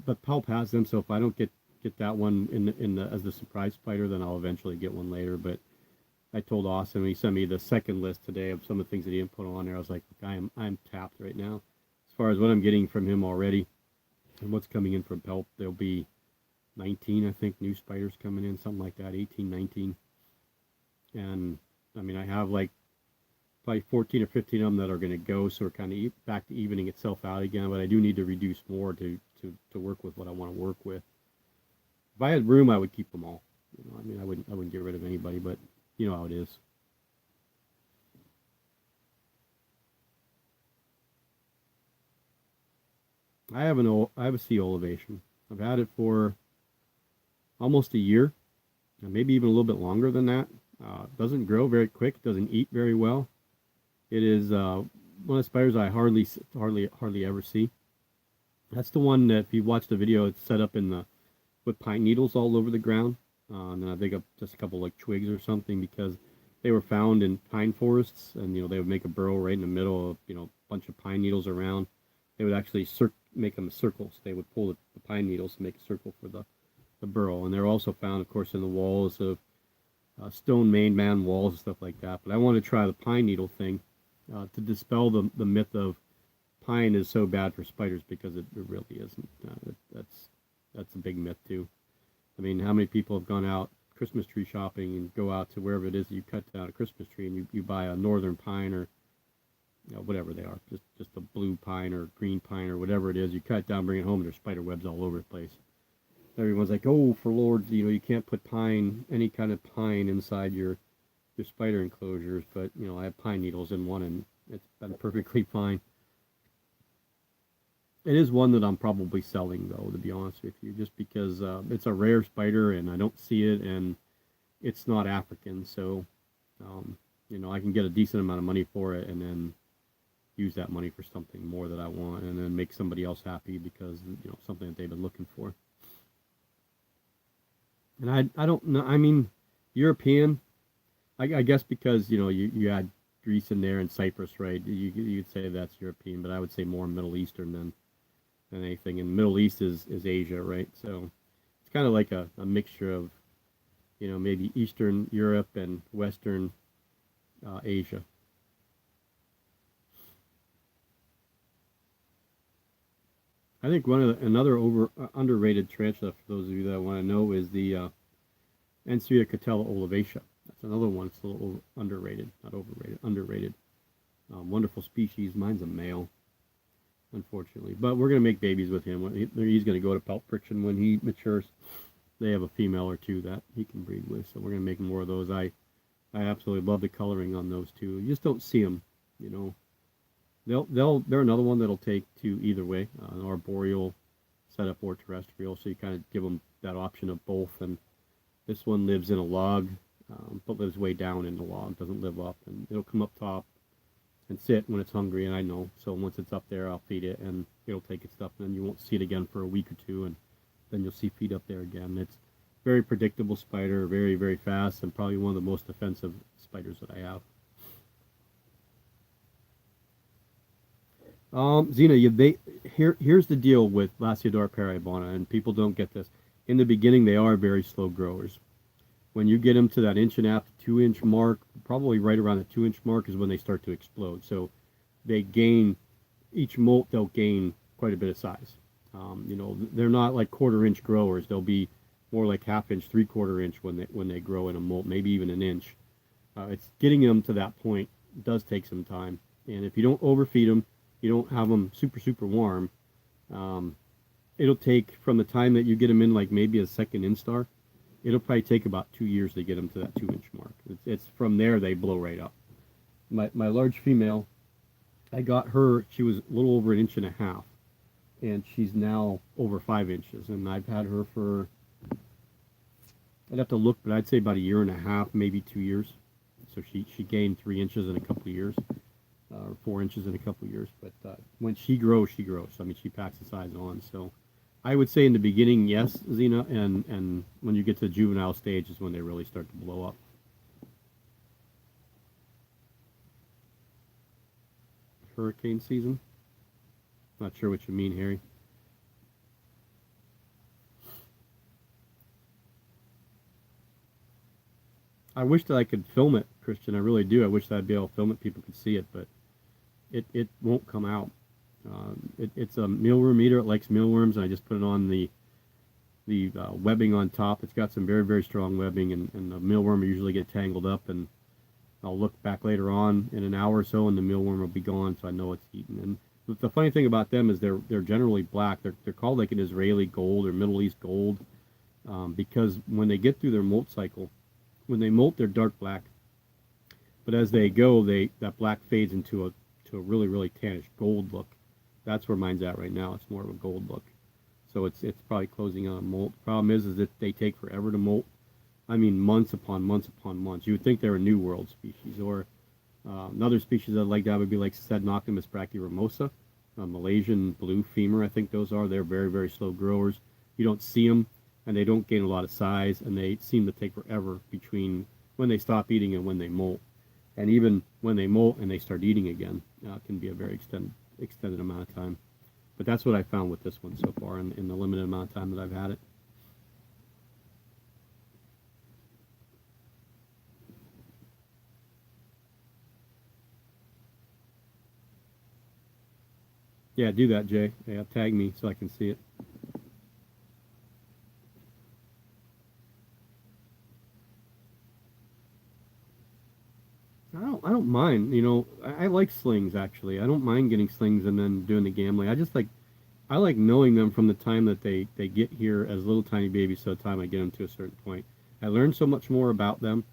but Pulp has them. So if I don't get that one as the surprise spider, then I'll eventually get one later. But I told Austin when he sent me the second list today of some of the things that he didn't put on there. I was like, I'm tapped right now as far as what I'm getting from him already, and what's coming in from Pulp. There'll be 19, I think, new spiders coming in, something like that, 18, 19. And I mean, I have like probably 14 or 15 of them that are going to go, so we're kind of back to evening itself out again. But I do need to reduce more to work with what I want to work with. If I had room, I would keep them all. I mean, I wouldn't get rid of anybody, but you know how it is. I have a sea olivation. I've had it for almost a year, maybe even a little bit longer than that. Doesn't grow very quick. Doesn't eat very well. It is one of the spiders I hardly ever see. That's the one that if you watch the video, it's set up with pine needles all over the ground. And then I think just a couple like twigs or something, because they were found in pine forests, and they would make a burrow right in the middle of a bunch of pine needles around. They would actually make them circles. They would pull the pine needles to make a circle for the burrow. And they're also found, of course, in the walls of stone man walls and stuff like that. But I want to try the pine needle thing to dispel the myth of pine is so bad for spiders, because it really isn't. That's a big myth too. I mean, how many people have gone out Christmas tree shopping and go out to wherever it is that you cut down a Christmas tree, and you buy a northern pine, or whatever they are, just a blue pine or green pine or whatever it is. You cut it down, bring it home, and there's spider webs all over the place. Everyone's like, oh, for Lord, you can't put any kind of pine inside your spider enclosures. But I have pine needles in one, and it's been perfectly fine. It is one that I'm probably selling, though, to be honest with you, just because it's a rare spider and I don't see it, and it's not African. So, I can get a decent amount of money for it, and then use that money for something more that I want, and then make somebody else happy because, something that they've been looking for. And I don't know, I mean, European, I guess because, you had Greece in there and Cyprus, right? You'd say that's European, but I would say more Middle Eastern than anything. And Middle East is Asia, right? So it's kind of like a mixture of, maybe Eastern Europe and Western Asia. I think another underrated tarantula for those of you that want to know is the Ansria catella olivacea. That's another one. It's a little underrated, not overrated, underrated. Wonderful species. Mine's a male, unfortunately, but we're gonna make babies with him. He's gonna go to pelt friction when he matures. They have a female or two that he can breed with, so we're gonna make more of those. I absolutely love the coloring on those two. You just don't see them, you know. They're another one that'll take to either way, an arboreal setup or terrestrial. So you kind of give them that option of both. And this one lives in a log, but lives way down in the log, doesn't live up, and it'll come up top and sit when it's hungry. And I know, so once it's up there, I'll feed it, and it'll take its stuff, and then you won't see it again for a week or two, and then you'll see feed up there again. It's very predictable spider, very, very fast, and probably one of the most offensive spiders that I have. Zena, here's the deal with Lasiodora paribana, and people don't get this. In the beginning, they are very slow growers. When you get them to that 1.5 to 2 inch mark, probably right around the 2 inch mark is when they start to explode. So they gain, each molt, they'll gain quite a bit of size. They're not like 1/4 inch growers. They'll be more like 1/2 inch, 3/4 inch when they grow in a molt, maybe even an inch. It's getting them to that point does take some time. And if you don't overfeed them, you don't have them super, super warm, it'll take, from the time that you get them in, like maybe a second instar, it'll probably take about 2 years to get them to that 2 inch mark. It's from there they blow right up. My large female, I got her, she was a little over 1.5 inches, and she's now over 5 inches. And I've had her for, I'd have to look, but I'd say about 1.5 years, maybe 2 years. So she gained 3 inches in a couple of years. Or 4 inches in a couple of years, but when she grows, she grows. I mean, she packs the size on. So I would say in the beginning, yes, Xena, and when you get to the juvenile stage is when they really start to blow up. Hurricane season? Not sure what you mean, Harry. I wish that I could film it, Christian. I really do. I wish that I'd be able to film it, people could see it, but it won't come out. It's a mealworm eater. It likes mealworms, and I just put it on the webbing on top. It's got some very, very strong webbing, and the mealworm will usually get tangled up, and I'll look back later on in an hour or so, and the mealworm will be gone, so I know it's eaten. And the funny thing about them is they're generally black. They're called like an Israeli gold or Middle East gold, because when they get through their molt cycle, when they molt, they're dark black, but as they go, that black fades into a really, really tannish gold look. That's where mine's at right now. It's more of a gold look. So it's probably closing on a molt. The problem is that they take forever to molt. I mean, months upon months upon months. You would think they're a New World species. Or another species I'd like that would be like Sednoctimus brachyramosa, Malaysian blue femur, I think those are. They're very, very slow growers. You don't see them, and they don't gain a lot of size, and they seem to take forever between when they stop eating and when they molt. And even when they molt and they start eating again, it can be a very extended amount of time. But that's what I found with this one so far in the limited amount of time that I've had it. Yeah, do that, Jay. Yeah, tag me so I can see it. I don't mind. I like slings actually. I don't mind getting slings and then doing the gambling. I like knowing them from the time that they get here as little tiny babies to the time I get them to a certain point. I learn so much more about them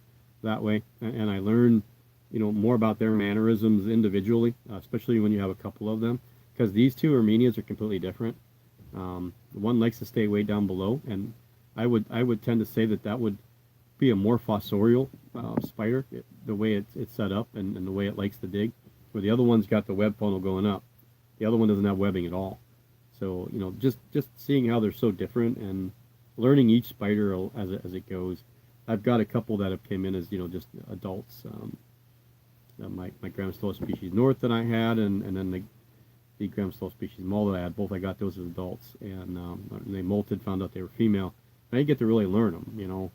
that way, and I learn, more about their mannerisms individually, especially when you have a couple of them, because these two Armenians are completely different. One likes to stay way down below, and I would tend to say that would be a more fossorial spider, the way it's set up and the way it likes to dig, where the other one's got the web funnel going up. The other one doesn't have webbing at all. So, just seeing how they're so different and learning each spider as it goes. I've got a couple that have came in as, just adults. my Gram-Stola species north that I had, and then the Gram-Stola species male that I had. Both I got those as adults, and they molted, found out they were female. I didn't get to really learn them,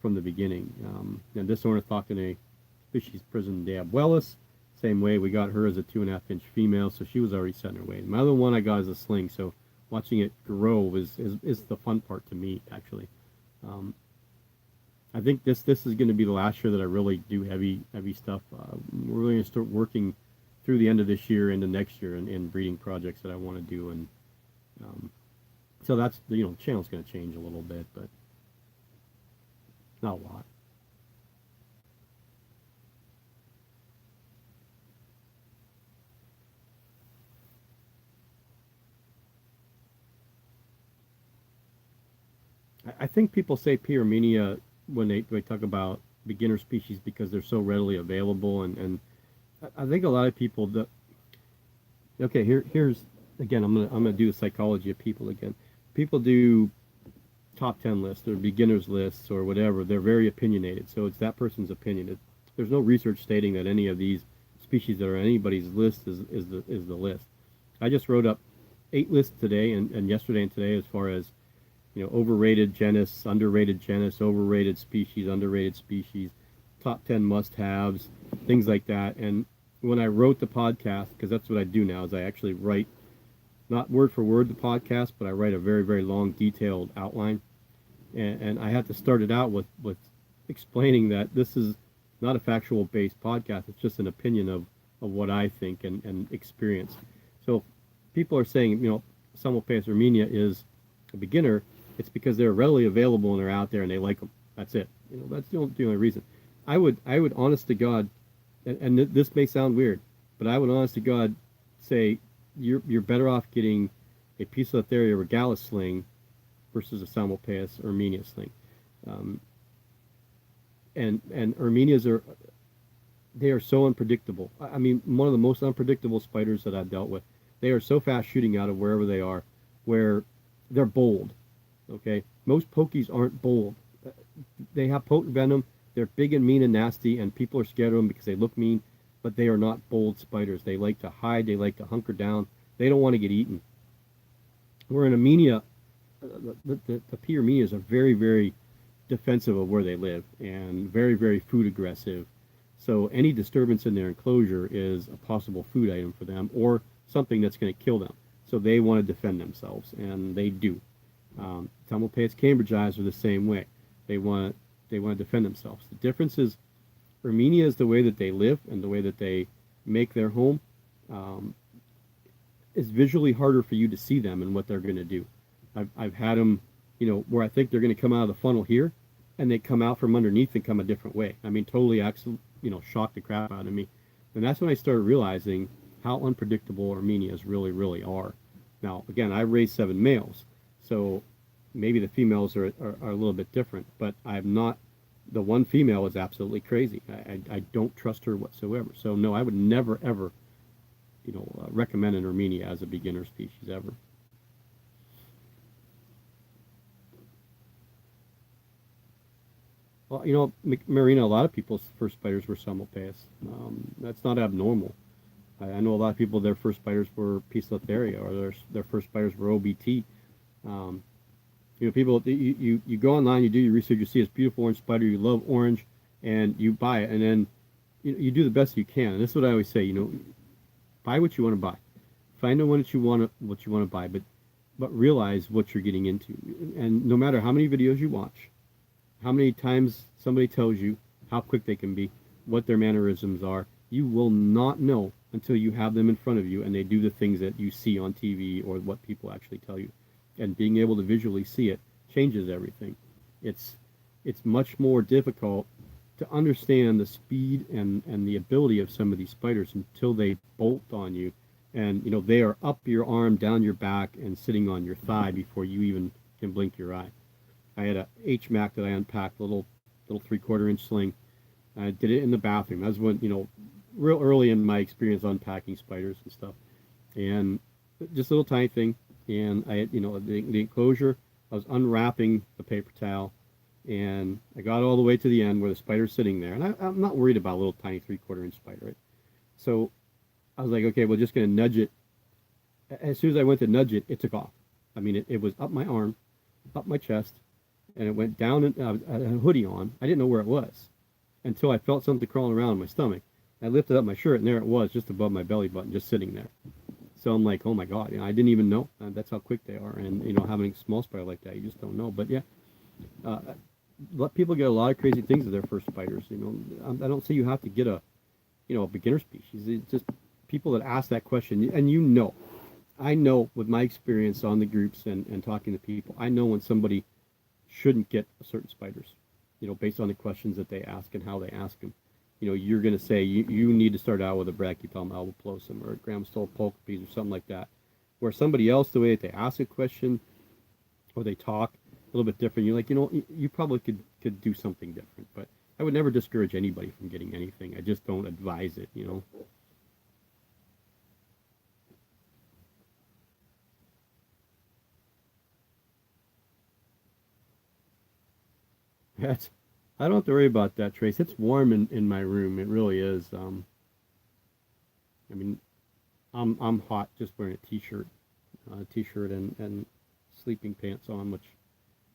from the beginning. And this ornithoctone species, Prison Diabuelis, same way. We got her as a 2.5-inch female, so she was already setting her way. My other one I got as a sling, so watching it grow is the fun part to me, actually. I think this is going to be the last year that I really do heavy stuff. We're really going to start working through the end of this year into next year in breeding projects that I want to do, and so that's the channel's going to change a little bit, but not a lot. I think people say P. armenia when they talk about beginner species because they're so readily available, and I think a lot of people that okay, here's again, I'm gonna do the psychology of people again. People do top 10 lists or beginners lists or whatever. They're very opinionated, so it's that person's opinion. There's no research stating that any of these species that are on anybody's list is the list. I just wrote up 8 lists today and yesterday and today as far as overrated genus, underrated genus, overrated species, underrated species, top 10 must-haves, things like that. And when I wrote the podcast, because that's what I do now, is I actually write, not word for word the podcast, but I write a very, very long, detailed outline. And I had to start it out with explaining that this is not a factual-based podcast. It's just an opinion of what I think and experience. So people are saying, Psalmopoeus armenia is a beginner. It's because they're readily available and they're out there and they like them. That's it. That's the only reason. I would honest to God, and this may sound weird, but I would honest to God say you're better off getting a Poecilotheria regalis sling versus a Psalmopoeus armenia sling. And Armenias they are so unpredictable. I mean, one of the most unpredictable spiders that I've dealt with. They are so fast shooting out of wherever they are, where they're bold. Okay, most pokies aren't bold. They have potent venom. They're big and mean and nasty, and people are scared of them because they look mean. But they are not bold spiders. They like to hide. They like to hunker down. They don't want to get eaten. Where in armenia, the P. armenias are very, very defensive of where they live and very, very food aggressive. So any disturbance in their enclosure is a possible food item for them or something that's going to kill them. So they want to defend themselves, and they do. Psalmopoeus cambridgei are the same way. They want to defend themselves. The difference is armenia is the way that they live and the way that they make their home. Is visually harder for you to see them and what they're going to do. I've had them, where I think they're going to come out of the funnel here, and they come out from underneath and come a different way. I mean, totally, shocked the crap out of me. And that's when I started realizing how unpredictable armenias really, really are. Now, again, I raised 7 males, so maybe the females are a little bit different, but I'm not, the one female is absolutely crazy. I don't trust her whatsoever. So no, I would never, ever, recommend an armenia as a beginner species ever. Well, Marina, a lot of people's first spiders were Psalmopoeus. That's not abnormal. I know a lot of people, their first spiders were Poecilotheria, or their first spiders were OBT. People, you go online, you do your research, you see this beautiful orange spider, you love orange, and you buy it, and then you do the best you can. And this is what I always say, buy what you want to buy. Find out what you want to buy, but realize what you're getting into. And no matter how many videos you watch, how many times somebody tells you how quick they can be, what their mannerisms are, you will not know until you have them in front of you and they do the things that you see on TV or what people actually tell you. And being able to visually see it changes everything. It's much more difficult to understand the speed and the ability of some of these spiders until they bolt on you. And, they are up your arm, down your back, and sitting on your thigh before you even can blink your eye. I had a HMAC that I unpacked, little 3/4-inch sling. I did it in the bathroom. That was when, real early in my experience unpacking spiders and stuff. And just a little tiny thing. And I had, the enclosure, I was unwrapping the paper towel, And I got all the way to the end where the spider's sitting there, and I'm not worried about a little tiny 3/4 inch spider, right? So I was like, okay, we're just gonna nudge it. As soon as I went to nudge it, it took off. I mean, it was up my arm, up my chest, and it went down. And I had a hoodie on. I didn't know where it was until I felt something crawling around in my stomach. I lifted up my shirt, and there it was, just above my belly button, just sitting there. So I'm like, oh my god, I didn't even know. That's how quick they are, and having a small spider like that, you just don't know. But yeah, uh, let people get a lot of crazy things with their first spiders. I don't say you have to get a beginner species. It's just people that ask that question, and I know with my experience on the groups and talking to people, I know when somebody shouldn't get certain spiders, based on the questions that they ask and how they ask them. You're going to say you need to start out with a Brachypelma albiplosum or a Gramstol pulchripes or something like that. Where somebody else, the way that they ask a question or they talk a little bit different, you're like, you probably could do something different. But I would never discourage anybody from getting anything. I just don't advise it. That's I don't have to worry about that, Trace. It's warm in my room. It really is. I mean, I'm hot just wearing a t-shirt and sleeping pants on, which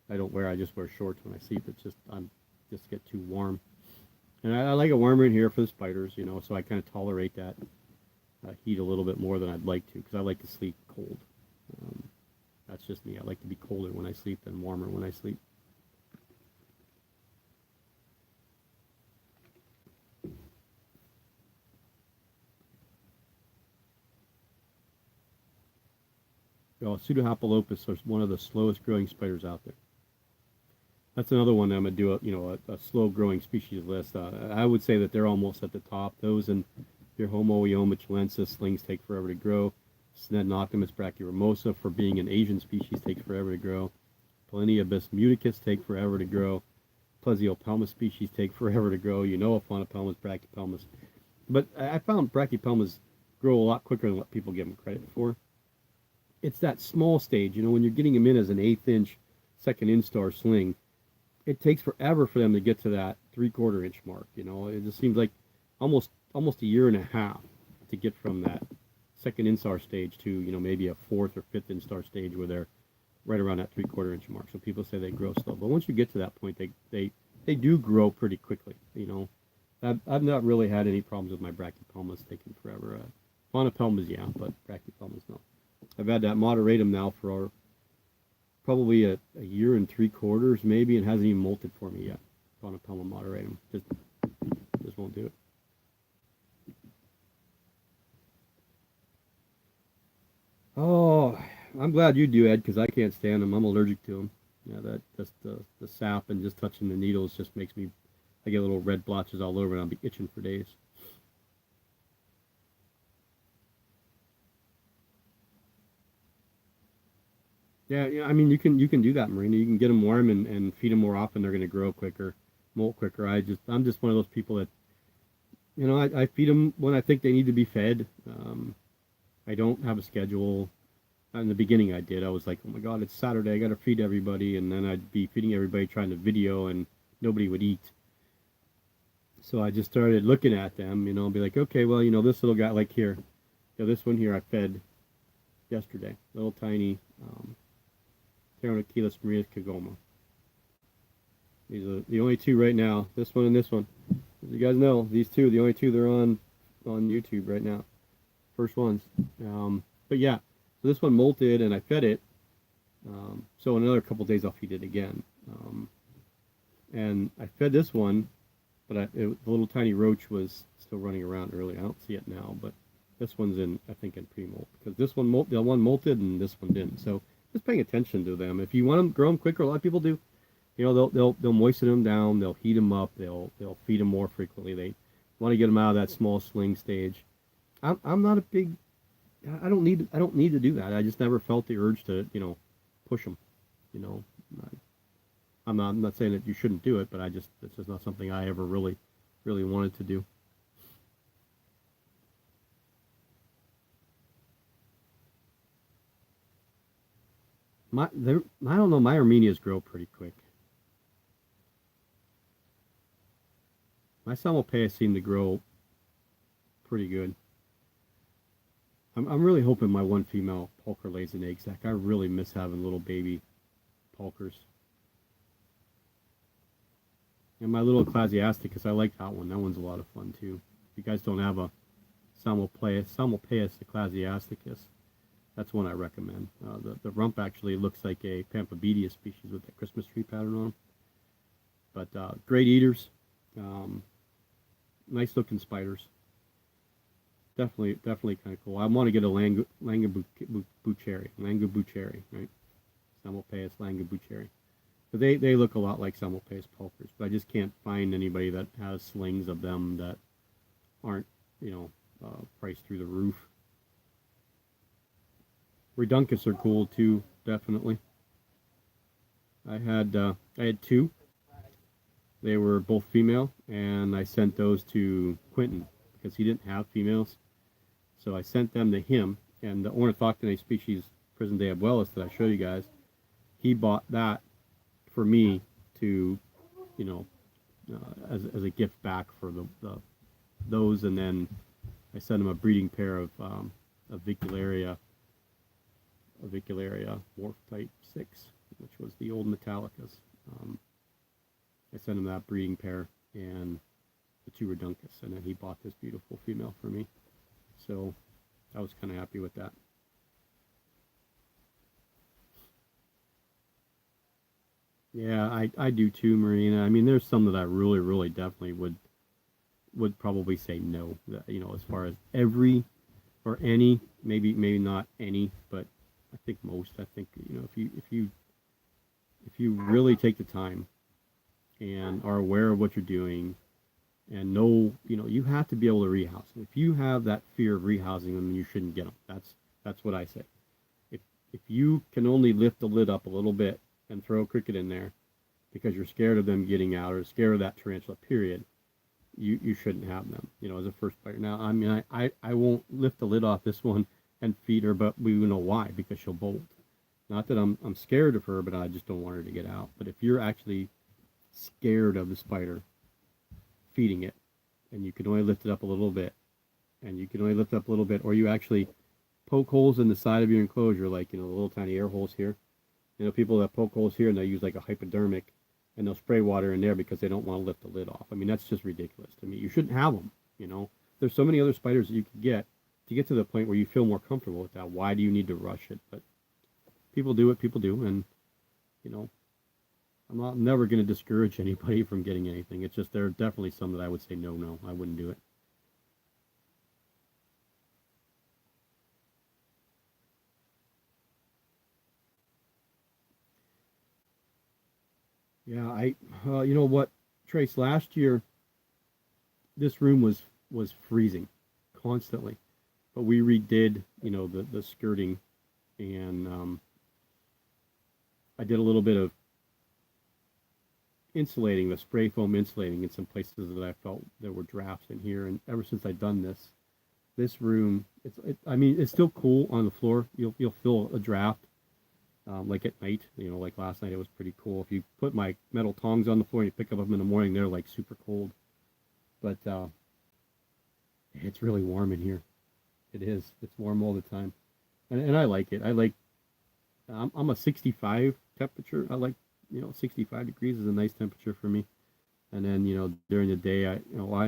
I don't wear. I just wear shorts when I sleep. It's just I'm just get too warm, and I like it warmer in here for the spiders, so I kind of tolerate that heat a little bit more than I'd like to because I like to sleep cold. Um, that's just me. I like to be colder when I sleep than warmer when I sleep. Pseudohapalopus is one of the slowest growing spiders out there. That's another one that I'm gonna do a slow growing species list. I would say that they're almost at the top. Those and your Homoeoma chilensis slings take forever to grow. Snednoctimus brachyramosa, for being an Asian species, takes forever to grow. Polyniobus muticus take forever to grow. Plesiopelma species take forever to grow. Aphonopelmas, brachypelmas. But I found brachypelmas grow a lot quicker than what people give them credit for. It's that small stage, when you're getting them in as an 1/8 inch second instar sling, it takes forever for them to get to that 3/4 inch mark. It just seems like almost a year and a half to get from that second instar stage to maybe a fourth or fifth instar stage where they're right around that 3/4 inch mark. So people say they grow slow, but once you get to that point, they do grow pretty quickly. I've not really had any problems with my brachypelmas taking forever. Phonopelmas, yeah, but brachypelmas, no. I've had that moderatum now for probably a year and 3/4 maybe, and hasn't even molted for me yet. Phonopelma moderatum just won't do it. Oh, I'm glad you do, Ed, because I can't stand them. I'm allergic to them. Yeah, that just the sap and just touching the needles just makes me. I get little red blotches all over, and I'll be itching for days. Yeah, yeah. I mean, you can do that, Marina. You can get them warm and feed them more often. They're going to grow quicker, molt quicker. I'm just one of those people that I feed them when I think they need to be fed. I don't have a schedule. In the beginning, I did. I was like, oh my God, it's Saturday. I got to feed everybody, and then I'd be feeding everybody, trying to video, and nobody would eat. So I just started looking at them, and be like, okay, well, this little guy, like here, this one here, I fed yesterday, little tiny Pteronachilus marius kagoma. These are the only two right now. This one and this one. As you guys know, these two, the only two that are on YouTube right now. First ones. But yeah, so this one molted and I fed it. So in another couple days I'll feed it again. And I fed this one, but the little tiny roach was still running around early. I don't see it now, but this one's I think in pre-molt, because this one the one molted and this one didn't. So just paying attention to them. If you want them grow them quicker, a lot of people do. They'll moisten them down, they'll heat them up, they'll feed them more frequently. They want to get them out of that small sling stage. I'm not a big. I don't need to do that. I just never felt the urge to push them. You know, I'm not saying that you shouldn't do it, but it's just not something I ever really wanted to do. I don't know. My Armenias grow pretty quick. My Salmopaeus seem to grow pretty good. I'm really hoping my one female pulcher lays an egg sac. I really miss having little baby pulchers. And my little Ecclesiasticus, I like that one. That one's a lot of fun too. If you guys don't have a Salmopaeus Ecclesiasticus, that's one I recommend. The rump actually looks like a Pampabedius species with that Christmas tree pattern on them. But great eaters, um, nice looking spiders. Definitely kind of cool. I want to get a Langabucheri, right? Salmopaeus Langabucheri. But they look a lot like Salmopaeus pulchers, but I just can't find anybody that has slings of them that aren't, priced through the roof. Reduncus are cool too, definitely. I had two. They were both female, and I sent those to Quentin because he didn't have females. So I sent them to him, and the Ornithoctone species Prison de Abuelas that I showed you guys, he bought that for me to, you know, as a gift back for the those, and then I sent him a breeding pair of Vicularia Wharf Type 6, which was the old Metallicas. I sent him that breeding pair and the two Reduncus, and then he bought this beautiful female for me. So I was kind of happy with that. Yeah, I do too, Marina. I mean, there's some that I really definitely would probably say no. As far as every or any, maybe not any, but I think most. I think if you really take the time and are aware of what you're doing and know, you have to be able to rehouse them. If you have that fear of rehousing them, you shouldn't get them. That's what I say. If you can only lift the lid up a little bit and throw a cricket in there because you're scared of them getting out or scared of that tarantula, period, you shouldn't have them, as a first player. Now, I mean, I won't lift the lid off this one and feed her, but we know why, because she'll bolt. Not that I'm scared of her, but I just don't want her to get out. But if you're actually scared of the spider, feeding it, and you can only lift it up a little bit, or you actually poke holes in the side of your enclosure, like, the little tiny air holes here. People that poke holes here and they use like a hypodermic and they'll spray water in there because they don't want to lift the lid off. I mean, that's just ridiculous to me. You shouldn't have them. There's so many other spiders that you can get to get to the point where you feel more comfortable with that. Why do you need to rush it? But people do what people do, and I'm never going to discourage anybody from getting anything. It's just there are definitely some that I would say no, I wouldn't do it. Yeah, you know what, Trace, last year this room was freezing constantly, but we redid, the skirting, and I did a little bit of insulating, the spray foam insulating in some places that I felt there were drafts in here. And ever since I've done this room, I mean, it's still cool on the floor. You'll feel a draft, like at night. Like last night, it was pretty cool. If you put my metal tongs on the floor and you pick them up in the morning, they're like super cold. But it's really warm in here. It is. It's warm all the time, and I like it. I'm a 65 temperature. I like, 65 degrees is a nice temperature for me. And then, during the day, I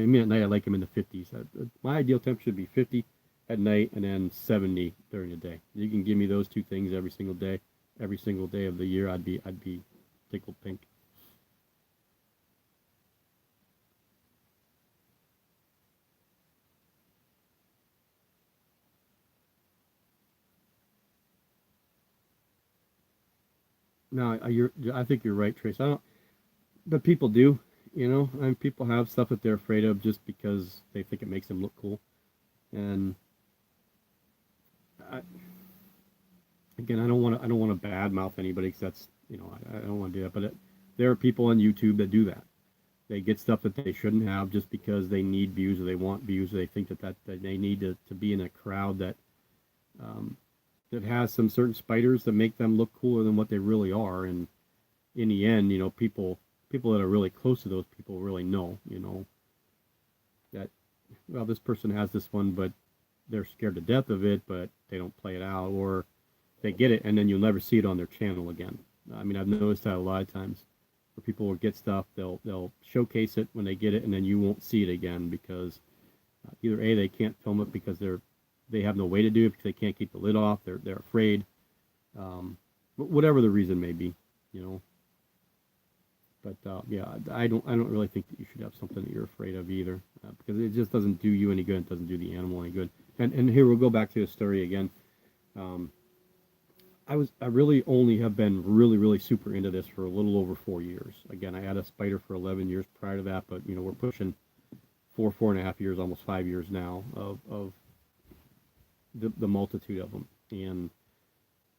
mean, at night, I like them in the 50s. My ideal temperature would be 50 at night and then 70 during the day. You can give me those two things every single day of the year. I'd be tickled pink. No, I think you're right, Trace. I don't, but people do, and people have stuff that they're afraid of just because they think it makes them look cool. And I, again, I don't want to badmouth anybody because that's, I don't want to do that. But there are people on YouTube that do that. They get stuff that they shouldn't have just because they need views or they want views or they think that they need to be in a crowd um, that has some certain spiders that make them look cooler than what they really are. And in the end, people that are really close to those people really know. that, well, this person has this one, but they're scared to death of it, but they don't play it out, or they get it and then you'll never see it on their channel again. I mean, I've noticed that a lot of times where people will get stuff, they'll showcase it when they get it, and then you won't see it again because either A, they can't film it because they have no way to do it because they can't keep the lid off, they're afraid, whatever the reason may be, you know. But yeah, I don't really think that you should have something that you're afraid of either, because it just doesn't do you any good. It doesn't do the animal any good. And here we'll go back to the story again. Um, I really only have been really super into this for a little over 4 years. Again, I had a spider for 11 years prior to that, but you know, we're pushing 4.5 years, almost 5 years now of the multitude of them. And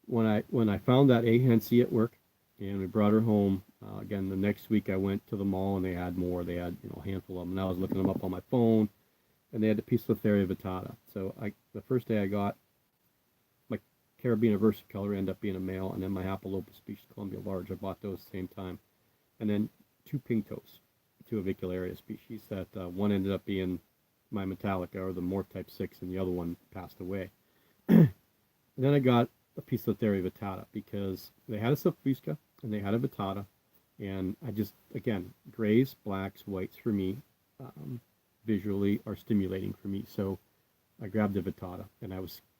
when I found that ahency at work, and we brought her home, again the next week I went to the mall and they had more. They had, you know, a handful of them, and I was looking them up on my phone, and they had the Piscifera vittata. So the first day I got my Caribbean versicolor, ended up being a male, and then my Apolopus species Columbia large. I bought those at the same time, and then two pinctos, two avicularia species. That one ended up being my Metallica, or the Morph Type 6, and the other one passed away. And then I got a Piscifera vittata because they had a subfusca and they had a vittata, and I just, again, grays, blacks, whites for me, visually are stimulating for me. So I grabbed the vittata, and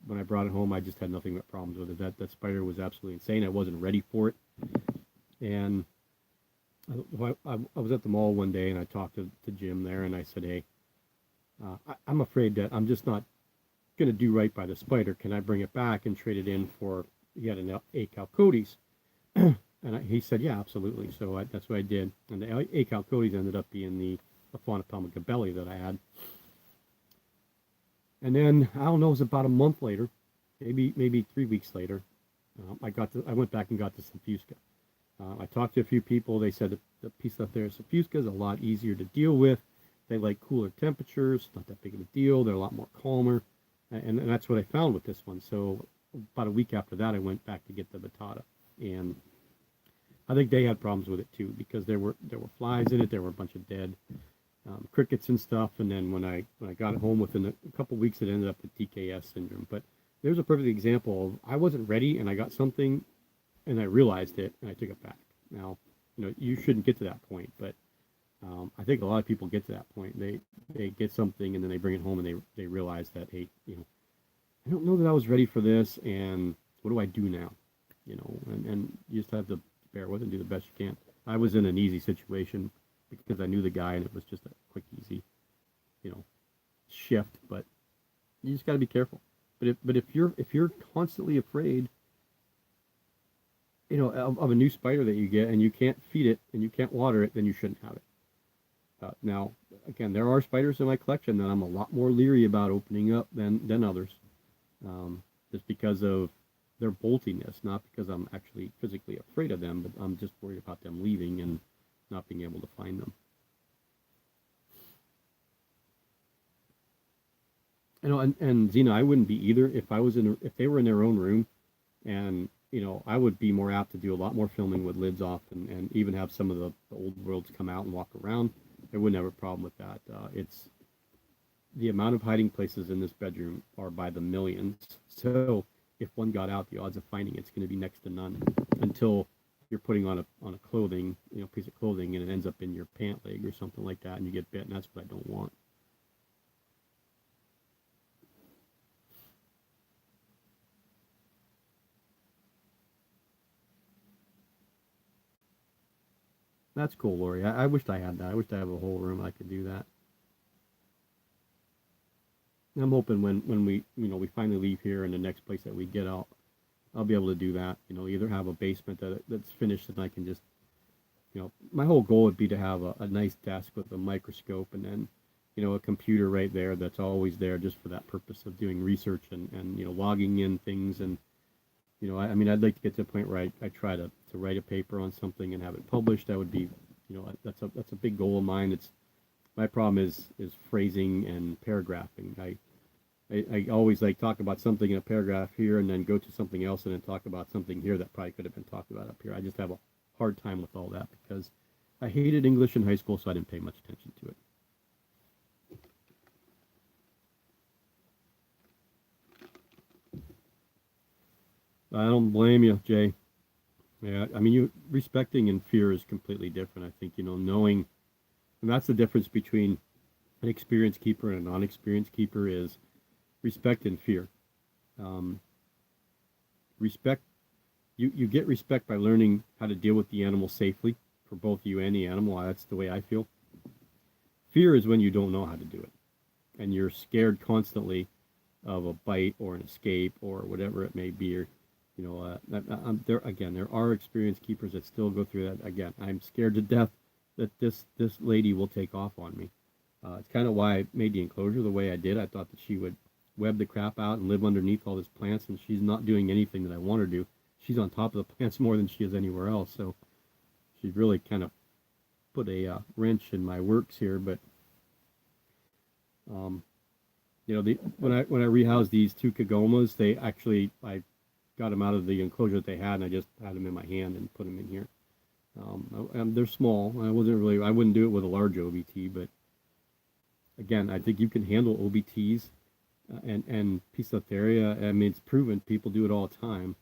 when I brought it home, I just had nothing but problems with it. That spider was absolutely insane. I wasn't ready for it. And I was at the mall one day, and I talked to Jim there, and I said, hey, I'm afraid that I'm just not going to do right by the spider. Can I bring it back and trade it in for, he had an A. calcodes? And he said, yeah, absolutely. So that's what I did. And the A. calcodes ended up being the Faunopelma gabelli that I had. And then, I don't know, it was about a month later, maybe 3 weeks later, I went back and got the Subfusca. I talked to a few people. They said that the Piscifera Subfusca is a lot easier to deal with. They like cooler temperatures, not that big of a deal. They're a lot more calmer. And that's what I found with this one. So about a week after that, I went back to get the vittata. And I think they had problems with it too, because there were flies in it. There were a bunch of dead crickets and stuff. And then when I got it home, within a couple of weeks, it ended up with DKS syndrome. But there's a perfect example of, I wasn't ready and I got something and I realized it and I took it back. Now, you know, you shouldn't get to that point, but I think a lot of people get to that point. They get something and then they bring it home and they realize that, hey, you know, I don't know that I was ready for this, and what do I do now? You know, and you just have to bear with it and do the best you can. I was in an easy situation because I knew the guy, and it was just a quick, easy, you know, shift. But you just got to be careful. But if you're constantly afraid, you know, of a new spider that you get, and you can't feed it and you can't water it, then you shouldn't have it. Now, again, there are spiders in my collection that I'm a lot more leery about opening up than others, just because of their boltiness, not because I'm actually physically afraid of them, but I'm just worried about them leaving and not being able to find them. You know, and Zena, I wouldn't be either if they were in their own room, and you know, I would be more apt to do a lot more filming with lids off, and even have some of the old worlds come out and walk around. I wouldn't have a problem with that. It's the amount of hiding places in this bedroom are by the millions. So if one got out, the odds of finding it's going to be next to none, until you're putting on a clothing, you know, piece of clothing, and it ends up in your pant leg or something like that, and you get bit, and that's what I don't want. That's cool, Lori. I wished I had that. I wished I had a whole room I could do that. I'm hoping when we, you know, we finally leave here, and the next place that we get out, I'll be able to do that. You know, either have a basement that's finished and I can just, you know, my whole goal would be to have a nice desk with a microscope, and then, you know, a computer right there that's always there just for that purpose of doing research and you know, logging in things. And you know, I mean, I'd like to get to a point where I try to write a paper on something and have it published. That would be, you know, that's a big goal of mine. It's my problem is phrasing and paragraphing. I always like talk about something in a paragraph here, and then go to something else and then talk about something here that probably could have been talked about up here. I just have a hard time with all that because I hated English in high school, so I didn't pay much attention to it. I don't blame you, Jay. Yeah, I mean, you respecting and fear is completely different. I think, knowing, and that's the difference between an experienced keeper and a non-experienced keeper is respect and fear. Um, respect, you get respect by learning how to deal with the animal safely for both you and the animal. That's the way I feel. Fear is when you don't know how to do it and you're scared constantly of a bite or an escape or whatever it may be. Or, there again, there are experienced keepers that still go through that. Again, I'm scared to death that this lady will take off on me. It's kind of why I made the enclosure the way I did. I thought that she would web the crap out and live underneath all these plants, and she's not doing anything that I want her to do. She's on top of the plants more than she is anywhere else. So she's really kind of put a wrench in my works here. But um, when I rehoused these two kagomas, they actually I got them out of the enclosure that they had, and I just had them in my hand and put them in here. They're small. I wouldn't do it with a large OBT, but again, I think you can handle OBTs and Poecilotheria. I mean, it's proven people do it all the time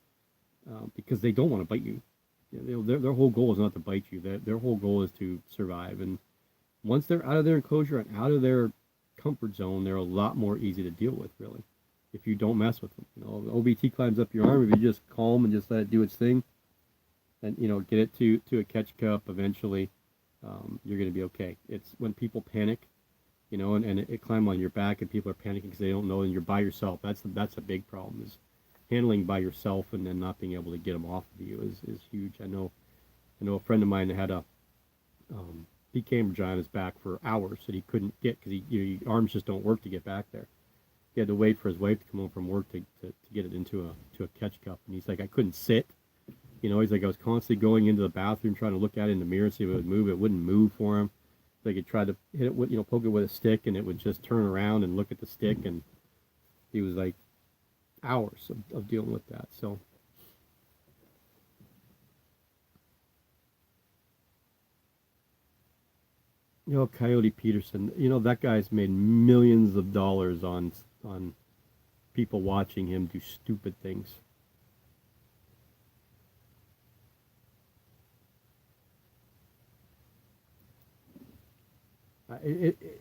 because they don't want to bite you. Their whole goal is not to bite you. Their whole goal is to survive. And once they're out of their enclosure and out of their comfort zone, they're a lot more easy to deal with, really, if you don't mess with them. OBT climbs up your arm. If you just calm and just let it do its thing, and get it to a catch cup eventually, you're going to be okay. It's when people panic, and it climb on your back and people are panicking because they don't know and you're by yourself. That's a big problem, is handling by yourself and then not being able to get them off of you is huge. I know a friend of mine that had a he Cambridge on his back for hours that he couldn't get because your arms just don't work to get back there. He had to wait for his wife to come home from work to get it into a catch cup, and he's like, I couldn't sit. He's like, I was constantly going into the bathroom trying to look at it in the mirror, see if it would move. It wouldn't move for him. Like he tried to hit it with, poke it with a stick, and it would just turn around and look at the stick, and he was like hours of dealing with that. So Coyote Peterson, that guy's made millions of dollars on people watching him do stupid things.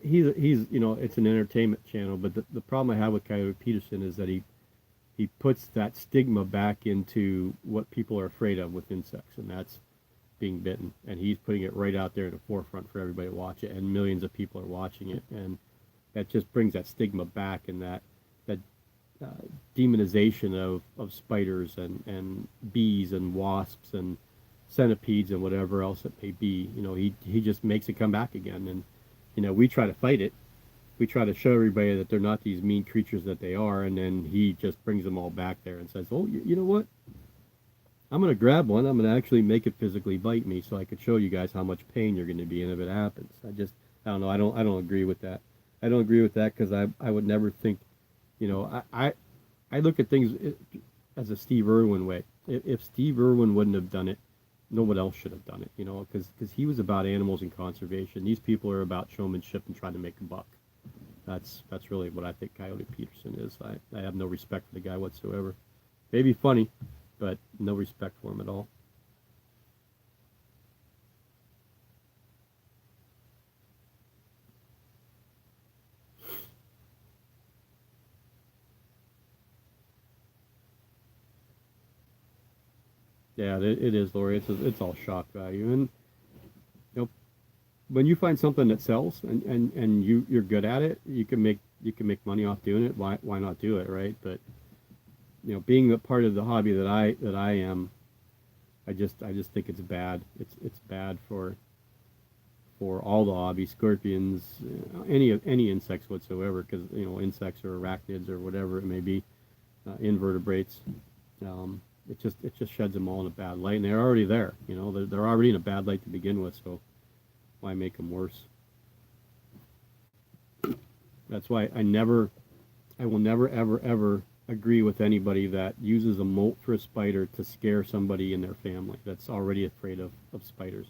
He's it's an entertainment channel, but the problem I have with Coyote Peterson is that he puts that stigma back into what people are afraid of with insects, and that's being bitten, and he's putting it right out there in the forefront for everybody to watch it, and millions of people are watching it, and that just brings that stigma back, and that demonization of spiders and bees and wasps and centipedes and whatever else it may be. He just makes it come back again, and we try to fight it. We try to show everybody that they're not these mean creatures that they are, and then he just brings them all back there and says, "Oh, you know what? I'm going to grab one. I'm going to actually make it physically bite me, so I could show you guys how much pain you're going to be in if it happens." I don't know. I don't agree with that. I don't agree with that because I would never think, I look at things as a Steve Irwin way. If Steve Irwin wouldn't have done it, no one else should have done it, because he was about animals and conservation. These people are about showmanship and trying to make a buck. That's really what I think Coyote Peterson is. I have no respect for the guy whatsoever. Maybe funny, but no respect for him at all. Yeah, it is, Lori. It's all shock value, and when you find something that sells and you're good at it, you can make money off doing it. Why not do it, right? But being a part of the hobby that I am, I just think it's bad. It's bad for all the hobbies, scorpions, any insects whatsoever, because insects or arachnids or whatever it may be, invertebrates. It just sheds them all in a bad light, and they're already there. They're already in a bad light to begin with, so why make them worse? That's why I will never ever ever agree with anybody that uses a molt for a spider to scare somebody in their family that's already afraid of spiders.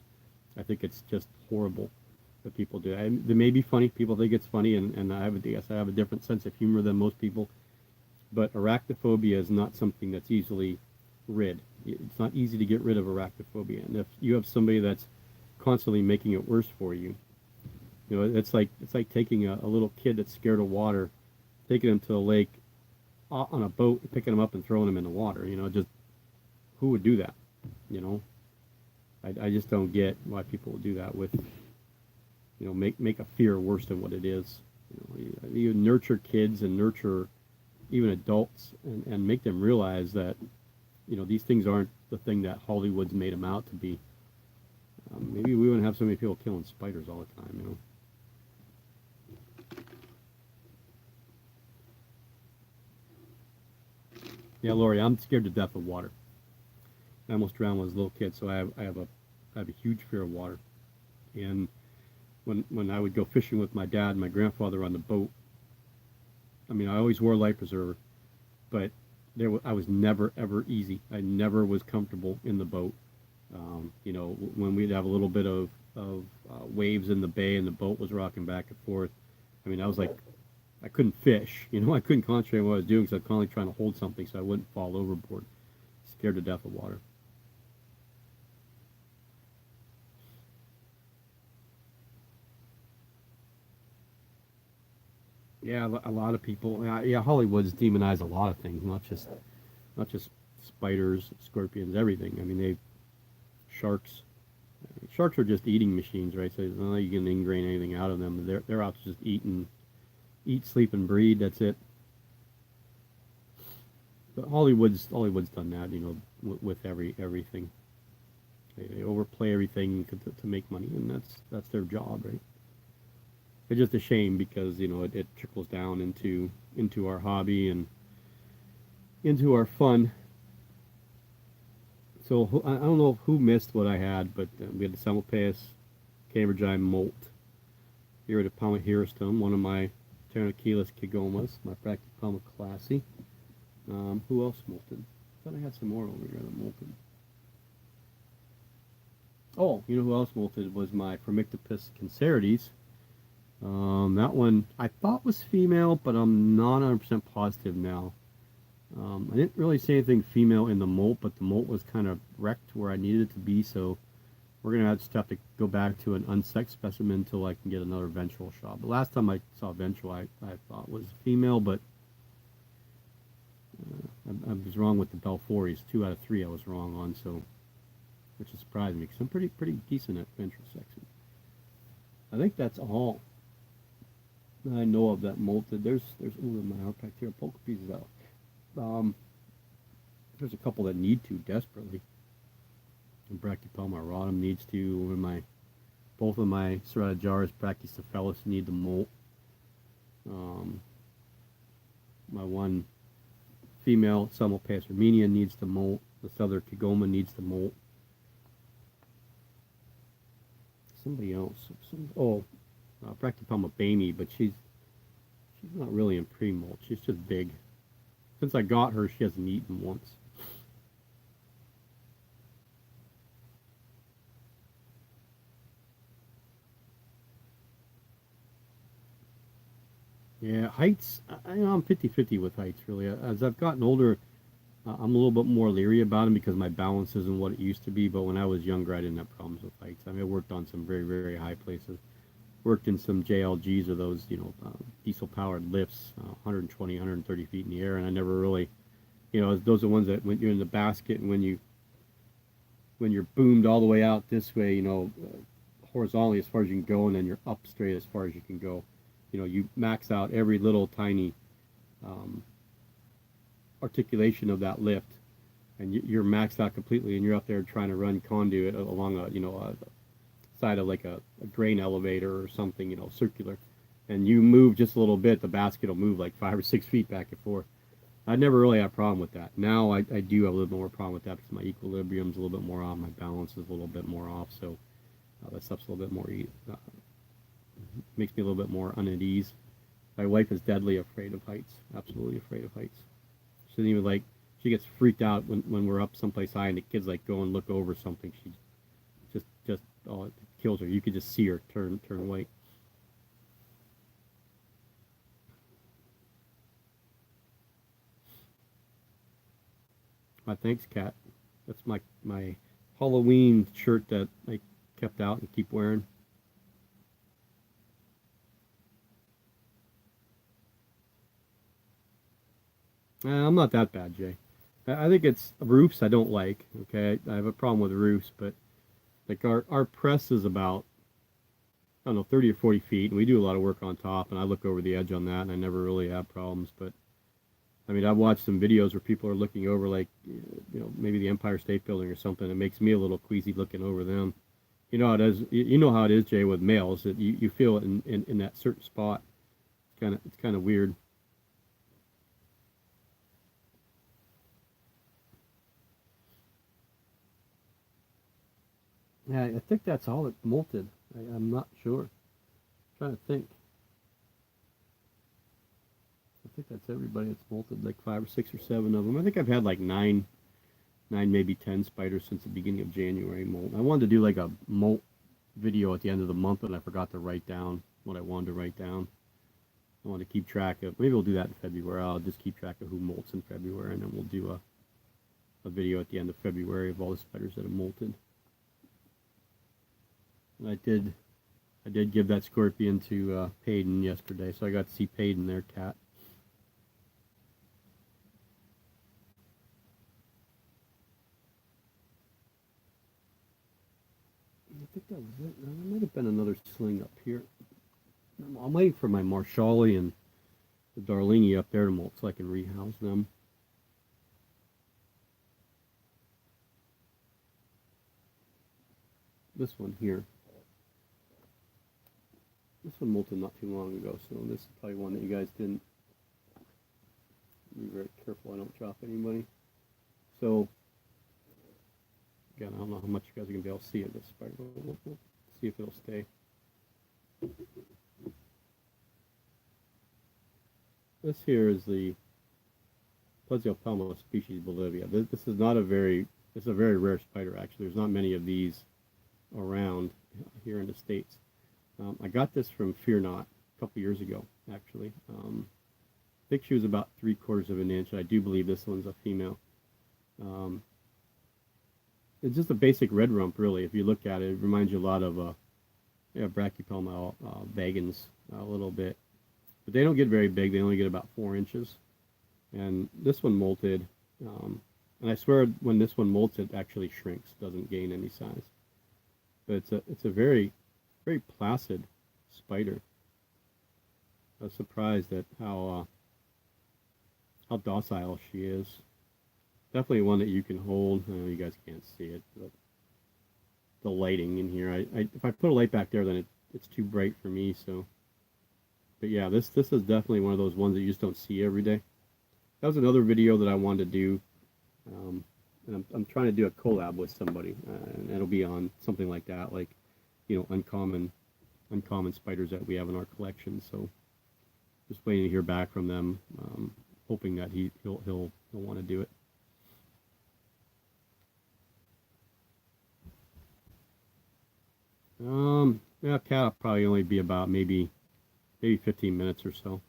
I think it's just horrible that people do. They may be funny. People think it's funny, and guess I have a different sense of humor than most people. But arachnophobia is not something that's easily rid. It's not easy to get rid of arachnophobia. And if you have somebody that's constantly making it worse for you, you know, it's like taking a little kid that's scared of water, taking him to the lake on a boat, picking him up and throwing him in the water. You know, just who would do that? You know, I just don't get why people would do that with, you know, make a fear worse than what it is. You nurture kids and nurture even adults and make them realize that, you know, these things aren't the thing that Hollywood's made them out to be. Maybe we wouldn't have so many people killing spiders all the time, you know. Yeah, Lori, I'm scared to death of water. I almost drowned when I was a little kid, so I have a huge fear of water. And when I would go fishing with my dad and my grandfather on the boat, I mean, I always wore a life preserver, but I was never ever easy. I never was comfortable in the boat. You know, when we'd have a little bit of waves in the bay and the boat was rocking back and forth, I mean, I was like, I couldn't fish. You know, I couldn't concentrate on what I was doing because I was constantly trying to hold something so I wouldn't fall overboard. Scared to death of water. Yeah, a lot of people. Yeah, Hollywood's demonized a lot of things, not just spiders, scorpions, everything. I mean, they sharks. Sharks are just eating machines, right? So it's not like you can ingrain anything out of them. They're out to just eat, sleep, and breed. That's it. But Hollywood's done that, you know, with everything. They overplay everything to make money, and that's their job, right? It's just a shame because, you know, it trickles down into our hobby and into our fun. So I don't know who missed what I had, but we had the Semmelpass Cambridgei molt, here at Palmahirostom, one of my Pteronachilus kigomas, my Brachypelma classy. Who else molted? I thought I had some more over here that molted. Oh, you know who else molted was my Phormictopus cancerides. That one I thought was female, but I'm not 100% positive now. I didn't really see anything female in the molt, but the molt was kind of wrecked where I needed it to be, so we're going to just have to go back to an unsexed specimen until I can get another ventral shot. But last time I saw ventral, I thought was female, but I was wrong with the Belfories. 2 out of 3 I was wrong on, so which is surprising me because I'm pretty decent at ventral sexing. I think that's all that I know of that molted. There's my Arpacteria polka pieces out. There's a couple that need to desperately. Brachypelma rhodum needs to. Both of my Ceratojaris brachycephalus need the molt. My one female Semmelpass armenia needs the molt. The southern Kigoma needs the molt. Somebody else. Brachypelma Bamey, but she's not really in pre-molt. She's just big. Since I got her, she hasn't eaten once. Yeah, heights, I'm 50-50 with heights, really. As I've gotten older, I'm a little bit more leery about them because my balance isn't what it used to be, but when I was younger, I didn't have problems with heights. I mean, I worked on some very, very high places. Worked in some JLGs or those, you know, diesel-powered lifts, 120, 130 feet in the air, and I never really, you know, those are ones that when you're in the basket and when you're boomed all the way out this way, you know, horizontally as far as you can go, and then you're up straight as far as you can go. You know, you max out every little tiny um, articulation of that lift, and you're maxed out completely, and you're up there trying to run conduit along a, you know, a side of like a grain elevator or something, you know, circular, and you move just a little bit, the basket will move like 5 or 6 feet back and forth. I never really had a problem with that. Now I do have a little more problem with that because my equilibrium's a little bit more off, my balance is a little bit more off, so that stuff's a little bit more makes me a little bit more unease. My wife is deadly afraid of heights, absolutely afraid of heights. She doesn't even like, she gets freaked out when we're up someplace high and the kids like go and look over something. She just oh, it kills her. You could just see her turn white. My thanks, cat. That's my Halloween shirt that I kept out and keep wearing. I'm not that bad, Jay. I think it's roofs I don't like. Okay, I have a problem with roofs, but like our press is about, I don't know, 30 or 40 feet, and we do a lot of work on top, and I look over the edge on that, and I never really have problems. But I mean, I've watched some videos where people are looking over, like, maybe the Empire State Building or something. It makes me a little queasy looking over them. You know how it is. You know how it is, Jay, with males, that you feel it in that certain spot. It's kind of weird. Yeah, I think that's all that's molted. I'm not sure. I'm trying to think. I think that's everybody that's molted, like five or six or seven of them. I think I've had like nine, maybe 10 spiders since the beginning of January molt. I wanted to do like a molt video at the end of the month, but I forgot to write down what I wanted to write down. I want to keep track of, maybe we'll do that in February. I'll just keep track of who molts in February, and then we'll do a video at the end of February of all the spiders that have molted. And I did give that scorpion to Payton yesterday, so I got to see Payton, their cat. I think that was it. There might have been another sling up here. I'm waiting for my Marshalli and the Darlini up there to molt so I can rehouse them. This one here. This one molted not too long ago, so this is probably one that you guys didn't. Be very careful I don't drop anybody. So, again, I don't know how much you guys are going to be able to see of this spider. We'll see if it'll stay. This here is the Plesiopelma species Bolivia. This is not a very, it's a very rare spider actually. There's not many of these around here in the States. I got this from Fear Not a couple years ago actually. I think she was about 3/4 of an inch. I do believe this one's a female. Um, it's just a basic red rump really. If you look at it, it reminds you a lot of Brachypelma vagans a little bit. But they don't get very big. They only get about 4 inches. And this one molted. And I swear when this one molts, it actually shrinks, doesn't gain any size. But it's a very, very placid spider. I was surprised at how docile she is. Definitely one that you can hold. I know you guys can't see it, but the lighting in here. If I put a light back there, then it's too bright for me. So, but yeah, this is definitely one of those ones that you just don't see every day. That was another video that I wanted to do, and I'm trying to do a collab with somebody, and it'll be on something like that, like uncommon spiders that we have in our collection. So, just waiting to hear back from them, hoping that he'll want to do it. Yeah, cat will probably only be about maybe 15 minutes or so.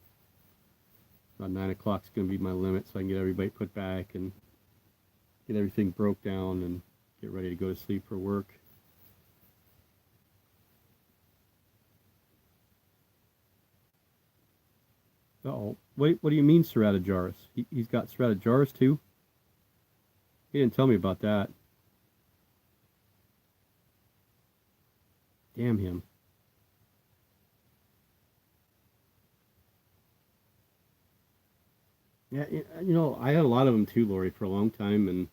About 9 o'clock is going to be my limit, so I can get everybody put back and get everything broke down and get ready to go to sleep for work. Uh-oh. Wait, what do you mean Ceratojaurus? He's got Ceratojaurus too? He didn't tell me about that. Damn him. Yeah, I had a lot of them too, Lori, for a long time, and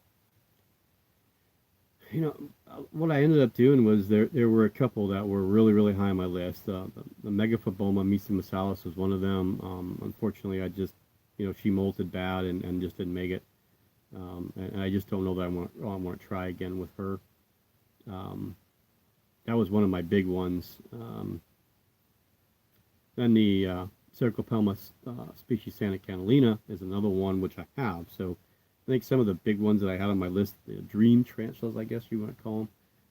what I ended up doing was there were a couple that were really really high on my list. The Megaphoboma misamasalis was one of them. Unfortunately, I just she molted bad and just didn't make it. And I just don't know that I want to try again with her. That was one of my big ones. Then the Cercopelma species Santa Catalina is another one which I have. So I think some of the big ones that I had on my list, the dream tarantulas, I guess you want to call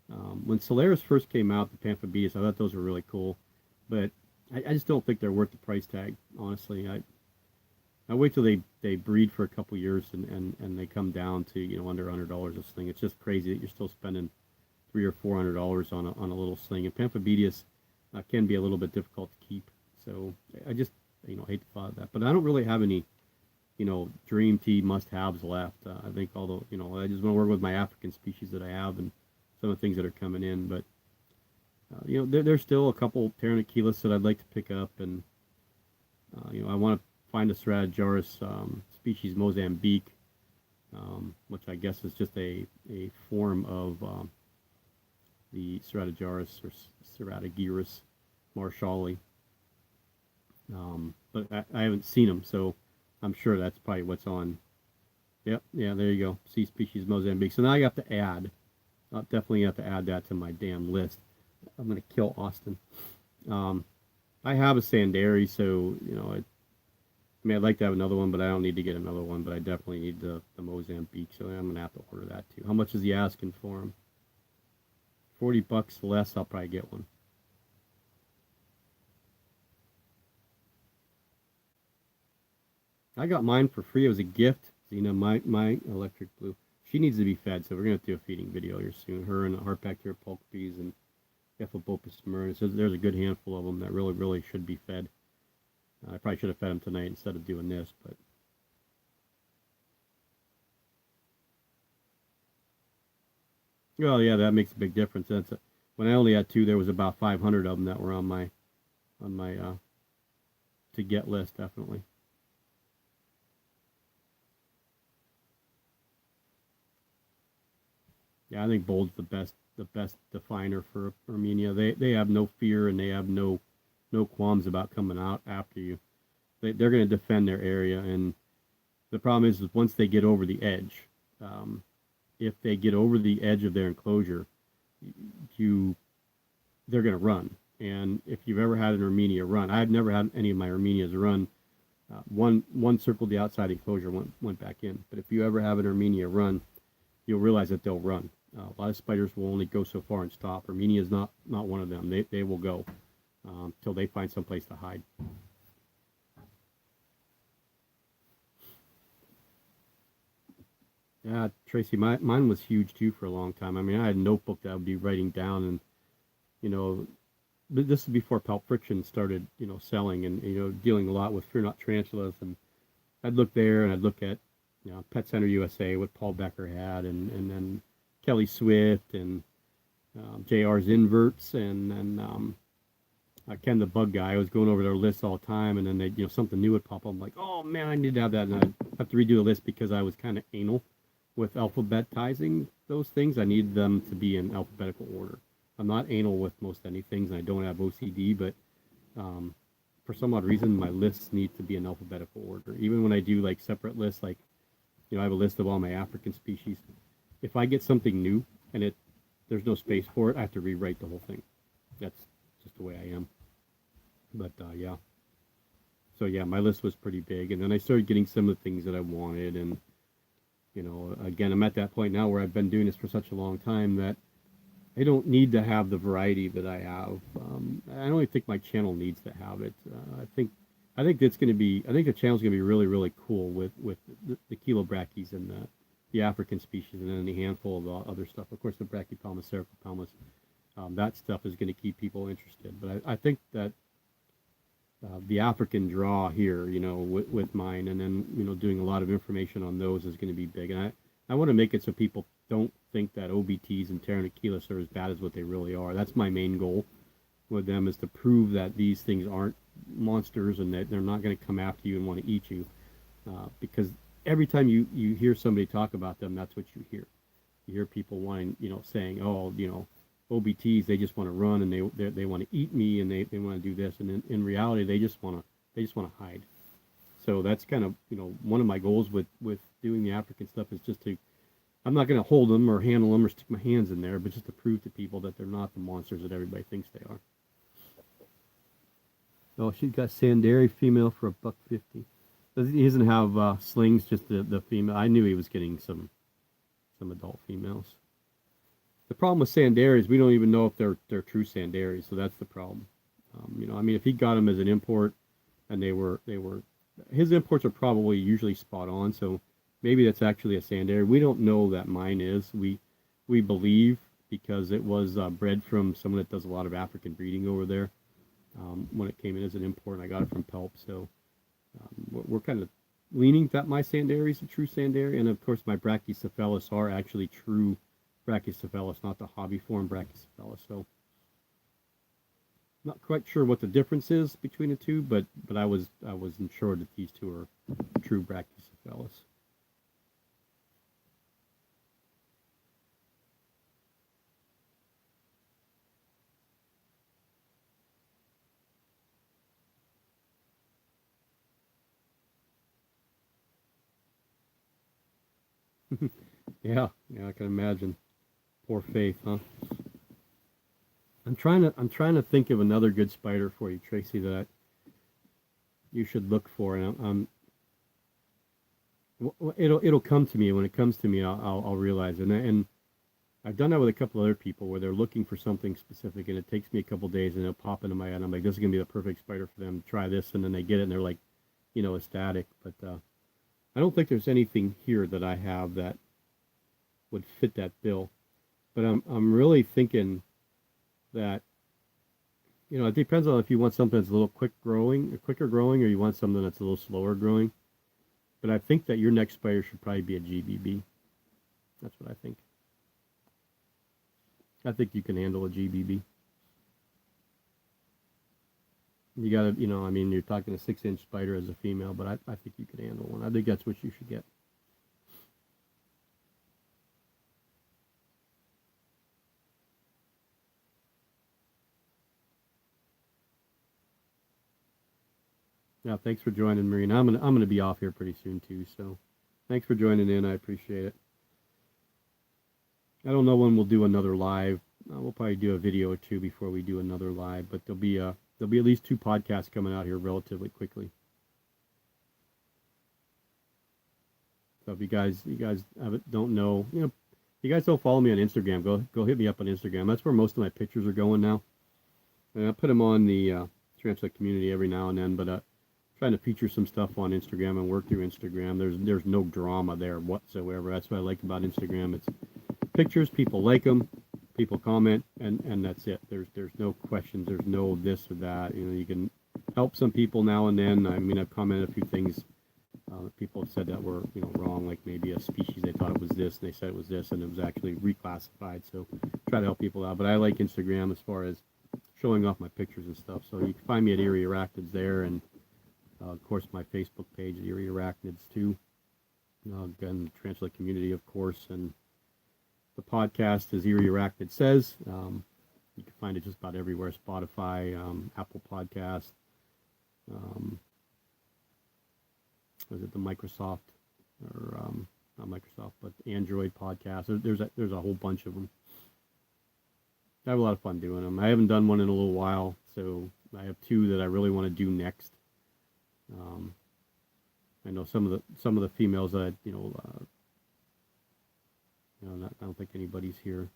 them. When Solaris first came out, the Pamphobeus, I thought those were really cool. But I just don't think they're worth the price tag, honestly. I wait till they breed for a couple years and they come down to, you know, under $100 a sling. It's just crazy that you're still spending $300 or $400 on a little sling. And Pamphibedius can be a little bit difficult to keep. So I just, you know, hate the thought of that. But I don't really have any, you know, dream tea must-haves left. I think, although, you know, I just want to work with my African species that I have and some of the things that are coming in. But you know, there's still a couple Pteranachilus that I'd like to pick up, and you know, I want to find a Stratojaurus species Mozambique, which I guess is just a form of the Stratojaurus or Stratogyrus marshalli. But I haven't seen them, so I'm sure that's probably what's on. Yep, yeah, there you go. Sea species Mozambique. So now I have to add. I'll definitely have to add that to my damn list. I'm going to kill Austin. I have a Sanderi, so, you know, I mean, I'd like to have another one, but I don't need to get another one, but I definitely need the Mozambique, so I'm going to have to order that too. How much is he asking for him? $40 less, I'll probably get one. I got mine for free. It was a gift. Xena, my electric blue. She needs to be fed, so we're going to do a feeding video here soon. Her and the Harpactira pulchripes and Ephiopus submersus. There's a good handful of them that really should be fed. I probably should have fed them tonight instead of doing this, but well, yeah, that makes a big difference. When I only had two, there was about 500 of them that were on my to get list, definitely. Yeah, I think Bold's the best definer for Armenia. They have no fear and they have no qualms about coming out after you. They're going to defend their area, and the problem is once they get over the edge, if they get over the edge of their enclosure, they're going to run. And if you've ever had an Armenia run, I've never had any of my Armenias run. One circled the outside enclosure, went back in. But if you ever have an Armenia run, you'll realize that they'll run. A lot of spiders will only go so far and stop. Armenia is not one of them. They will go till they find some place to hide. Yeah, Tracy, mine was huge too for a long time. I mean, I had a notebook that I would be writing down, and you know, this is before Pulp Friction started, you know, selling, and you know, dealing a lot with fear not tarantulas. And I'd look there, and I'd look at, you know, Pet Center USA, what Paul Becker had, and then Kelly Swift and JR's inverts, and then Ken the Bug Guy. I was going over their lists all the time, and then they, you know, something new would pop up. I'm like, oh man, I need to have that, and I'd have to redo the list because I was kind of anal with alphabetizing those things. I need them to be in alphabetical order. I'm not anal with most anything, and I don't have OCD, but for some odd reason, my lists need to be in alphabetical order. Even when I do like separate lists, like, you know, I have a list of all my African species. If I get something new and there's no space for it, I have to rewrite the whole thing. That's just the way I am. But yeah. So yeah, my list was pretty big, and then I started getting some of the things that I wanted, and you know, again, I'm at that point now where I've been doing this for such a long time that I don't need to have the variety that I have. I don't even think my channel needs to have it. I think it's going to be. I think the channel's going to be really cool with the Chilobrachys and the African species, and then a handful of other stuff. Of course, the Brachypalmas, Sericopalmas. That stuff is going to keep people interested. But I think that the African draw here, you know, with mine, and then, you know, doing a lot of information on those is going to be big. And I want to make it so people don't think that OBTs and Pteranachilus are as bad as what they really are. That's my main goal with them, is to prove that these things aren't monsters and that they're not going to come after you and want to eat you. Because every time you hear somebody talk about them, that's what you hear. You hear people wanting, you know, saying, oh, you know, OBTs, they just want to run and they want to eat me and they want to do this, and in reality they just want to hide. So that's kind of, you know, one of my goals with doing the African stuff is just to, I'm not going to hold them or handle them or stick my hands in there, but just to prove to people that they're not the monsters that everybody thinks they are. Oh, she's got Sanderi female for $1.50. He doesn't have slings, just the female. I knew he was getting some adult females. The problem with Sanderis, we don't even know if they're true Sanderis, so that's the problem. You know, I mean, if he got them as an import and they were his imports are probably usually spot on. So maybe that's actually a sand area. We don't know that mine is. We believe because it was bred from someone that does a lot of African breeding over there. When it came in as an import, and I got it from Pelp. So we're kind of leaning that my sand area is a true sand area, and of course my Brachycephalus are actually true Brachycephalus, not the hobby form Brachycephalus. So not quite sure what the difference is between the two, but I was sure that these two are true Brachycephalus. Yeah, yeah, I can imagine. Poor Faith, huh? I'm trying to think of another good spider for you, Tracy, that you should look for, and it'll come to me. When it comes to me, I'll realize it. And I've done that with a couple other people where they're looking for something specific, and it takes me a couple days, and it'll pop into my head. I'm like, this is gonna be the perfect spider for them. Try this, and then they get it, and they're like, ecstatic. But I don't think there's anything here that I have that would fit that bill. But I'm really thinking that it depends on if you want something that's a little quicker growing, or you want something that's a little slower growing. But I think that your next spider should probably be a GBB. That's what I think. I think you can handle a GBB. You gotta, I mean, you're talking a 6-inch spider as a female, but I think you can handle one. I think that's what you should get. Yeah, thanks for joining, Marina. I'm gonna be off here pretty soon too. So, thanks for joining in. I appreciate it. I don't know when we'll do another live. We'll probably do a video or two before we do another live, but there'll be at least 2 podcasts coming out here relatively quickly. So if you guys don't know, if you guys don't follow me on Instagram, go hit me up on Instagram. That's where most of my pictures are going now, and I put them on the Translate community every now and then. But trying to feature some stuff on Instagram and work through Instagram. There's no drama there whatsoever. That's what I like about Instagram. It's pictures, people like them, people comment, and that's it. There's no questions. There's no this or that. You can help some people now and then. I mean, I've commented a few things. People have said that were wrong, like maybe a species they thought it was this, and they said it was this, and it was actually reclassified. So try to help people out. But I like Instagram as far as showing off my pictures and stuff. So you can find me at Eerie Arachnids there, and of course my Facebook page, Eerie Arachnids too. Again, the Translate community, of course, and the podcast is Eerie Arachnid Says. You can find it just about everywhere: Spotify, Apple Podcast. Was it the Microsoft or not Microsoft, but Android podcast? There's a whole bunch of them. I have a lot of fun doing them. I haven't done one in a little while, so I have 2 that I really want to do next. I know some of the females that I don't think anybody's here.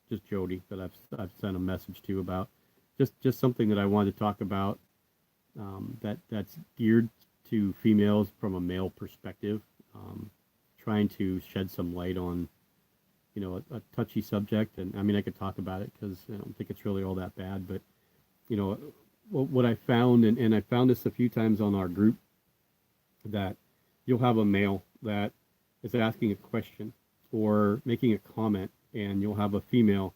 Just Jody that I've sent a message to about just something that I wanted to talk about. That's geared to females from a male perspective, trying to shed some light on a touchy subject. And I mean, I could talk about it because I don't think it's really all that bad, but what I found, and I found this a few times on our group, that you'll have a male that is asking a question or making a comment, and you'll have a female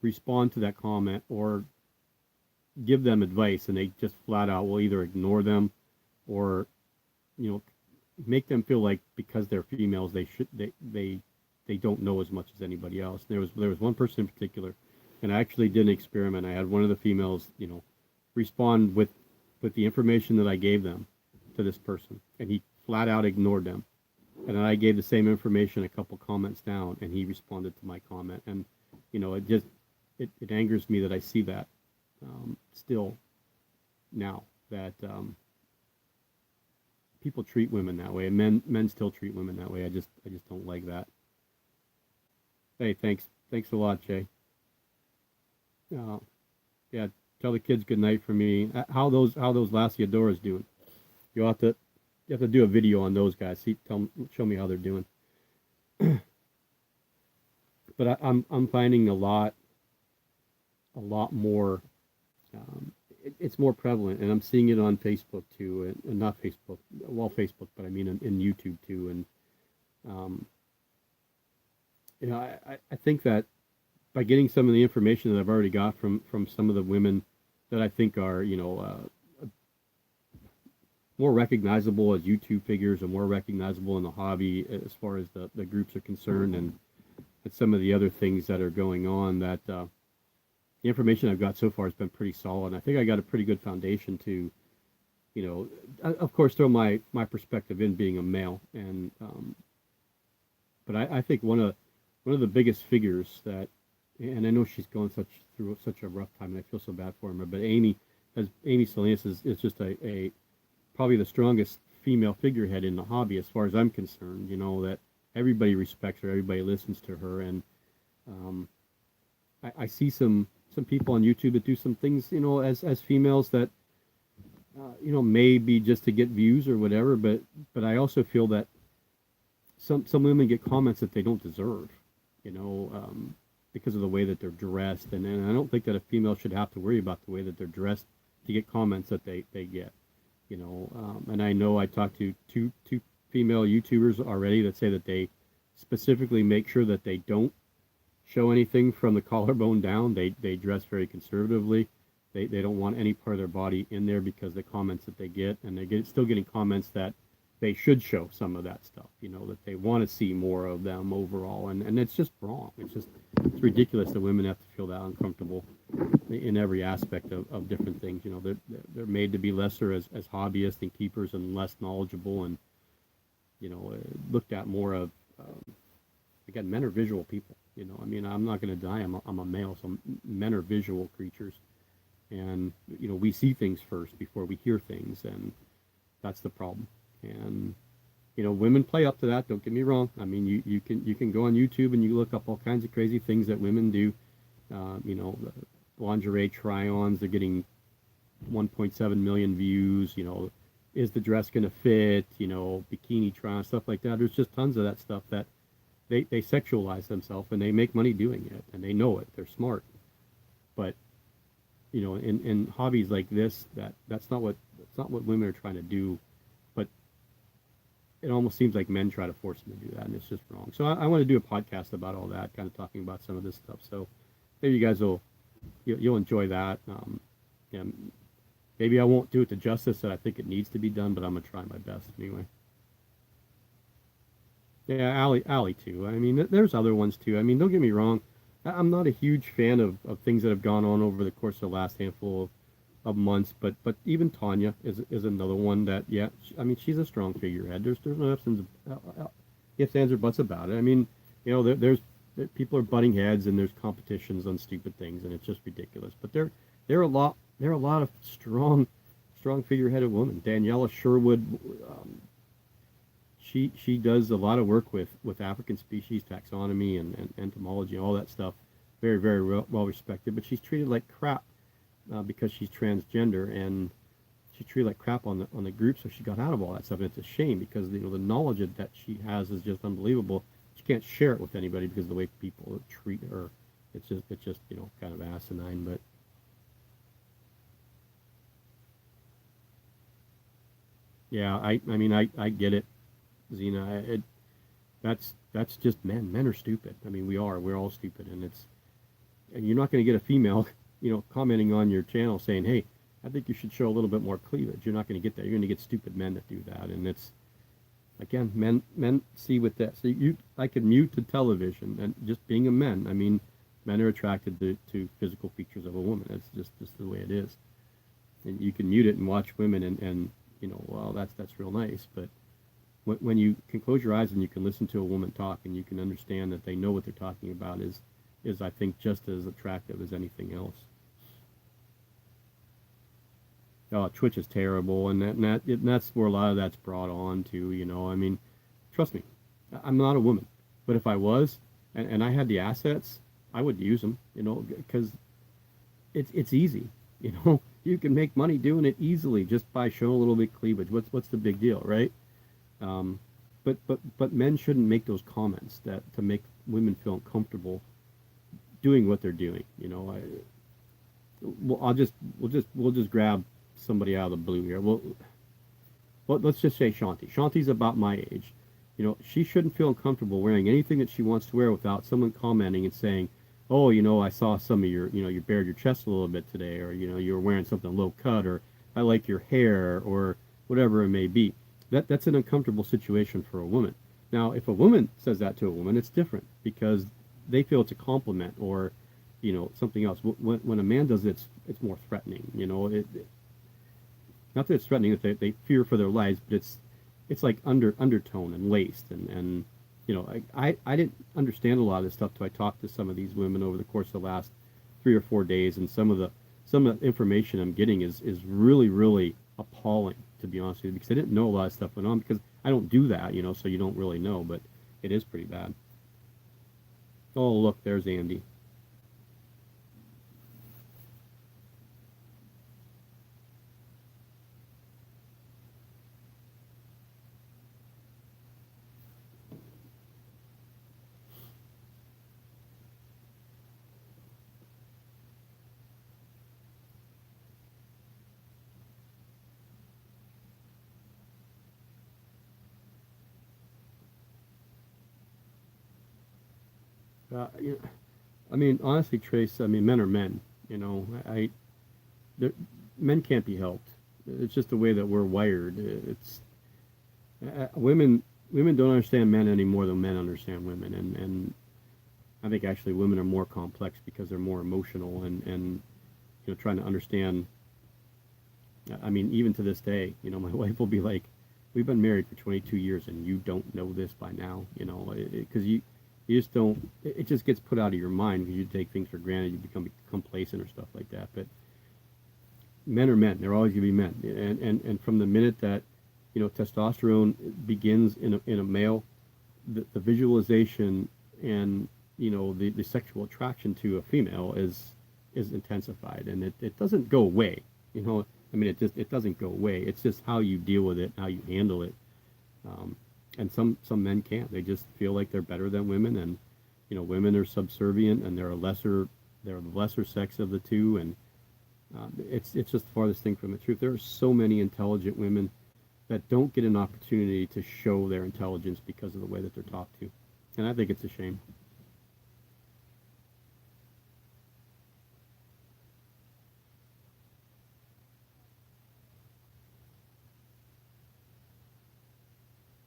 respond to that comment or give them advice, and they just flat out will either ignore them or make them feel like because they're females they don't know as much as anybody else. There was one person in particular, and I actually did an experiment. I had one of the females respond with the information that I gave them to this person, and he flat out ignored them. And then I gave the same information a couple comments down, and he responded to my comment. And it angers me that I see that still now, that people treat women that way, and men still treat women that way. I just don't like that. Hey, thanks a lot, Jay. Yeah, tell the kids good night for me. How those Lassiadoras doing? you'll have to do a video on those guys. Show me how they're doing. But I'm finding a lot more. It's more prevalent, and I'm seeing it on Facebook too, and not Facebook, well, Facebook, but I mean in YouTube too. And you know, I think that by getting some of the information that I've already got from some of the women that I think are, you know, more recognizable as YouTube figures and more recognizable in the hobby as far as the groups are concerned, and some of the other things that are going on, that the information I've got so far has been pretty solid. I think I got a pretty good foundation to, you know, of course, throw my perspective in being a male, and but I think one of the biggest figures that, and I know she's going through such a rough time, and I feel so bad for her, but Amy Salinas is just a probably the strongest female figurehead in the hobby as far as I'm concerned. You know, that everybody respects her, everybody listens to her, and I see some people on YouTube that do some things, you know, as females that you know, maybe just to get views or whatever, but I also feel that some women get comments that they don't deserve, you know, because of the way that they're dressed, and I don't think that a female should have to worry about the way that they're dressed to get comments that they get, you know. And I know I talked to two female YouTubers already that say that they specifically make sure that they don't show anything from the collarbone down. They dress very conservatively. They don't want any part of their body in there because the comments that they get, and still getting comments that they should show some of that stuff, you know, that they want to see more of them overall, and it's just wrong. It's ridiculous that women have to feel that uncomfortable in every aspect of different things. You know, they're made to be lesser as hobbyists and keepers, and less knowledgeable, and, you know, looked at more of, again, men are visual people, you know. I mean, I'm not going to deny I'm a male, so men are visual creatures, and, you know, we see things first before we hear things, and that's the problem. And, you know, women play up to that, don't get me wrong. I mean, you can go on YouTube and you look up all kinds of crazy things that women do. You know, lingerie try-ons, they're getting 1.7 million views. You know, is the dress going to fit? You know, bikini try-on, stuff like that. There's just tons of that stuff that they sexualize themselves, and they make money doing it, and they know it. They're smart. But, you know, in hobbies like this, that's not what women are trying to do. But it almost seems like men try to force them to do that, and it's just wrong. So I want to do a podcast about all that, kind of talking about some of this stuff. So maybe you guys you'll enjoy that. Yeah, maybe I won't do it the justice that I think it needs to be done, but I'm gonna try my best anyway. Yeah, Allie too. I mean, there's other ones too. I mean, don't get me wrong. I'm not a huge fan of things that have gone on over the course of the last handful of months, but even Tanya is another one that, yeah, I mean, she's a strong figurehead. There's no ifs, ands, or buts about it. I mean, you know, there's people are butting heads, and there's competitions on stupid things, and it's just ridiculous. But there are a lot of strong figureheaded women. Daniela Sherwood, she does a lot of work with African species taxonomy and entomology, all that stuff. Very, very well respected, but she's treated like crap because she's transgender, and she's treated like crap on the group. So she got out of all that stuff, and it's a shame because, you know, the knowledge that she has is just unbelievable. She can't share it with anybody because of the way people treat her. It's just you know, kind of asinine. But yeah, I mean, I get it, Zena. That's just men. Men are stupid. I mean, we're all stupid, and you're not going to get a female, you know, commenting on your channel saying, hey, I think you should show a little bit more cleavage. You're not going to get that. You're going to get stupid men that do that. And it's, again, men see with that. So I could mute the television, and just being a man, I mean, men are attracted to physical features of a woman. It's just the way it is. And you can mute it and watch women, and you know, well, that's real nice. But when you can close your eyes and you can listen to a woman talk, and you can understand that they know what they're talking about, is I think just as attractive as anything else. Twitch is terrible, and that's where a lot of that's brought on to, you know. I mean, trust me, I'm not a woman, but if I was, and I had the assets, I would use them, you know, because it's easy, you know. You can make money doing it easily just by showing a little bit of cleavage. What's the big deal, right? Um, but men shouldn't make those comments that to make women feel uncomfortable doing what they're doing. Well, we'll just grab somebody out of the blue here. Well, let's just say Shanti. Shanti's about my age. She shouldn't feel uncomfortable wearing anything that she wants to wear without someone commenting and saying, "Oh, I saw some of your, you bared your chest a little bit today, or you were wearing something low cut, or I like your hair, or whatever it may be." That's an uncomfortable situation for a woman. Now, if a woman says that to a woman, it's different because they feel it's a compliment or, something else. When a man does it, it's more threatening. Not that it's threatening that they fear for their lives, but it's like undertone and laced and I didn't understand a lot of this stuff till I talked to some of these women over the course of the last 3 or 4 days, and some of the information I'm getting is really really appalling, to be honest with you, because I didn't know a lot of stuff went on because I don't do that, so you don't really know, but it is pretty bad. Oh, look, there's Andy. You know, I mean, honestly, Trace, I mean, men are men. They're- Men can't be helped. It's just the way that we're wired. It's women don't understand men any more than men understand women, and I think actually women are more complex because they're more emotional and trying to understand. I mean, even to this day, my wife will be like, "We've been married for 22 years, and you don't know this by now," because you just don't. It just gets put out of your mind because you take things for granted. You become complacent or stuff like that. But men are men. They're always going to be men. And from the minute that testosterone begins in a male, the visualization and the sexual attraction to a female is intensified, and it doesn't go away. I mean, it doesn't go away. It's just how you deal with it, how you handle it. And some men can't. They just feel like they're better than women, and women are subservient, and they're the lesser sex of the two, and it's just the farthest thing from the truth. There are so many intelligent women that don't get an opportunity to show their intelligence because of the way that they're talked to, and I think it's a shame.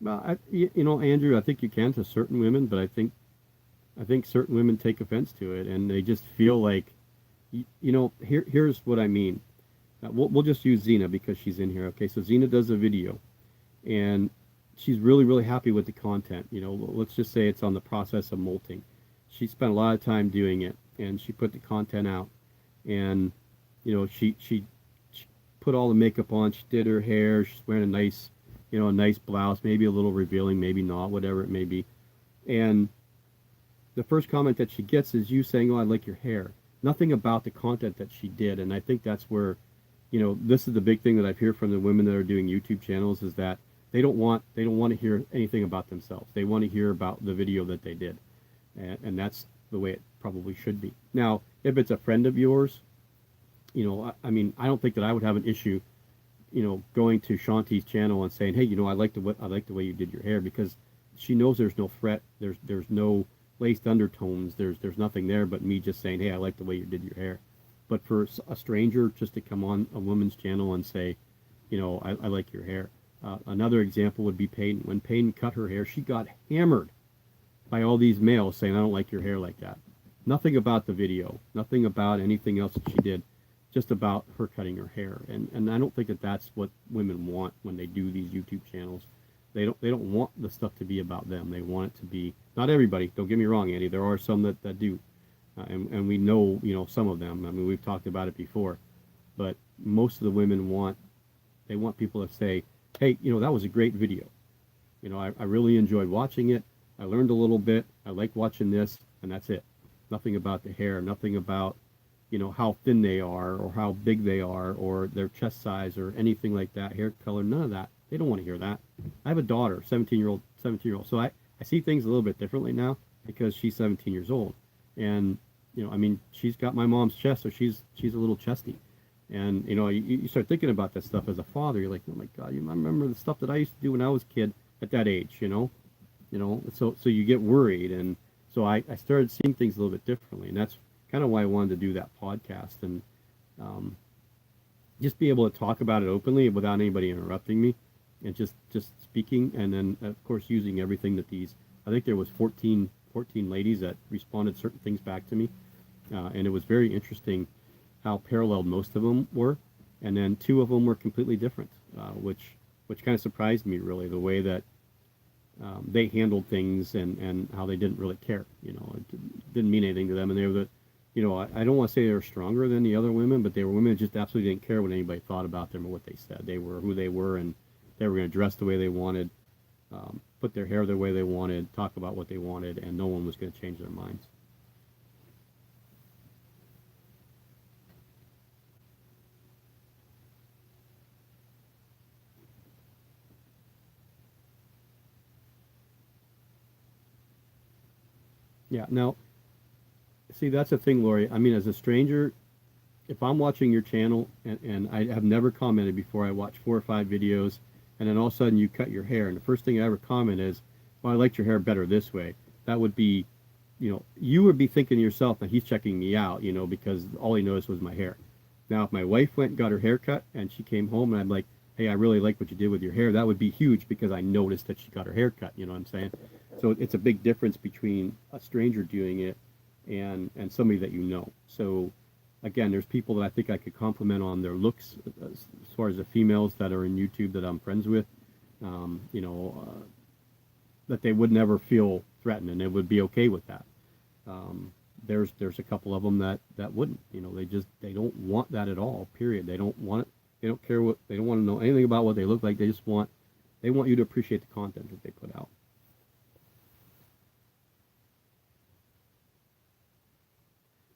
Well, Andrew, I think you can to certain women, but I think certain women take offense to it, and they just feel like, here's what I mean. We'll just use Xena because she's in here. Okay, so Xena does a video, and she's really, really happy with the content. Let's just say it's on the process of molting. She spent a lot of time doing it, and she put the content out, and she put all the makeup on. She did her hair. She's wearing a nice blouse, maybe a little revealing, maybe not, whatever it may be. And the first comment that she gets is you saying, "Oh, I like your hair." Nothing about the content that she did, and I think that's where, this is the big thing that I've heard from the women that are doing YouTube channels is that they don't want to hear anything about themselves. They want to hear about the video that they did, and that's the way it probably should be. Now, if it's a friend of yours, I mean, I don't think that I would have an issue going to Shanti's channel and saying, "Hey, I like the way you did your hair," because she knows there's no threat, there's no laced undertones, there's nothing there but me just saying, "Hey, I like the way you did your hair." But for a stranger just to come on a woman's channel and say, I like your hair. Another example would be Peyton. When Peyton cut her hair, she got hammered by all these males saying, "I don't like your hair like that." Nothing about the video, nothing about anything else that she did, just about her cutting her hair. And I don't think that that's what women want when they do these YouTube channels. They don't want the stuff to be about them. They want it to be, not everybody, don't get me wrong, Andy. There are some that do. And we know, some of them. I mean, we've talked about it before. But most of the women they want people to say, "Hey, that was a great video. I really enjoyed watching it. I learned a little bit. I liked watching this," and that's it. Nothing about the hair, nothing about how thin they are or how big they are or their chest size or anything like that, hair color, none of that. They don't want to hear that. I have a daughter, 17-year old. So I see things a little bit differently now because she's 17 years old. And, I mean, she's got my mom's chest, so she's a little chesty. And, you start thinking about that stuff as a father. You're like, oh my God, I remember the stuff that I used to do when I was a kid at that age. So you get worried. And so I started seeing things a little bit differently. And that's kind of why I wanted to do that podcast and just be able to talk about it openly without anybody interrupting me and just speaking. And then, of course, using everything that I think there was 14 ladies that responded certain things back to me. And it was very interesting how paralleled most of them were. And then two of them were completely different, which kind of surprised me, really, the way that they handled things and how they didn't really care. It didn't mean anything to them. And they were I don't want to say they were stronger than the other women, but they were women that just absolutely didn't care what anybody thought about them or what they said. They were who they were, and they were going to dress the way they wanted, put their hair the way they wanted, talk about what they wanted, and no one was going to change their minds. Yeah. Now, see, that's the thing, Lori. I mean, as a stranger, if I'm watching your channel and I have never commented before, I watch 4 or 5 videos, and then all of a sudden you cut your hair, and the first thing I ever comment is, "Well, I liked your hair better this way." That would be, you would be thinking to yourself that he's checking me out, because all he noticed was my hair. Now, if my wife went and got her hair cut and she came home and I'm like, "Hey, I really like what you did with your hair," that would be huge because I noticed that she got her hair cut. You know what I'm saying? So it's a big difference between a stranger doing it and somebody that you know. So again, there's people that I think I could compliment on their looks as far as the females that are in YouTube that I'm friends with. Um, you know, uh, that they would never feel threatened and they would be okay with that. Um, there's a couple of them that wouldn't. They don't want that at all. Period. They don't want it. They don't care what. They don't want to know anything about what they look like. They want you to appreciate the content that they put out.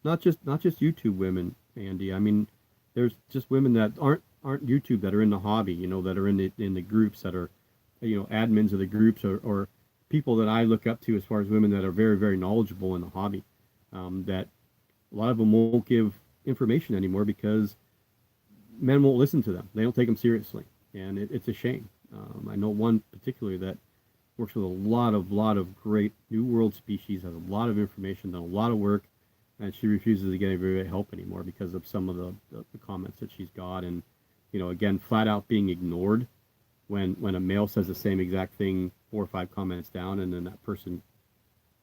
Not just YouTube women, Andy. I mean, there's just women that aren't YouTube that are in the hobby. That are in the groups that are, admins of the groups or people that I look up to as far as women that are very very knowledgeable in the hobby. That a lot of them won't give information anymore because men won't listen to them. They don't take them seriously, and it's a shame. I know one particularly that works with a lot of great New World species, has a lot of information, done a lot of work, and she refuses to get any help anymore because of some of the comments that she's got, and again, flat out being ignored when a male says the same exact thing 4 or 5 comments down, and then that person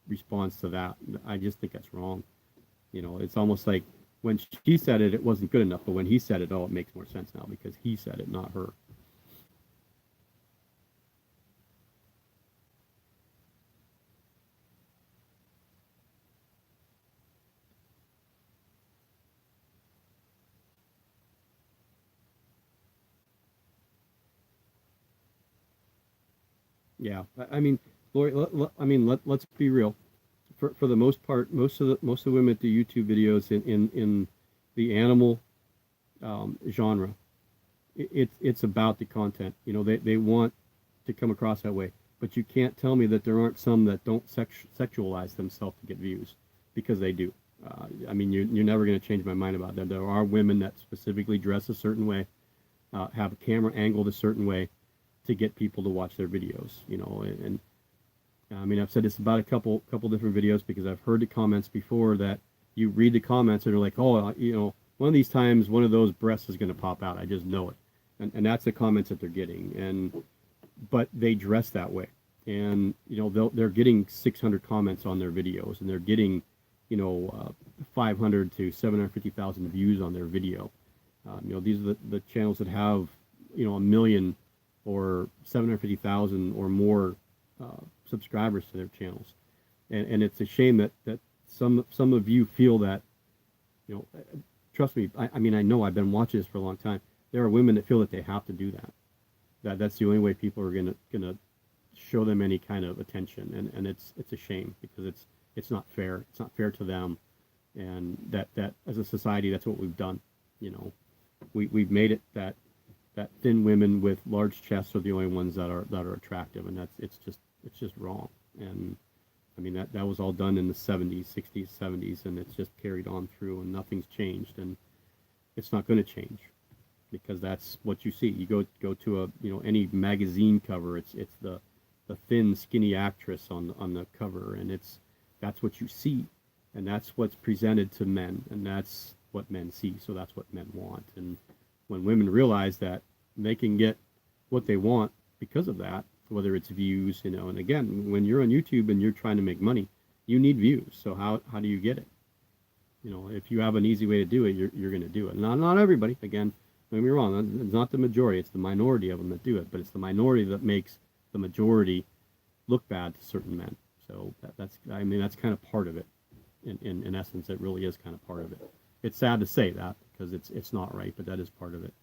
responds to that. I just think that's wrong. It's almost like when she said it, it wasn't good enough, but when he said it, oh, it makes more sense now because he said it, not her. Yeah, I mean, Lori, let's be real. For the most part, most of the women that do YouTube videos in the animal genre, it's about the content. They want to come across that way. But you can't tell me that there aren't some that don't sexualize themselves to get views, because they do. I mean, you're never going to change my mind about that. There are women that specifically dress a certain way, have a camera angled a certain way to get people to watch their videos. And I mean, I've said this about a couple different videos because I've heard the comments before that you read the comments and they're like, oh, one of these times one of those breasts is going to pop out. I just know it. And that's the comments that they're getting. But they dress that way. And, they're getting 600 comments on their videos, and they're getting, 500 to 750,000 views on their video. These are the channels that have, a million or 750,000 or more subscribers to their channels. And it's a shame that some of you feel that, trust me, I mean, I know I've been watching this for a long time. There are women that feel that they have to do that. That's the only way people are gonna show them any kind of attention, and it's a shame because it's not fair. It's not fair to them. and that as a society, that's what we've done. You know, we've made it that thin women with large chests are the only ones that are attractive, and it's just wrong. And I mean that was all done in the 70s, 60s, 70s, and it's just carried on through, and nothing's changed, and it's not going to change because that's what you see. You go to a any magazine cover, it's the thin, skinny actress on the cover, and that's what you see, and that's what's presented to men, and that's what men see. So that's what men want, and when women realize that they can get what they want because of that, whether it's views, and again, when you're on YouTube and you're trying to make money, you need views. So how do you get it? If you have an easy way to do it, you're going to do it. Not everybody. Again, don't get me wrong. It's not the majority. It's the minority of them that do it. But it's the minority that makes the majority look bad to certain men. So that's kind of part of it. In essence, it really is kind of part of it. It's sad to say that because it's not right, but that is part of it.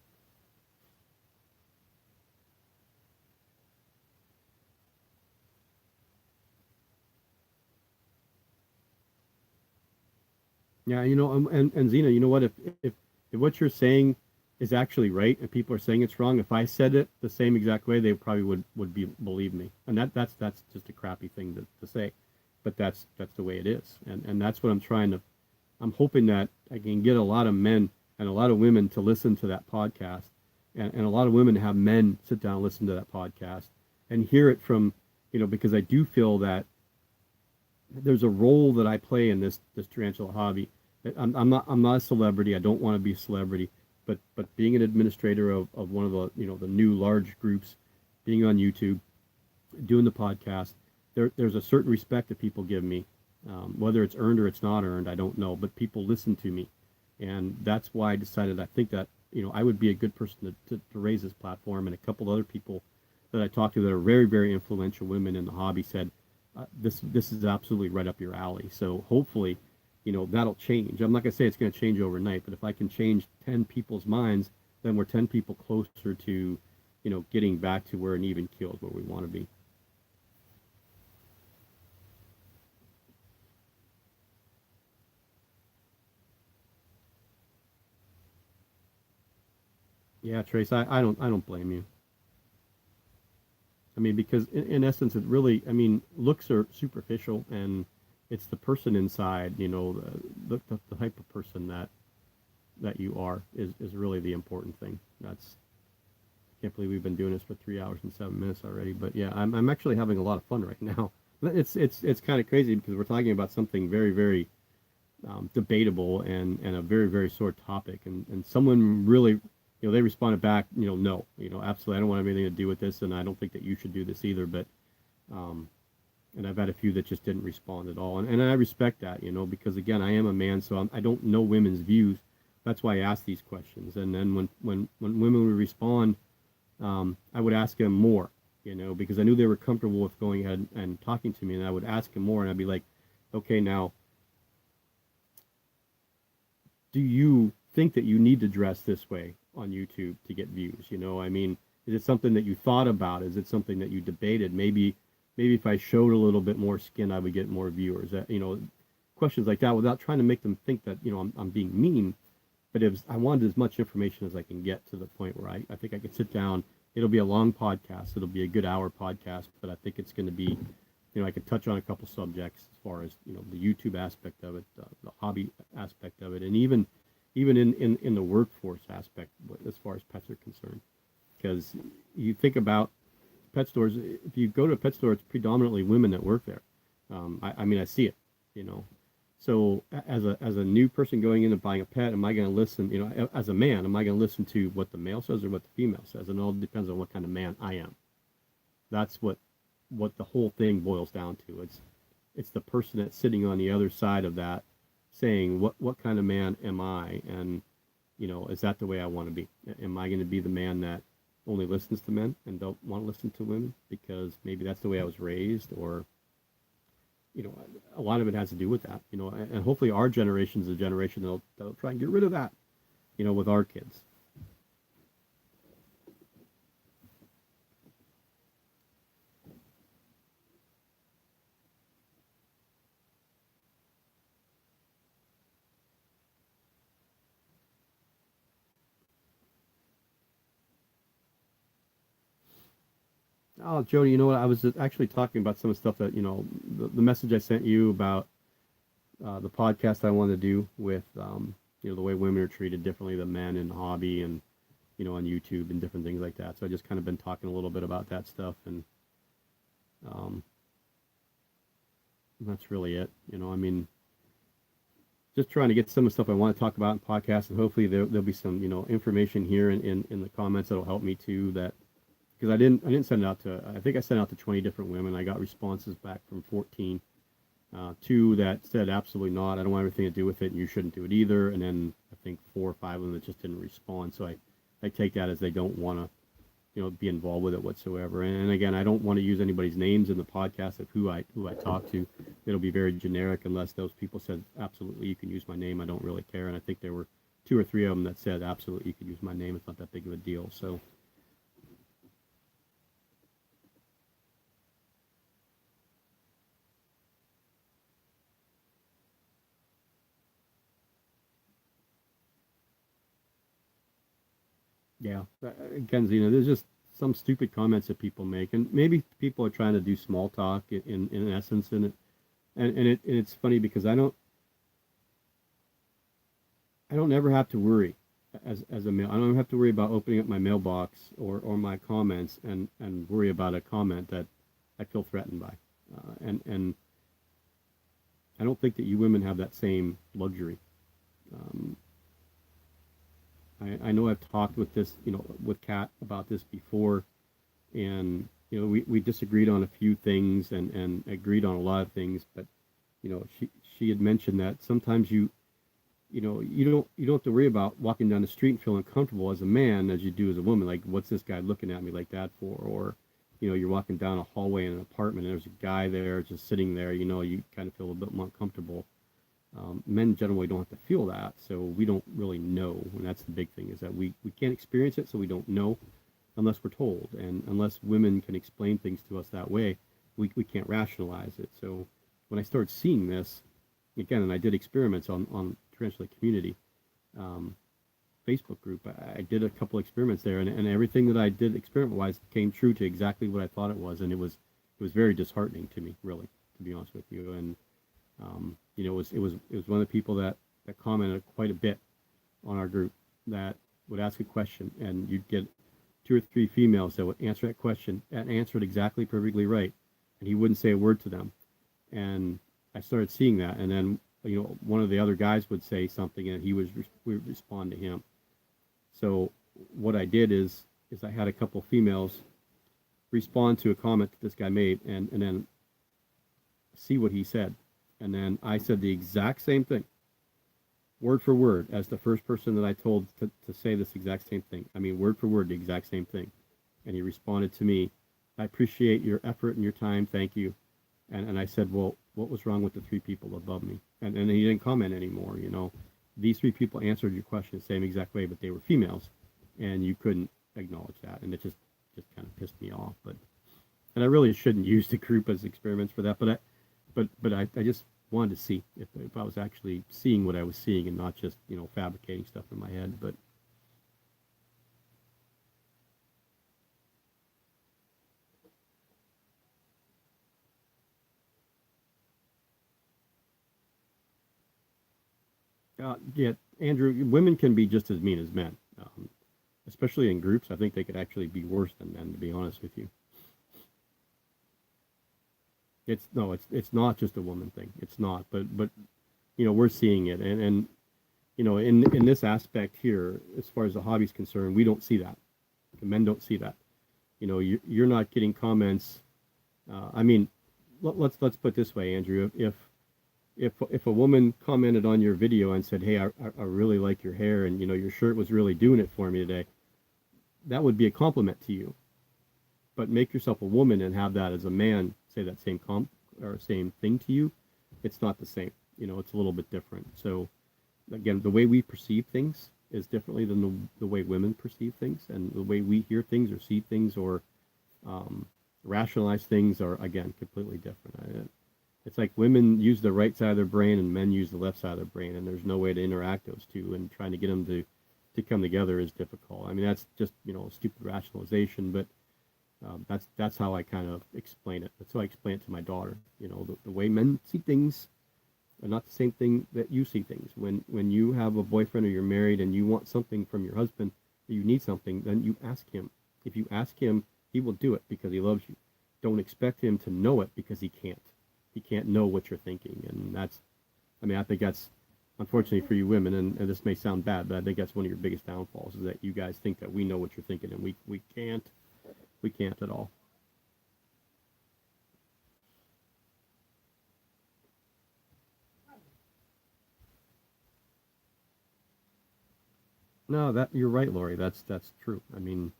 Yeah, and Zena, you know what? If what you're saying is actually right, and people are saying it's wrong, if I said it the same exact way, they probably believe me. And that's just a crappy thing to say, but that's the way it is, and that's what I'm hoping that I can get a lot of men and a lot of women to listen to that podcast, and a lot of women have men sit down and listen to that podcast and hear it from, because I do feel that there's a role that I play in this tarantula hobby. I'm not a celebrity. I don't want to be a celebrity, but being an administrator of one of the new large groups, being on YouTube, doing the podcast, there's a certain respect that people give me, whether it's earned or it's not earned, I don't know, but people listen to me, and that's why I decided I think that I would be a good person to raise this platform. And a couple other people that I talked to that are very, very influential women in the hobby said, this is absolutely right up your alley. So hopefully, that'll change. I'm not going to say it's going to change overnight, but if I can change 10 people's minds, then we're 10 people closer to, getting back to where an even keel is where we want to be. Yeah, Trace, I don't blame you. I mean, because in essence, it really, I mean, looks are superficial, and it's the person inside, the type of person that you are is really the important thing. I can't believe we've been doing this for 3 hours and 7 minutes already. But yeah, I'm actually having a lot of fun right now. It's kind of crazy because we're talking about something very, very debatable and a very, very sore topic, and someone really, they responded back, no, absolutely, I don't want anything to do with this, and I don't think that you should do this either. But um, and I've had a few that just didn't respond at all, and I respect that, because again, I am a man, so I don't know women's views. That's why I ask these questions, and then when women would respond, I would ask them more, because I knew they were comfortable with going ahead and talking to me, and I would ask them more, and I'd be like, okay, now, do you think that you need to dress this way on YouTube to get views? I mean, is it something that you thought about? Is it something that you debated? Maybe if I showed a little bit more skin, I would get more viewers. Questions like that, without trying to make them think that I'm being mean. But I wanted as much information as I can get to the point where I think I could sit down. It'll be a long podcast. It'll be a good hour podcast, but I think it's going to be, I could touch on a couple subjects as far as, the YouTube aspect of it, the hobby aspect of it, and even in the workforce aspect as far as pets are concerned. Because you think about pet stores, if you go to a pet store, it's predominantly women that work there. I mean, I see it, So as a new person going in and buying a pet, am I going to listen, as a man, am I going to listen to what the male says or what the female says? And it all depends on what kind of man I am. That's what the whole thing boils down to. It's the person that's sitting on the other side of that saying, what kind of man am I? And, is that the way I want to be? Am I going to be the man that only listens to men and don't want to listen to women because maybe that's the way I was raised? Or a lot of it has to do with that, and hopefully our generation is a generation that'll try and get rid of that, with our kids. Oh, Jody, you know what? I was actually talking about some of the stuff that, the message I sent you about the podcast I want to do with, the way women are treated differently than men in hobby and, on YouTube and different things like that. So I just kind of been talking a little bit about that stuff, and um, that's really it. I mean, just trying to get some of the stuff I want to talk about in podcasts, and hopefully there'll be some, information here in the comments that'll help me too. That because I didn't send it out to, I think I sent out to 20 different women. I got responses back from 14. Two that said absolutely not. I don't want anything to do with it, and you shouldn't do it either. And then I think 4 or 5 of them that just didn't respond. So I take that as they don't want to, be involved with it whatsoever. And again, I don't want to use anybody's names in the podcast of who I talk to. It'll be very generic unless those people said absolutely you can use my name. I don't really care. And I think there were 2 or 3 of them that said absolutely you can use my name. It's not that big of a deal. So. Yeah. Again, there's just some stupid comments that people make, and maybe people are trying to do small talk in essence, and it's funny because I don't ever have to worry as a male. I don't have to worry about opening up my mailbox or my comments and worry about a comment that I feel threatened by, and I don't think that you women have that same luxury. Um, I know I've talked with this, with Kat about this before, and we disagreed on a few things and agreed on a lot of things, but she had mentioned that sometimes you don't have to worry about walking down the street and feeling comfortable as a man as you do as a woman. Like, what's this guy looking at me like that for? Or you're walking down a hallway in an apartment and there's a guy there just sitting there. You kind of feel a bit more uncomfortable. Men generally don't have to feel that, so we don't really know, and that's the big thing, is that we can't experience it, so we don't know unless we're told, and unless women can explain things to us that way, we can't rationalize it. So when I started seeing this, again, and I did experiments on Tarantula Community Facebook group, I did a couple experiments there, and everything that I did experiment-wise came true to exactly what I thought it was, and it was very disheartening to me, really, to be honest with you. And it was one of the people that commented quite a bit on our group that would ask a question, and you'd get 2 or 3 females that would answer that question and answer it exactly perfectly right, and he wouldn't say a word to them. And I started seeing that, and then one of the other guys would say something, and he would respond to him. So what I did is I had a couple females respond to a comment that this guy made, and then see what he said. And then I said the exact same thing, word for word, as the first person that I told to say this exact same thing. I mean, word for word, the exact same thing. And he responded to me, I appreciate your effort and your time. Thank you. And I said, well, what was wrong with the 3 people above me? And he didn't comment anymore. These 3 people answered your question the same exact way, but they were females, and you couldn't acknowledge that. And it just kind of pissed me off. And I really shouldn't use the group as experiments for that, but I just wanted to see if I was actually seeing what I was seeing and not just fabricating stuff in my head. But yeah, Andrew, women can be just as mean as men, especially in groups. I think they could actually be worse than men, to be honest with you. It's no, it's not just a woman thing. It's not, but we're seeing it, and in this aspect here, as far as the hobby's concerned, we don't see that. The men don't see that. You're not getting comments. I mean, let's put it this way, Andrew. If a woman commented on your video and said, "Hey, I really like your hair, and your shirt was really doing it for me today," that would be a compliment to you. But make yourself a woman and have that as a man say that same or same thing to you. It's not the same. It's a little bit different. So again, the way we perceive things is differently than the way women perceive things, and the way we hear things or see things or rationalize things are, again, completely different. It's like women use the right side of their brain and men use the left side of their brain, and there's no way to interact those two, and trying to get them to come together is difficult. I mean, that's just a stupid rationalization, but That's how I kind of explain it. That's how I explain it to my daughter. The way men see things are not the same thing that you see things. When you have a boyfriend or you're married and you want something from your husband, or you need something, then you ask him. If you ask him, he will do it because he loves you. Don't expect him to know it because he can't. He can't know what you're thinking, and I think that's unfortunately for you women, and this may sound bad, but I think that's one of your biggest downfalls is that you guys think that we know what you're thinking, and we can't. We can't at all. No, that you're right, Lori. That's true. I mean,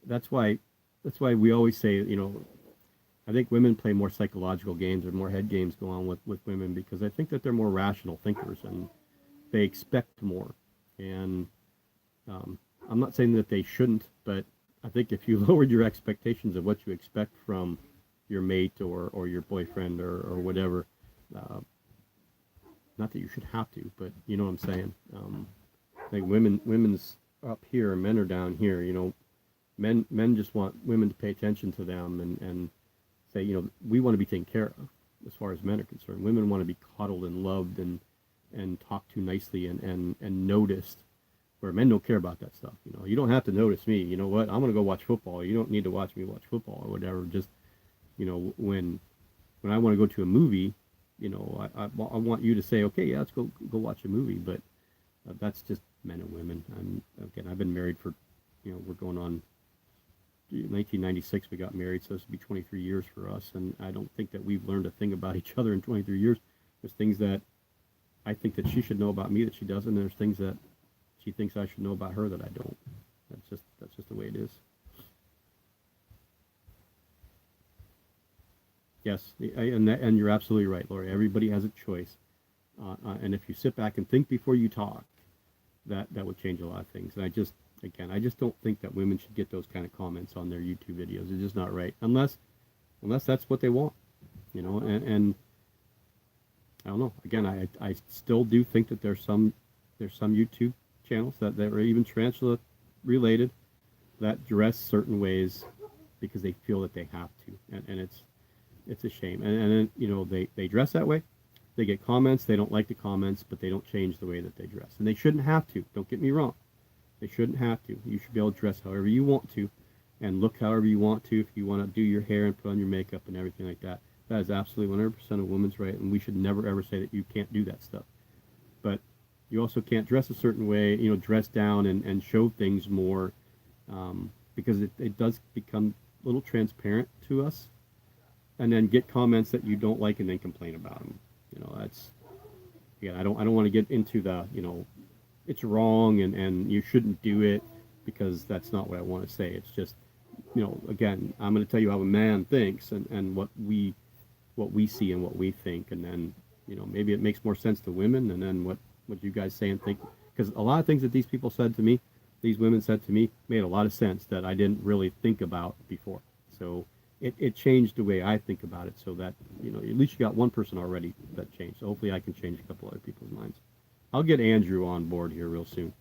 that's why that's why we always say, I think women play more psychological games or more head games go on with women because I think that they're more rational thinkers and they expect more. And I'm not saying that they shouldn't, but I think if you lowered your expectations of what you expect from your mate or your boyfriend or whatever, uh, not that you should have to, but you know what I'm saying. Like women's up here, men are down here. Men just want women to pay attention to them and say, we want to be taken care of as far as men are concerned. Women want to be coddled and loved and talked to nicely and noticed, where men don't care about that stuff. You don't have to notice me. You know what? I'm gonna go watch football. You don't need to watch me watch football or whatever. Just when I want to go to a movie, I want you to say, okay, yeah, let's go watch a movie. But that's just men and women. I've been married for, we're going on 1996 we got married, so this will be 23 years for us, and I don't think that we've learned a thing about each other in 23 years. There's things that I think that she should know about me that she doesn't, and there's things that she thinks I should know about her that I don't. That's just the way it is. Yes, and you're absolutely right, Lori. Everybody has a choice, and if you sit back and think before you talk, that would change a lot of things. And I just don't think that women should get those kind of comments on their YouTube videos. It's just not right, unless that's what they want, and I don't know. Again, I still do think that there's some YouTube channels that are even tarantula related that dress certain ways because they feel that they have to, and it's a shame. And then they dress that way. They get comments. They don't like the comments, but they don't change the way that they dress, and they shouldn't have to. Don't get me wrong. They shouldn't have to. You should be able to dress however you want to, and look however you want to. If you want to do your hair and put on your makeup and everything like that, that is absolutely 100% a woman's right, and we should never ever say that you can't do that stuff. But you also can't dress a certain way, dress down and show things more, because it does become a little transparent to us, and then get comments that you don't like and then complain about them. That's, yeah, I don't want to get into the, it's wrong and you shouldn't do it, because that's not what I want to say. It's just, again, I'm going to tell you how a man thinks and what we see and what we think, and then maybe it makes more sense to women, and then what you guys say and think, because a lot of things that these women said to me made a lot of sense that I didn't really think about before. So it changed the way I think about it, so that at least you got one person already that changed. So hopefully I can change a couple other people's minds. I'll get Andrew on board here real soon.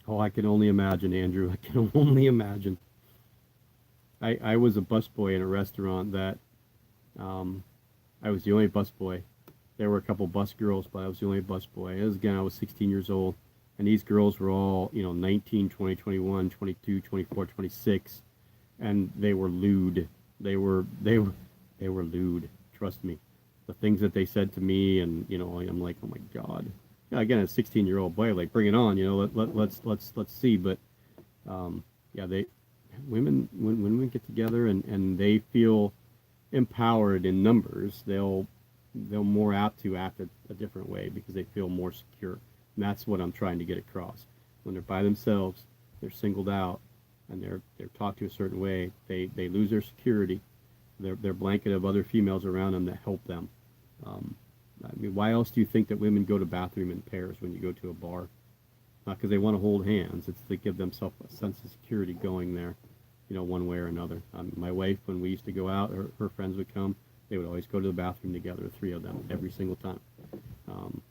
Oh, I can only imagine, Andrew. I can only imagine. I was a busboy in a restaurant that, um, I was the only busboy. There were a couple bus girls, but I was the only busboy. Again, I was 16 years old, and these girls were all, 19, 20, 21, 22, 24, 26, and they were lewd. They were lewd. Trust me. The things that they said to me, and I'm like, oh my god. Yeah, again, a 16-year-old boy, like, bring it on. Let's see. But yeah, when women get together and they feel empowered in numbers, they'll more apt to act a different way because they feel more secure. And that's what I'm trying to get across. When they're by themselves, they're singled out, and they're taught to a certain way, they lose their security. They're blanket of other females around them that help them. Um, I mean, why else do you think that women go to bathroom in pairs when you go to a bar? Not because they want to hold hands. It's to give themselves a sense of security going there, one way or another. My wife, when we used to go out, her friends would come. They would always go to the bathroom together, the three of them, every single time. Um,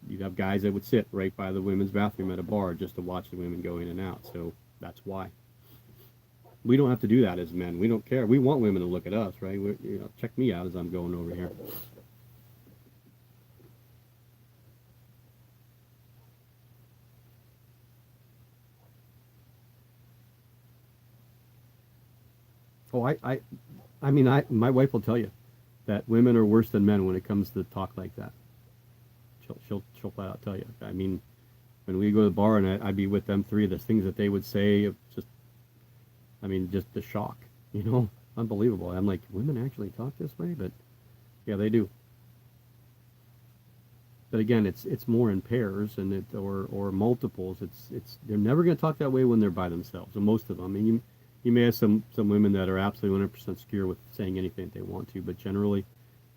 you have guys that would sit right by the women's bathroom at a bar just to watch the women go in and out. So that's why. We don't have to do that as men. We don't care. We want women to look at us, right? Check me out as I'm going over here. Oh, my wife will tell you that women are worse than men when it comes to talk like that. She'll flat out tell you. I mean, when we go to the bar and I'd be with them three, the things that they would say, just, I mean, just the shock, unbelievable. I'm like, women actually talk this way, but yeah, they do. But again, it's more in pairs and or multiples. It's they're never going to talk that way when they're by themselves. And most of them. I mean, you may have some women that are absolutely 100% secure with saying anything they want to, but generally,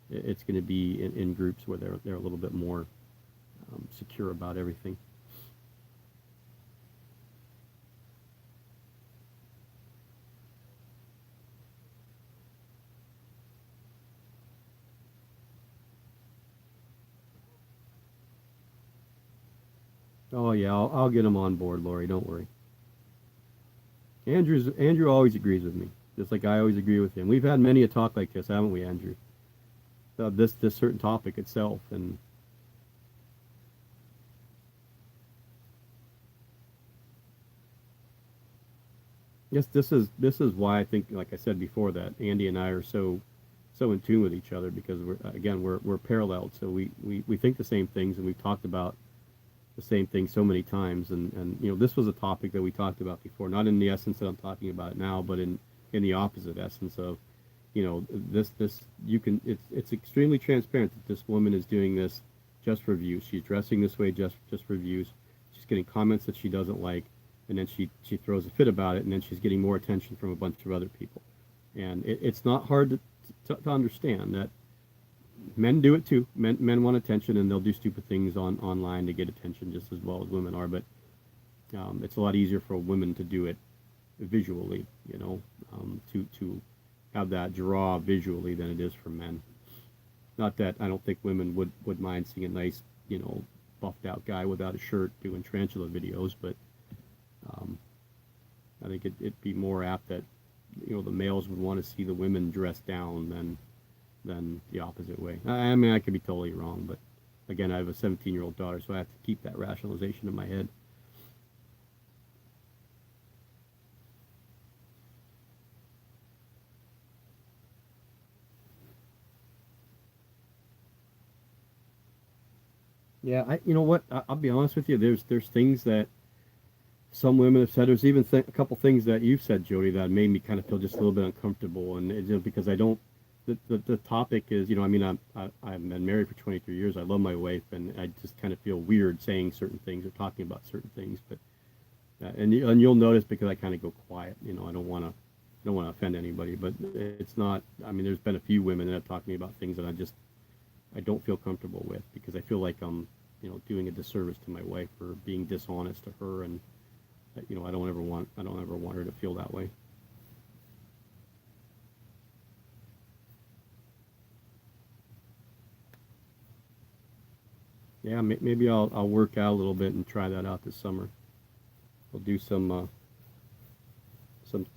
it's going to be in groups where they're a little bit more secure about everything. Oh yeah, I'll get them on board, Lori. Don't worry. Andrew always agrees with me, just like I always agree with him. We've had many a talk like this, haven't we, Andrew? This certain topic itself, and yes, this is why I think, like I said before, that Andy and I are so in tune with each other because we're paralleled, so we think the same things, and we've talked about the same thing so many times, and this was a topic that we talked about before, not in the essence that I'm talking about now, but in the opposite essence of, this you can it's extremely transparent that this woman is doing this just for views. She's dressing this way just for views. She's getting comments that she doesn't like, and then she throws a fit about it, and then she's getting more attention from a bunch of other people. And it's not hard to understand that men do it too. Men want attention, and they'll do stupid things online to get attention just as well as women are. But it's a lot easier for women to do it visually, to have that draw visually than it is for men. Not that I don't think women would mind seeing a nice, buffed out guy without a shirt doing tarantula videos, but um, I think it'd be more apt that the males would want to see the women dressed down than the opposite way. I mean, I could be totally wrong, but again, I have a 17-year-old daughter, so I have to keep that rationalization in my head. Yeah, you know what? I'll be honest with you. There's things that some women have said. There's even a couple things that you've said, Jody, that made me kind of feel just a little bit uncomfortable, and because I don't. The topic is, I mean, I've been married for 23 years. I love my wife, and I just kind of feel weird saying certain things or talking about certain things. But and you'll notice because I kind of go quiet. I don't want to offend anybody, but it's not. I mean, there's been a few women that have talked to me about things that I don't feel comfortable with because I feel like I'm doing a disservice to my wife or being dishonest to her, and I don't ever want her to feel that way. Yeah, maybe I'll work out a little bit and try that out this summer. I'll do some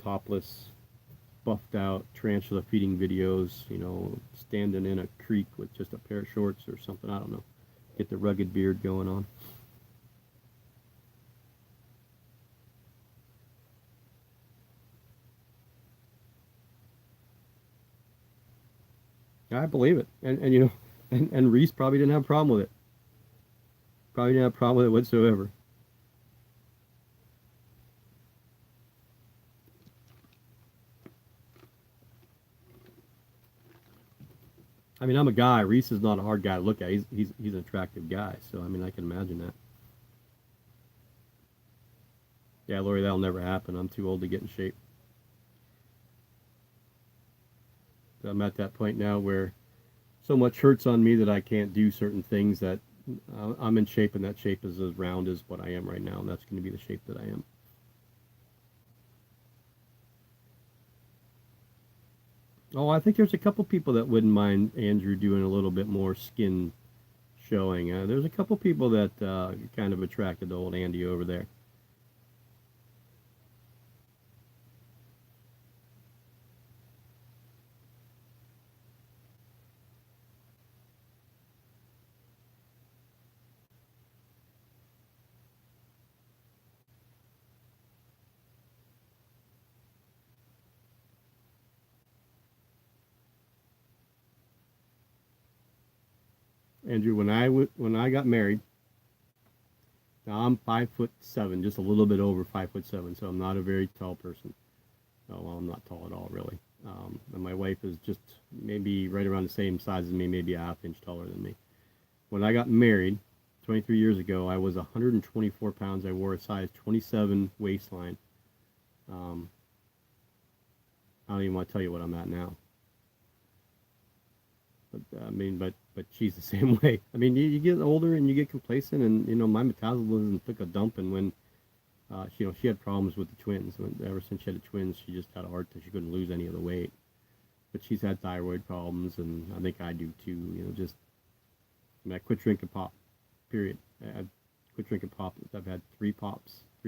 topless, buffed out tarantula feeding videos. Standing in a creek with just a pair of shorts or something. I don't know. Get the rugged beard going on. I believe it, and Reese probably didn't have a problem with it. Probably didn't have a problem with it whatsoever. I mean, I'm a guy. Reese is not a hard guy to look at. He's an attractive guy. So I mean, I can imagine that. Yeah, Lori, that'll never happen. I'm too old to get in shape. I'm at that point now where so much hurts on me that I can't do certain things that I'm in shape, and that shape is as round as what I am right now, and that's going to be the shape that I am. Oh, I think there's a couple people that wouldn't mind Andrew doing a little bit more skin showing. There's a couple people that kind of attracted the old Andy over there. Andrew, when I got married, now I'm 5'7", just a little bit over 5'7", so I'm not a very tall person. Oh, well, I'm not tall at all, really. And my wife is just maybe right around the same size as me, maybe a half inch taller than me. When I got married 23 years ago, I was 124 pounds. I wore a size 27 waistline. Um, I don't even want to tell you what I'm at now. But I mean, but she's the same way. I mean, you get older and you get complacent, and my metabolism took a dump. And when she had problems with the twins. Ever since she had the twins, she just had a hard time. She couldn't lose any of the weight. But she's had thyroid problems, and I think I do too. Just I quit drinking pop. Period. I quit drinking pop. I've had 3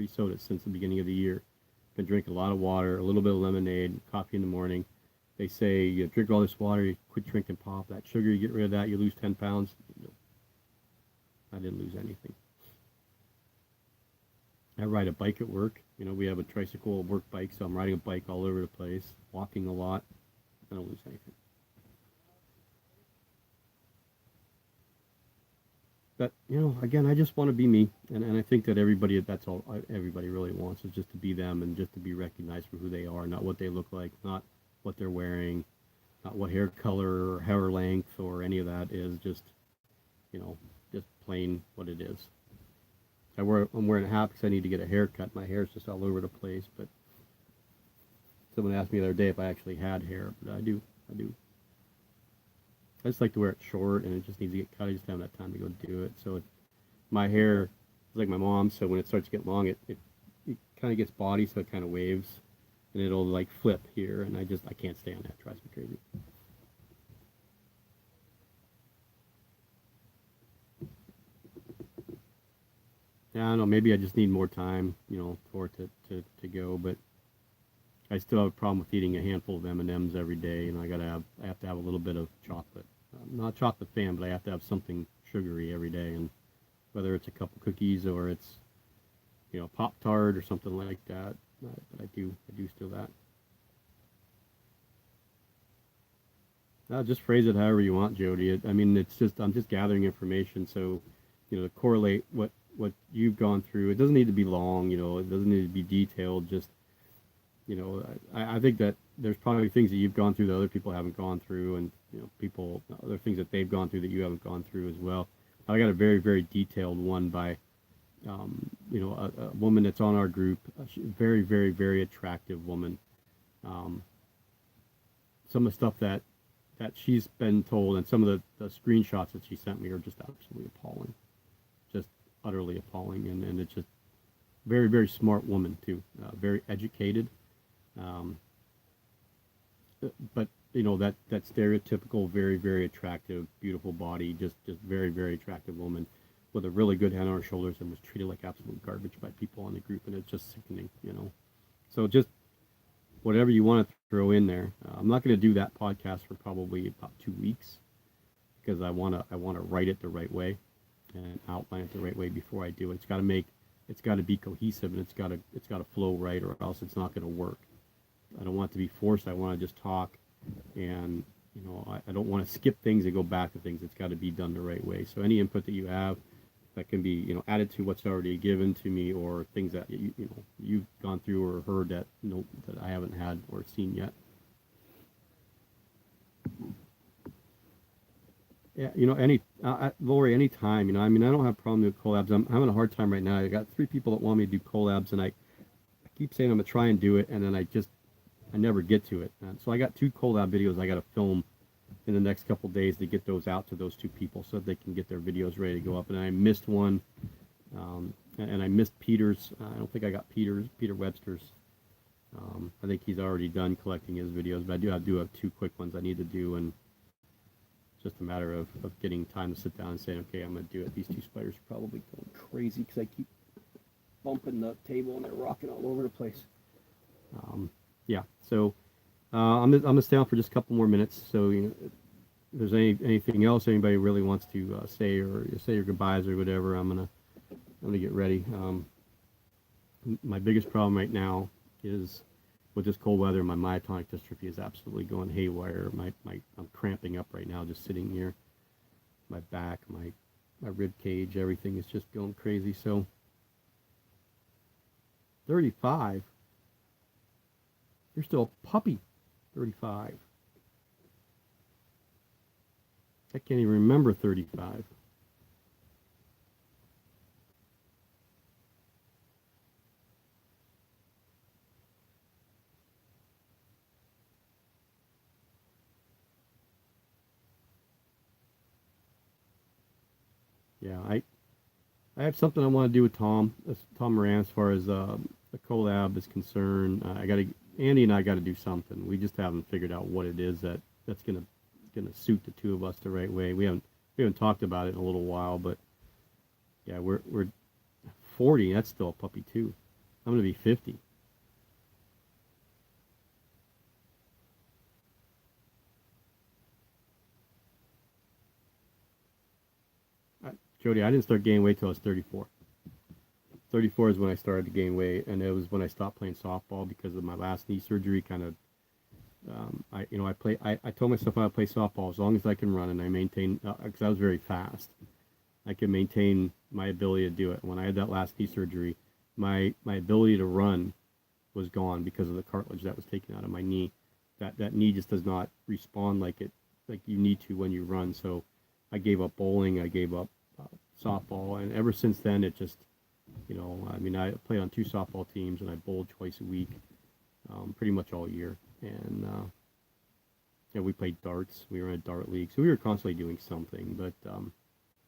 sodas since the beginning of the year. Been drinking a lot of water, a little bit of lemonade, coffee in the morning. They say you drink all this water, you quit drinking pop. That sugar, you get rid of that, you lose 10 pounds. No, I didn't lose anything. I ride a bike at work. We have a tricycle work bike, so I'm riding a bike all over the place, walking a lot. I don't lose anything. But again, I just want to be me, and I think that that's all everybody really wants, is just to be them and just to be recognized for who they are, not what they look like, not what they're wearing, not what hair color or hair length or any of that is. Just plain what it is. I'm wearing a hat because I need to get a haircut. My hair's just all over the place. But someone asked me the other day if I actually had hair, but I do. I just like to wear it short, and it just needs to get cut. I just haven't had time to go do it. So my hair is like my mom's, so when it starts to get long, it kind of gets body, so it kind of waves, and it'll like flip here, and I can't stand that. It drives me crazy. Yeah, I don't know. Maybe I just need more time, for it to go. But I still have a problem with eating a handful of M&Ms every day, and I have to have a little bit of chocolate. I'm not a chocolate fan, but I have to have something sugary every day, and whether it's a couple cookies or it's Pop Tart or something like that. But I do still that. Just phrase it however you want, Jody. I mean, I'm just gathering information, so to correlate what you've gone through. It doesn't need to be long, it doesn't need to be detailed. Just I think that there's probably things that you've gone through that other people haven't gone through, and other things that they've gone through that you haven't gone through as well. I got a very, very detailed one by a woman that's on our group, a very, very, very attractive woman. Um, some of the stuff that she's been told, and some of the screenshots that she sent me are just absolutely appalling, just utterly appalling. And it's just very, very smart woman too, very educated. Um, but that stereotypical, very, very attractive, beautiful body, just very, very attractive woman with a really good head on her shoulders, and was treated like absolute garbage by people on the group, and it's just sickening. So just whatever you want to throw in there. I'm not going to do that podcast for probably about 2 weeks, because I want to write it the right way and outline it the right way before I do it. It's got to be cohesive, and it's got to flow right, or else it's not going to work. I don't want it to be forced. I want to just talk, and I don't want to skip things and go back to things. It's got to be done the right way. So any input that you have that can be added to what's already given to me, or things that you've gone through or heard that that I haven't had or seen yet. Yeah, Lori, anytime. I mean, I don't have a problem with collabs. I'm having a hard time right now. I got 3 people that want me to do collabs, and I keep saying I'm gonna try and do it, and then I never get to it. And so I got 2 collab videos I got to film in the next couple days to get those out to those 2 people so that they can get their videos ready to go up. And I missed one, and I missed Peter's. I don't think I got Peter Webster's. I think he's already done collecting his videos, but I do have 2 quick ones I need to do, and just a matter of getting time to sit down and saying, okay, I'm going to do it. These two spiders are probably going crazy because I keep bumping the table and they're rocking all over the place. Yeah, so I'm gonna stay on for just a couple more minutes. So if there's anything else anybody really wants to say your goodbyes or whatever, I'm gonna get ready. My biggest problem right now is with this cold weather. My myotonic dystrophy is absolutely going haywire. I'm cramping up right now just sitting here. My back, my rib cage, everything is just going crazy. So 35. You're still a puppy. 35. I can't even remember 35. Yeah, I have something I want to do with Tom Moran, as far as the collab is concerned. Andy and I got to do something. We just haven't figured out what it is that's gonna suit the two of us the right way. We haven't talked about it in a little while, but yeah, we're 40. That's still a puppy too. I'm gonna be 50. Jody, I didn't start gaining weight till I was 34. 34 is when I started to gain weight, and it was when I stopped playing softball because of my last knee surgery. Kind of, I told myself I would play softball as long as I can run, and I maintain because I was very fast. I could maintain my ability to do it. When I had that last knee surgery, my ability to run was gone because of the cartilage that was taken out of my knee. That knee just does not respond like you need to when you run. So I gave up bowling. I gave up softball, and ever since then it just, I mean, I played on 2 softball teams and I bowled twice a week, pretty much all year. And we played darts. We were in a dart league, so we were constantly doing something. But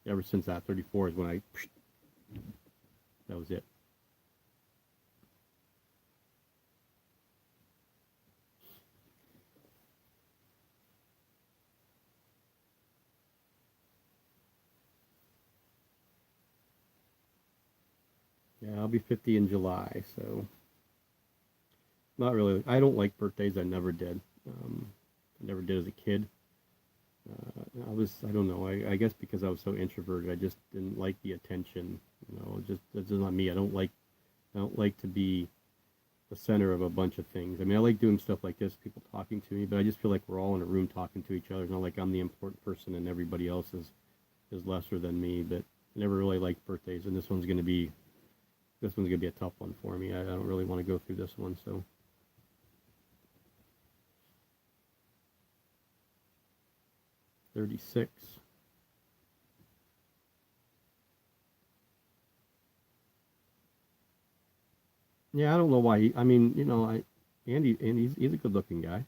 ever since that 34 is when that was it. Yeah, I'll be 50 in July, so not really. I don't like birthdays. I never did. I never did as a kid. I don't know. I guess because I was so introverted, I just didn't like the attention. That's just not me. I don't like to be the center of a bunch of things. I mean, I like doing stuff like this, people talking to me, but I just feel like we're all in a room talking to each other. It's not like I'm the important person and everybody else is lesser than me. But I never really liked birthdays, and this one's gonna be a tough one for me. I don't really want to go through this one, so. 36. Yeah, I don't know why. I mean, Andy's a good-looking guy.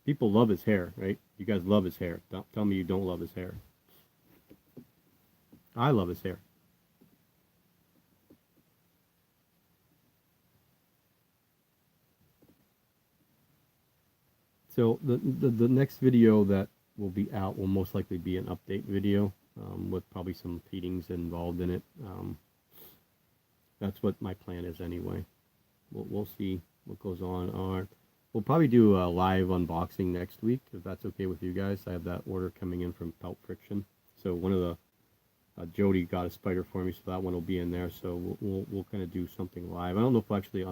People love his hair, right? You guys love his hair. Don't tell me you don't love his hair. I love his hair. So the next video that will be out will most likely be an update video, with probably some feedings involved in it. That's what my plan is anyway. We'll see what goes on. We'll probably do a live unboxing next week if that's okay with you guys. I have that order coming in from Pelt Friction. So one of the Jody got a spider for me, so that one will be in there. So we'll kind of do something live. I don't know if we'll actually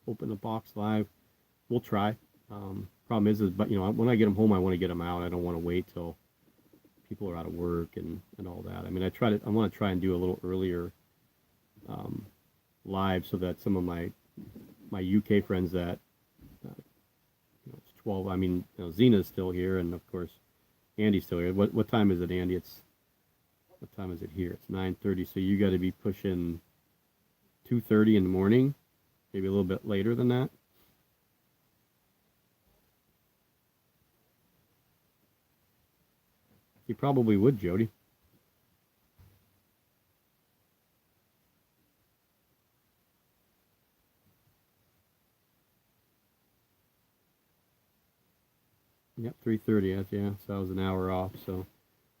open the box live. We'll try. Problem is, but when I get them home, I want to get them out. I don't want to wait till people are out of work and all that. I mean, I want to try and do a little earlier live so that some of my UK friends that it's 12. I mean, Zena's still here, and of course Andy's still here. What time is it, Andy? What time is it here? It's 9:30. So you got to be pushing 2:30 in the morning, maybe a little bit later than that. You probably would, Jody. 3:30. Yeah, so I was an hour off. So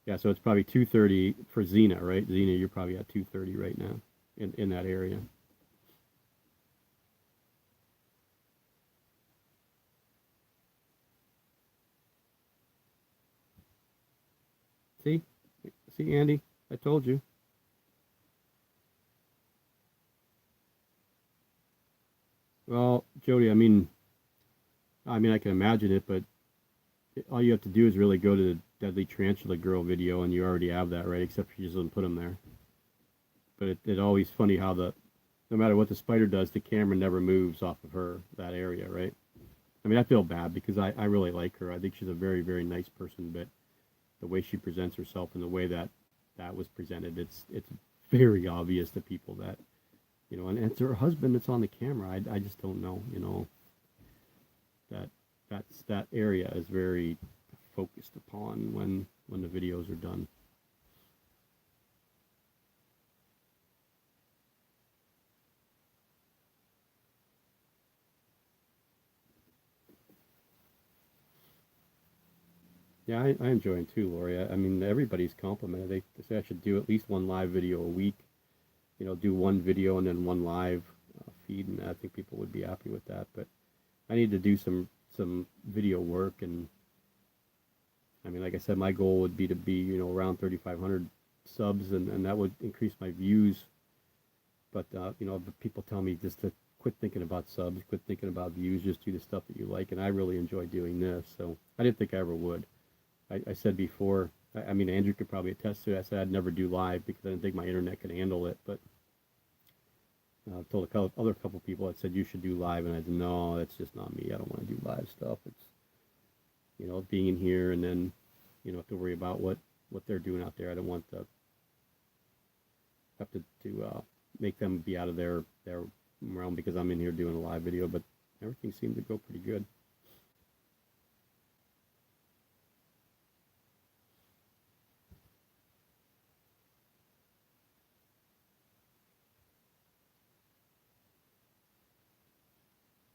yeah, so it's probably 2:30 for Xena, right? Xena, you're probably at 2:30 right now in that area. See, see, Andy, I told you. Well, Jody, I mean, I can imagine it, but all you have to do is really go to the Deadly Tarantula Girl video, and you already have that, right? Except she just doesn't put them there. But it always funny how no matter what the spider does, the camera never moves off of her, that area, right? I mean, I feel bad because I really like her. I think she's a very, very nice person, but the way she presents herself and the way that was presented, it's very obvious to people that, and it's her husband that's on the camera. I just don't know, that that area is very focused upon when the videos are done. Yeah, I enjoy it too, Lori. I mean, everybody's complimented. They say I should do at least one live video a week. Do one video and then one live feed, and I think people would be happy with that. But I need to do some video work, and I mean, like I said, my goal would be to be around 3,500 subs, and that would increase my views. But the people tell me just to quit thinking about subs, quit thinking about views, just do the stuff that you like, and I really enjoy doing this. So I didn't think I ever would. I said before, I mean, Andrew could probably attest to it. I said I'd never do live because I didn't think my internet could handle it. But I've told other couple people, I said you should do live, and I said no, that's just not me. I don't want to do live stuff. It's being in here and then have to worry about what they're doing out there. I don't want to have to make them be out of their realm because I'm in here doing a live video. But everything seemed to go pretty good.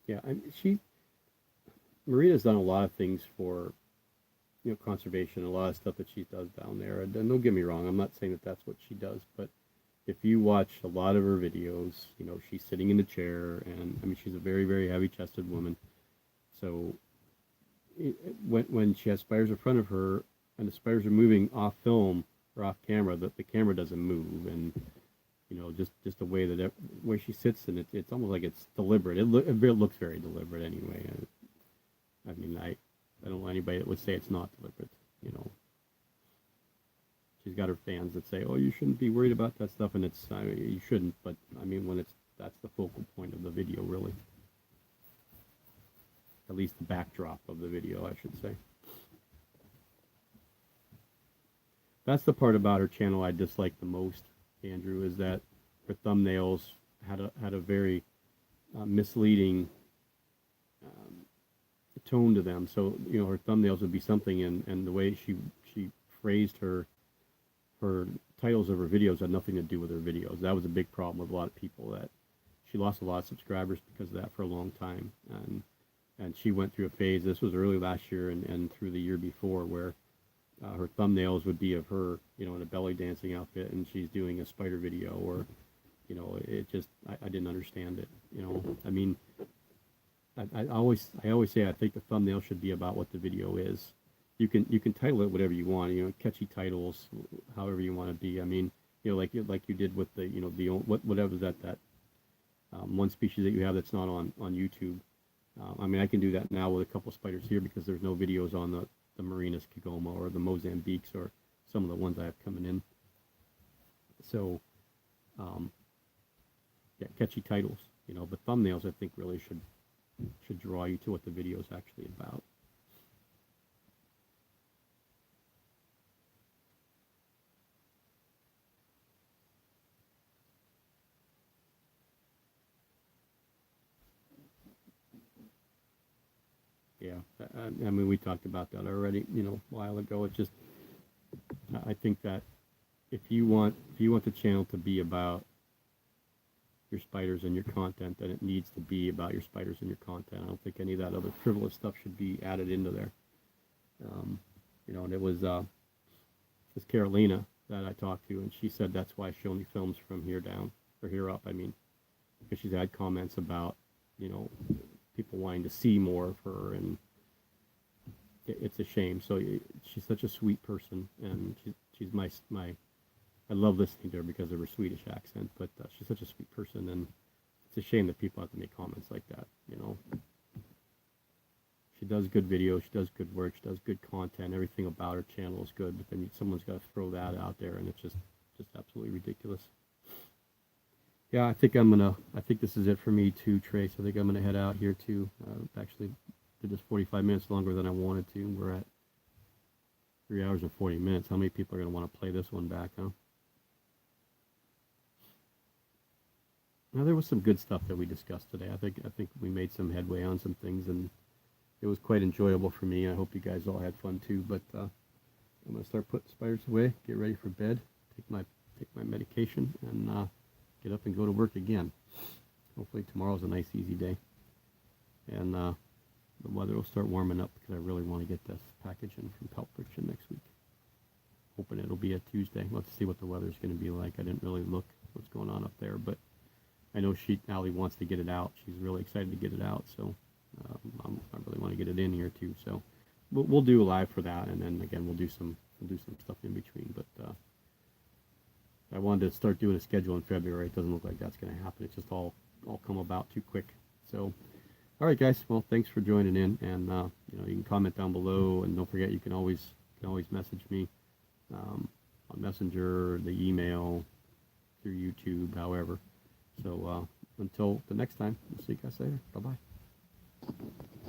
Yeah, Marina's done a lot of things for conservation, a lot of stuff that she does down there. And don't get me wrong, I'm not saying that that's what she does, but if you watch a lot of her videos, she's sitting in a chair, and I mean, she's a very, very heavy-chested woman. So when she has spiders in front of her, and the spiders are moving off film or off camera, the camera doesn't move, and just the way that where she sits, and it's almost like it's deliberate. It looks very deliberate anyway. I mean, I don't know anybody that would say it's not deliberate. You know, she's got her fans that say, "Oh, you shouldn't be worried about that stuff," and you shouldn't. But I mean, when that's the focal point of the video, really. At least the backdrop of the video, I should say. That's the part about her channel I dislike the most, Andrew, is that her thumbnails had a very misleading tone to them. So her thumbnails would be something, and the way she phrased her titles of her videos had nothing to do with her videos. That was a big problem with a lot of people, that she lost a lot of subscribers because of that for a long time. And she went through a phase, this was early last year and through the year before, where her thumbnails would be of her, in a belly dancing outfit, and she's doing a spider video, or, it just, I didn't understand it. I mean, I always say I think the thumbnail should be about what the video is. You can title it whatever you want, catchy titles, however you want to be. I mean, like you did with the, whatever that one species that you have that's not on YouTube. I mean, I can do that now with a couple spiders here because there's no videos on the Marinus Kigoma or the Mozambiques or some of the ones I have coming in. So, yeah, catchy titles, but thumbnails I think really should draw you to what the video is actually about. Yeah, I mean, we talked about that already, a while ago. It's just, I think that if you want the channel to be about your spiders and your content, then it needs to be about your spiders and your content. I don't think any of that other frivolous stuff should be added into there. You know, and it was this Carolina that I talked to, and she said that's why she only films from here down, or here up, I mean, because she's had comments about, you know, people wanting to see more of her, and it's a shame. So she's such a sweet person, and she's my I love listening to her because of her Swedish accent, but she's such a sweet person, and it's a shame that people have to make comments like that, you know. She does good videos, she does good work, she does good content, everything about her channel is good, but then someone's got to throw that out there, and it's just absolutely ridiculous. Yeah, I think this is it for me too, Trace. I think I'm gonna head out here too. Actually did this 45 minutes longer than I wanted to. We're at 3 hours and 40 minutes. How many people are gonna want to play this one back, huh? Now there was some good stuff that we discussed today. I think we made some headway on some things, and it was quite enjoyable for me. I hope you guys all had fun too. But I'm gonna start putting spiders away, get ready for bed, take my medication, and get up and go to work again. Hopefully tomorrow's a nice easy day, and the weather will start warming up because I really want to get this package in from Pelt Friction next week. Hoping it'll be a Tuesday. Let's see what the weather's going to be like. I didn't really look what's going on up there, but I know Allie wants to get it out. She's really excited to get it out, so I really want to get it in here too. So we'll do a live for that, and then again we'll do some stuff in between. But I wanted to start doing a schedule in February. It doesn't look like that's going to happen. It's just all come about too quick. So, all right, guys. Well, thanks for joining in, and you know, you can comment down below, and don't forget you can always message me on Messenger, the email, through YouTube, however. So until the next time, we'll see you guys later. Bye bye.